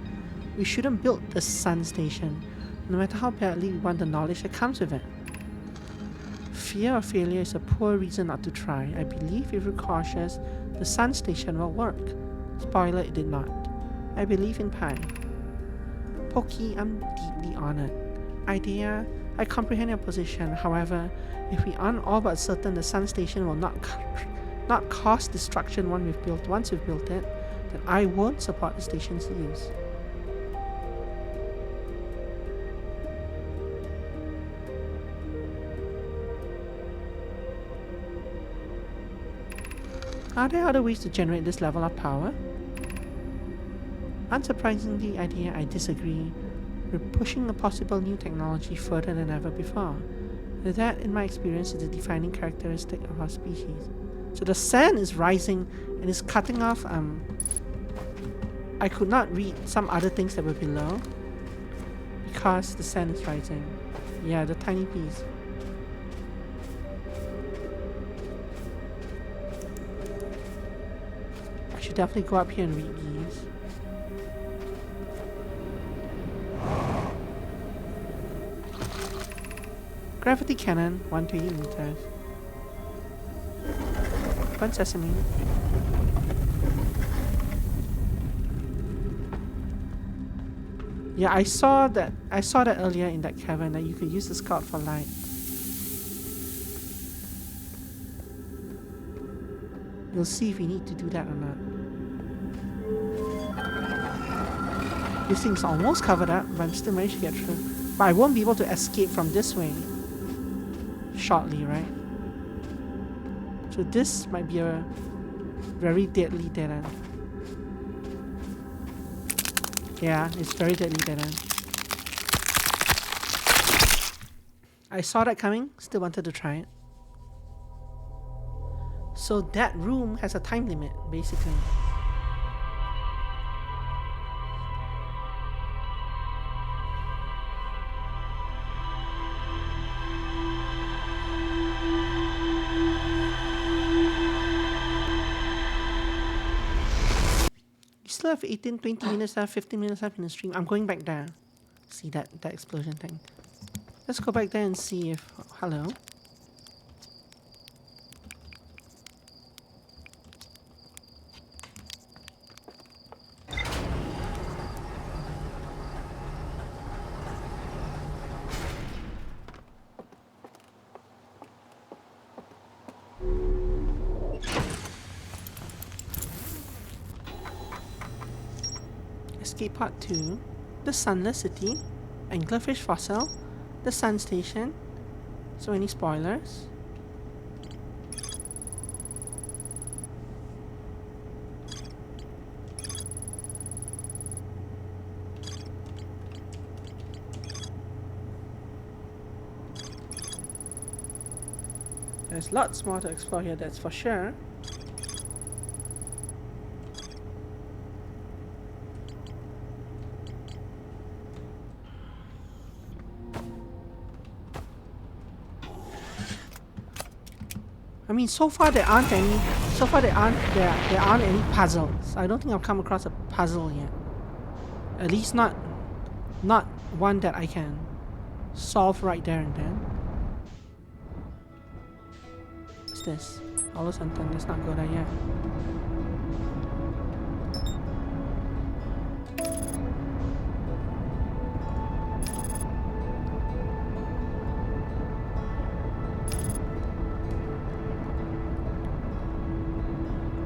We shouldn't build the sun station, no matter how badly we want the knowledge that comes with it. Fear of failure is a poor reason not to try. I believe if we're cautious, the sun station will work. Spoiler, it did not. I believe in Pi. Pokey, I'm deeply honored. Idea, I comprehend your position. However, if we aren't all but certain the sun station will not cause destruction once we've built it, then I won't support the station's use. Are there other ways to generate this level of power? Unsurprisingly, I disagree. We're pushing a possible new technology further than ever before. That, in my experience, is the defining characteristic of our species. So the sand is rising and is cutting off. I could not read some other things that were below because the sand is rising. Yeah, the tiny piece. I should definitely go up here and read these. Gravity cannon, 120 meters. Open sesame. Yeah, I saw that earlier in that cavern that you could use the scout for light. We'll see if we need to do that or not. This thing's almost covered up, but I'm still managed to get through. But I won't be able to escape from this way shortly, right? So this might be a very deadly dead end. Yeah, it's very deadly dead end. I saw that coming, still wanted to try it. So that room has a time limit, basically. Still have 18, 20 minutes left, 15 minutes left in the stream. I'm going back there. See that explosion thing. Let's go back there and see if... Hello? Escape Part 2, the Sunless City, Anglerfish Fossil, the Sun Station. So any spoilers? There's lots more to explore here, that's for sure. I mean, so far there aren't any puzzles. I don't think I've come across a puzzle yet. At least not one that I can solve right there and then. What's this? All of a sudden, let's not go there yet.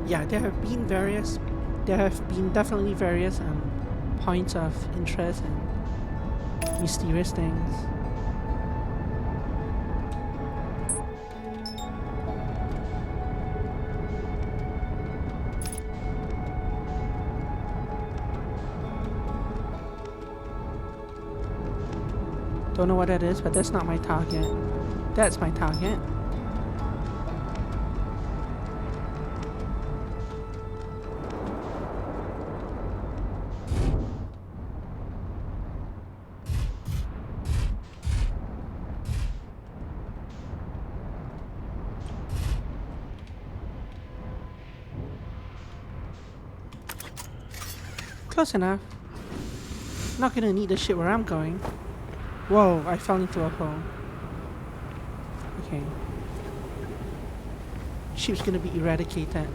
Yeah, there have been definitely various points of interest and mysterious things. Don't know what that is, but that's not my target. That's my target. Close enough. Not gonna need the shit where I'm going. Whoa, I fell into a hole. Okay. Ship's gonna be eradicated.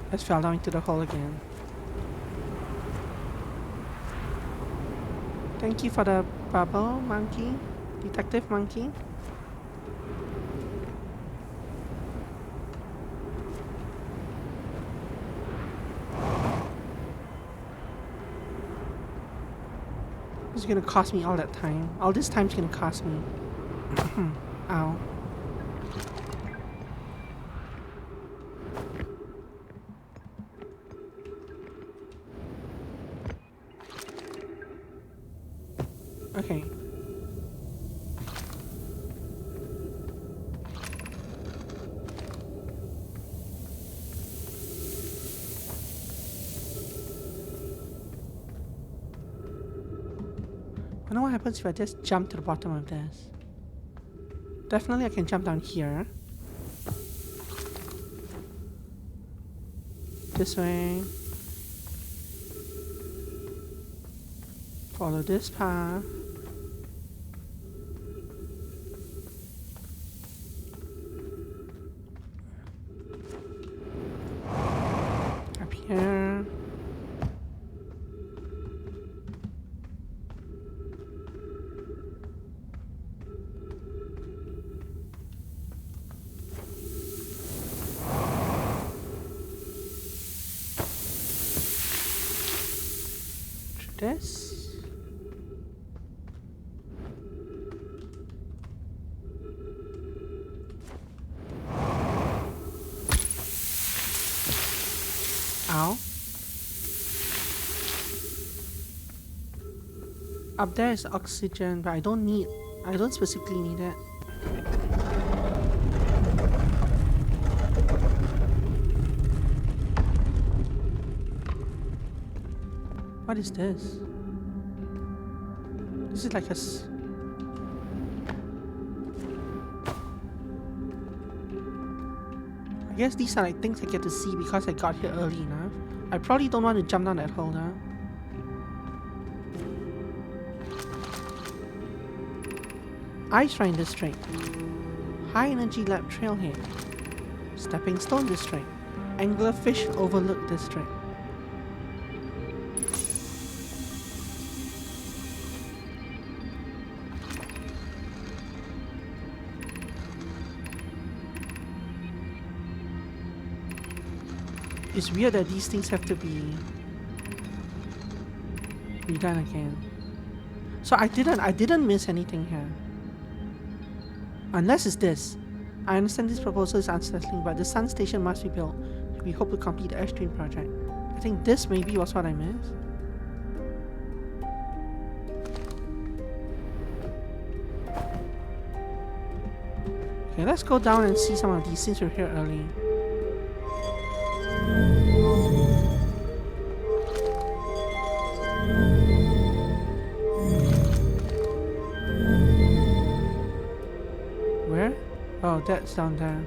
Let's fall down into the hole again. Thank you for the bubble, monkey. Detective monkey. It's gonna cost me all that time. All this time's gonna cost me. Ow. Okay. I know what happens if I just jump to the bottom of this. Definitely I can jump down here. This way. Follow this path. Up here. This. Ow. Up there is oxygen, but I don't specifically need it. What is this? This is like a I guess these are like things I get to see because I got here early enough. I probably don't want to jump down that hole now. Ice Shrine District. High Energy Lab Trailhead. Stepping Stone District. Anglerfish Overlook District. It's weird that these things have to be redone again. So I didn't miss anything here. Unless it's this. I understand this proposal is unsettling, but the Sun Station must be built. We hope to complete the Ash Twin project. I think this maybe was what I missed. Okay, let's go down and see some of these since we're here early. Where? Oh, that's down there.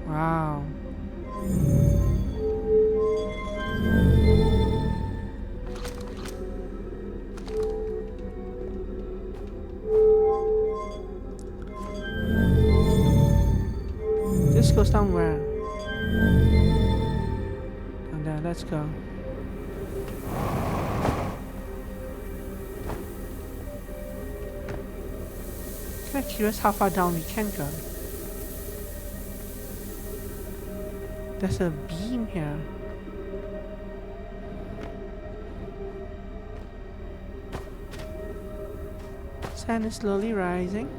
Wow. This goes down where? Down there, let's go. I'm curious how far down we can go. There's a beam here. Sand is slowly rising.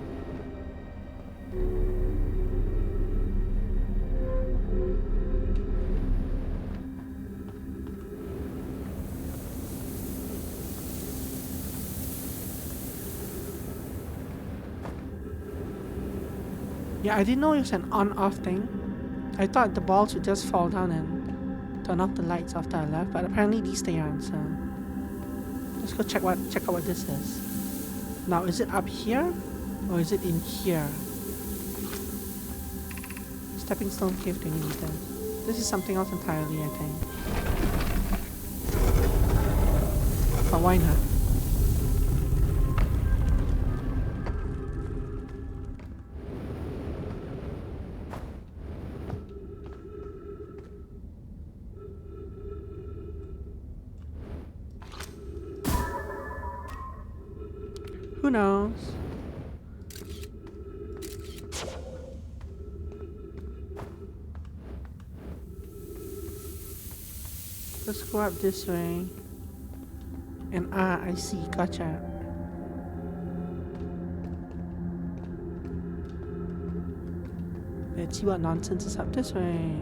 Yeah, I didn't know it was an on-off thing. I thought the balls would just fall down and turn off the lights after I left, but apparently these stay on, so let's go check out what this is. Now, is it up here or is it in here? Stepping Stone Cave 20 meters. This is something else entirely, I think. But why not? Who knows? Let's go up this way. And I see, gotcha. Let's see what nonsense is up this way.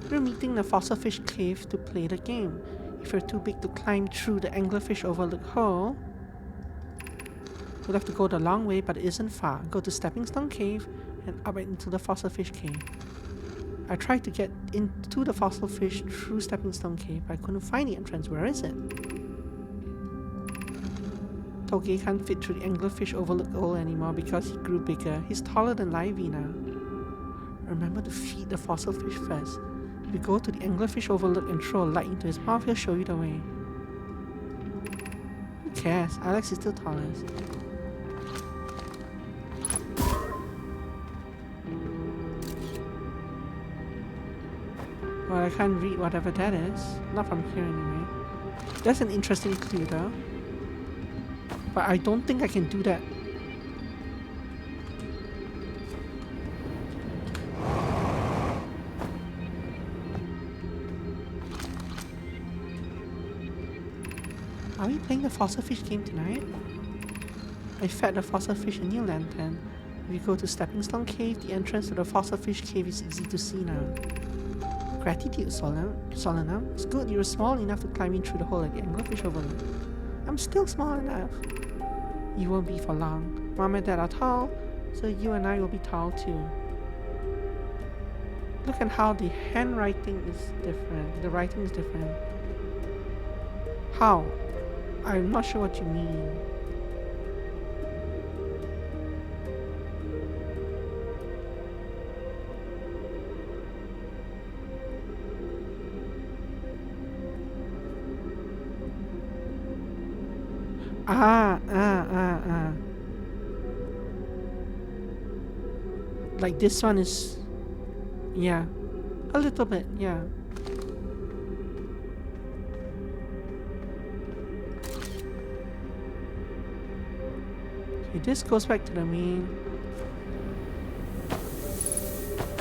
We're meeting the fossil fish cave to play the game. If you're too big to climb through the anglerfish overlook hole, you'll have to go the long way, but it isn't far. Go to Stepping Stone Cave and up into the fossil fish cave. I tried to get into the fossil fish through Stepping Stone Cave, but I couldn't find the entrance. Where is it? Toge can't fit through the anglerfish overlook hole anymore because he grew bigger. He's taller than Livy now. Remember to feed the fossil fish first. If you go to the anglerfish overlook and throw a light into his mouth, he'll show you the way. Who cares? Alex is still tallest. Well, I can't read whatever that is. Not from here anyway. That's an interesting clue though. But I don't think I can do that. Are we playing the fossil fish game tonight? I fed the fossil fish a new lantern. If you go to Stepping Stone Cave, the entrance to the fossil fish cave is easy to see now. Gratitude, Solanum. It's good you were small enough to climb in through the hole at the anglerfish overlook. I'm still small enough. You won't be for long. Mom and Dad are tall, so you and I will be tall too. Look at how the handwriting is different. The writing is different. How? I'm not sure what you mean. Like this one is, yeah, a little bit, yeah. Okay, this goes back to the main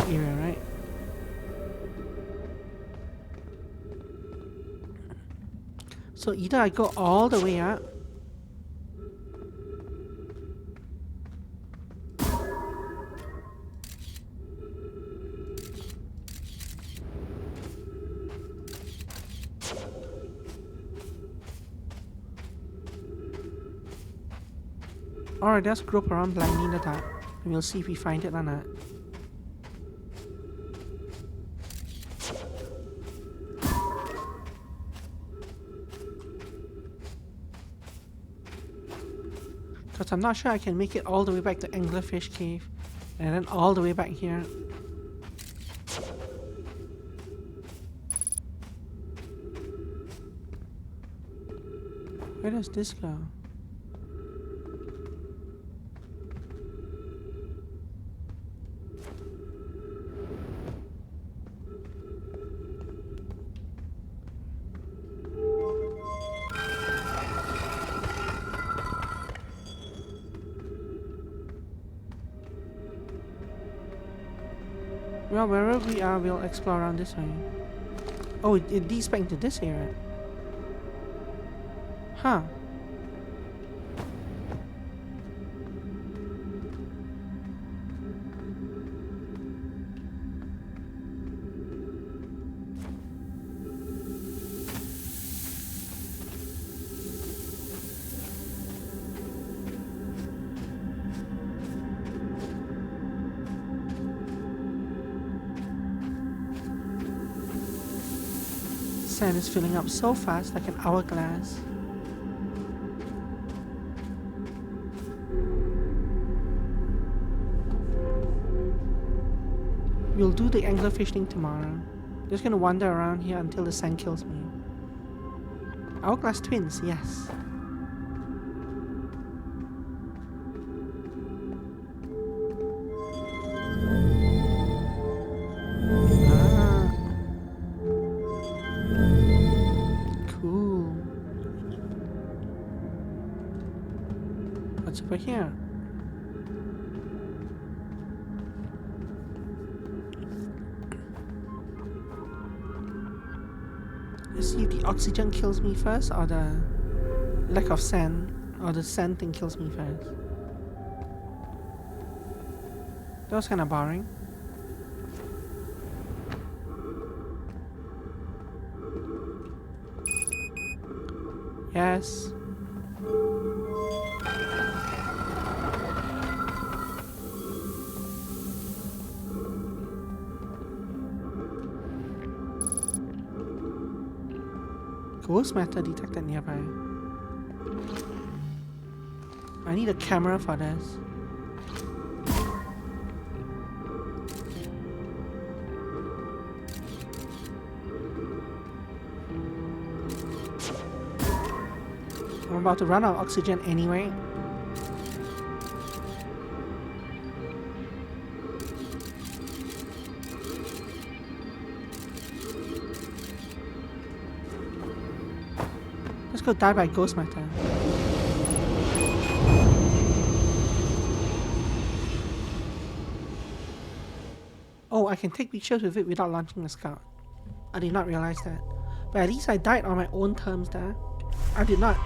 area, right? So either I go all the way up, or just grope around blindly in the dark, and we'll see if we find it or not. Because I'm not sure I can make it all the way back to Anglerfish Cave, and then all the way back here. Where does this go? Well, wherever we are, we'll explore around this way. Oh, it leads back into this area. Huh. Sand is filling up so fast, like an hourglass. We'll do the anglerfish thing tomorrow. Just gonna wander around here until the sand kills me. Hourglass twins, yes. Cool. over here. Let's see if the oxygen kills me first or the lack of sand, or the sand thing kills me first. That was kind of boring. Yes. Ghost matter detected nearby. I need a camera for this. I'm about to run out of oxygen anyway. Let's go die by ghost matter. Oh, I can take pictures with it without launching the scout. I did not realize that. But at least I died on my own terms there. I did not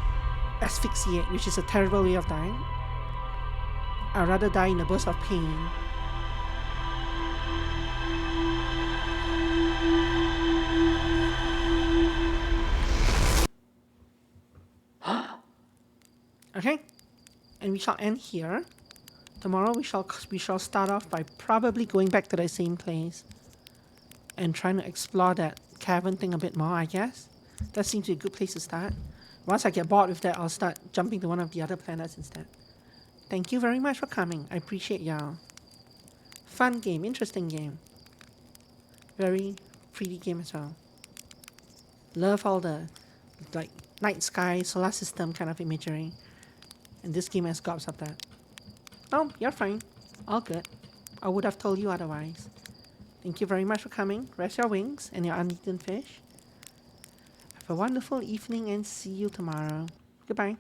asphyxiate, which is a terrible way of dying. I'd rather die in a burst of pain. Okay, and we shall end here. Tomorrow we shall start off by probably going back to the same place and trying to explore that cavern thing a bit more, I guess. That seems to be a good place to start. Once I get bored with that, I'll start jumping to one of the other planets instead. Thank you very much for coming. I appreciate y'all. Fun game, interesting game. Very pretty game as well. Love all the like night sky, solar system kind of imagery. And this game has gobs of that. Oh, you're fine. All good. I would have told you otherwise. Thank you very much for coming. Rest your wings and your uneaten fish. Have a wonderful evening and see you tomorrow. Goodbye.